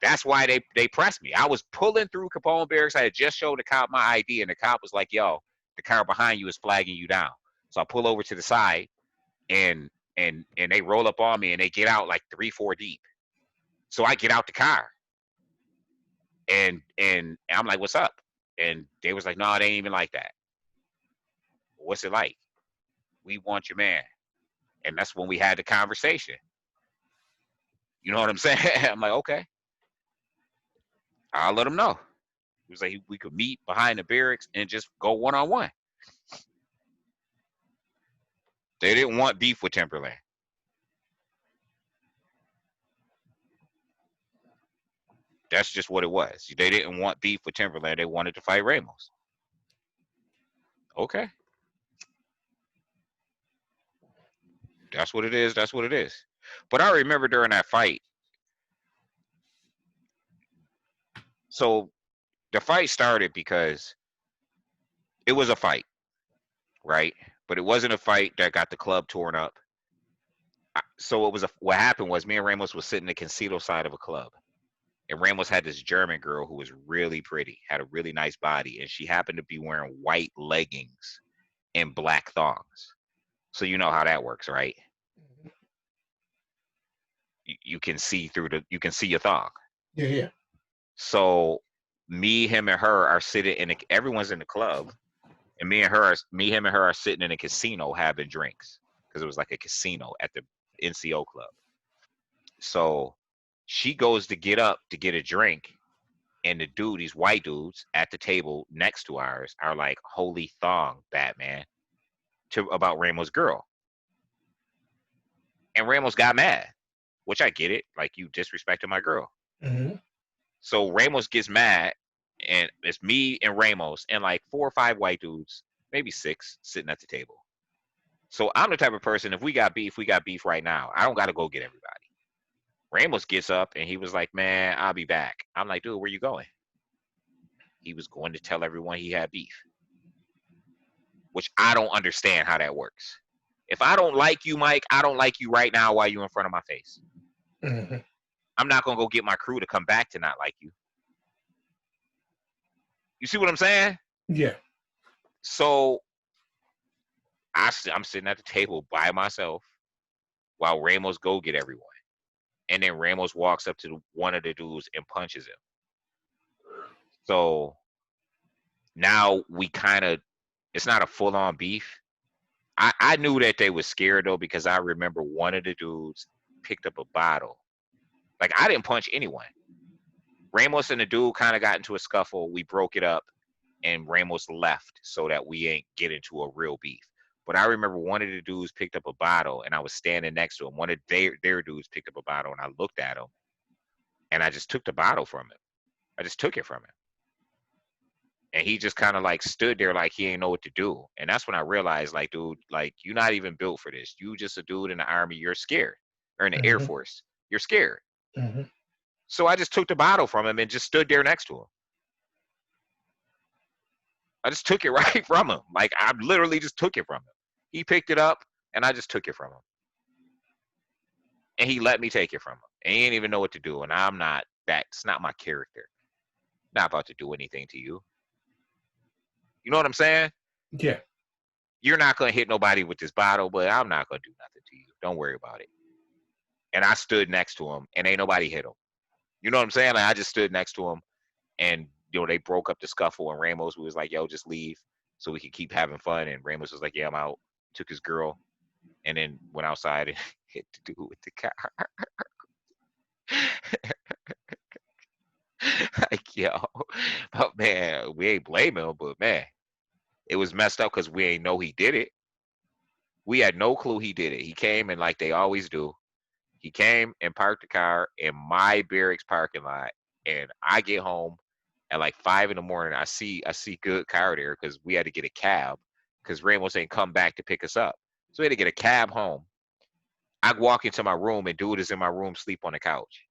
That's why they pressed me. I was pulling through Capone Barracks. I had just showed the cop my ID, and the cop was like, "Yo, the car behind you is flagging you down." So I pull over to the side, and they roll up on me, and they get out like 3-4 deep. So I get out the car, and I'm like, "What's up?" And they was like, "No, it ain't even like that." What's it like? We want your man, and that's when we had the conversation. You know what I'm saying? I'm like, okay, I'll let him know. He was like, we could meet behind the barracks and just go one-on-one. They didn't want beef with Timberland. That's just what it was. They didn't want beef with Timberland. They wanted to fight Ramos. Okay. That's what it is. That's what it is. But I remember during that fight, so the fight started because it was a fight, right? But it wasn't a fight that got the club torn up. So it was what happened was me and Ramos was sitting in the casino side of a club. And Ramos had this German girl who was really pretty, had a really nice body, and she happened to be wearing white leggings and black thongs. So you know how that works, right? You can see you can see your thong. Yeah. Yeah. So me, him, and her are sitting everyone's in the club, and him, and her are sitting in a casino having drinks because it was like a casino at the NCO club. So she goes to get up to get a drink, and these white dudes at the table next to ours are like, "Holy thong, Batman," about Ramos' girl, and Ramos got mad, which I get it, like you disrespected my girl. Mm-hmm. So Ramos gets mad, and it's me and Ramos and like 4 or 5 white dudes, maybe 6, sitting at the table. So I'm the type of person, if we got beef right now. I don't got to go get everybody. Ramos gets up and he was like, "Man, I'll be back." I'm like, "Dude, where you going?" He was going to tell everyone he had beef, which I don't understand how that works. If I don't like you, Mike, I don't like you right now while you're in front of my face. Mm-hmm. I'm not going to go get my crew to come back to not like you. You see what I'm saying? Yeah. So I'm sitting at the table by myself while Ramos go get everyone. And then Ramos walks up to one of the dudes and punches him. So now it's not a full on beef. I knew that they were scared though, because I remember one of the dudes picked up a bottle. Like I didn't punch anyone. Ramos and the dude kind of got into a scuffle. We broke it up and Ramos left so that we ain't get into a real beef. But I remember one of the dudes picked up a bottle and I was standing next to him. One of their dudes picked up a bottle and I looked at him and I just took the bottle from him. I just took it from him. And he just kind of like stood there like he ain't know what to do. And that's when I realized, like, dude, like you're not even built for this. You just a dude in the army, you're scared. Or in the Air Mm-hmm. Force, you're scared. Mm-hmm. So I just took the bottle from him and just stood there next to him. I just took it right from him. Like I literally just took it from him. He picked it up and I just took it from him. And he let me take it from him. And he didn't even know what to do. And that's not my character. Not about to do anything to you. You know what I'm saying? Yeah. You're not gonna hit nobody with this bottle, but I'm not gonna do nothing to you. Don't worry about it. And I stood next to him, and ain't nobody hit him. You know what I'm saying? Like, I just stood next to him, and they broke up the scuffle, and Ramos was like, "Yo, just leave, so we could keep having fun." And Ramos was like, "Yeah, I'm out." Took his girl, and then went outside and hit the dude with the car. Like, yo, but man, we ain't blaming him, but man, it was messed up because we ain't know he did it. We had no clue he did it. He came and like they always do, he came and parked the car in my barracks parking lot, and I get home at like 5 in the morning. I see good car there because we had to get a cab because Ramos ain't come back to pick us up, so we had to get a cab home. I walk into my room and dude is in my room, sleep on the couch,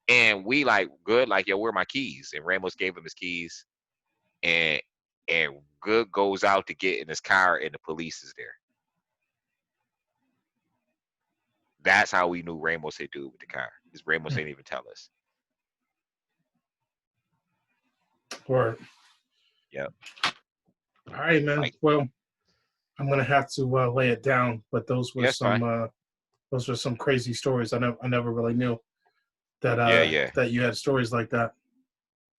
and we like good, like yo, where are my keys? And Ramos gave him his keys, and good goes out to get in his car, and the police is there. That's how we knew Ramos hit dude with the car. Because Ramos ain't even tell us. Or Yep. all right, man. Like, Well, I'm gonna have to lay it down, but those were yeah, it's fine. some crazy stories. I never really knew that Yeah. that you had stories like that.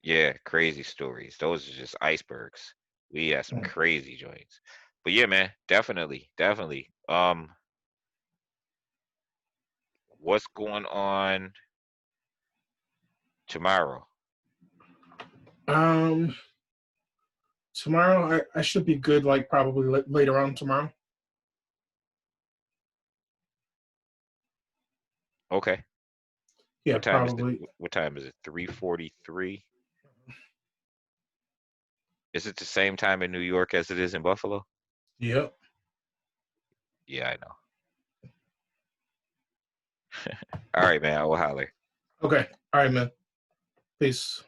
Yeah, crazy stories. Those are just icebergs. We had some Mm. crazy joints. But yeah, man, definitely. What's going on tomorrow? Um, Tomorrow I should be good. Like probably later on tomorrow. Okay. Yeah, What time is probably. it? 3:43. Is it the same time in New York as it is in Buffalo? Yep. Yeah, I know. All right, man. I will holler. Okay. All right, man. Peace.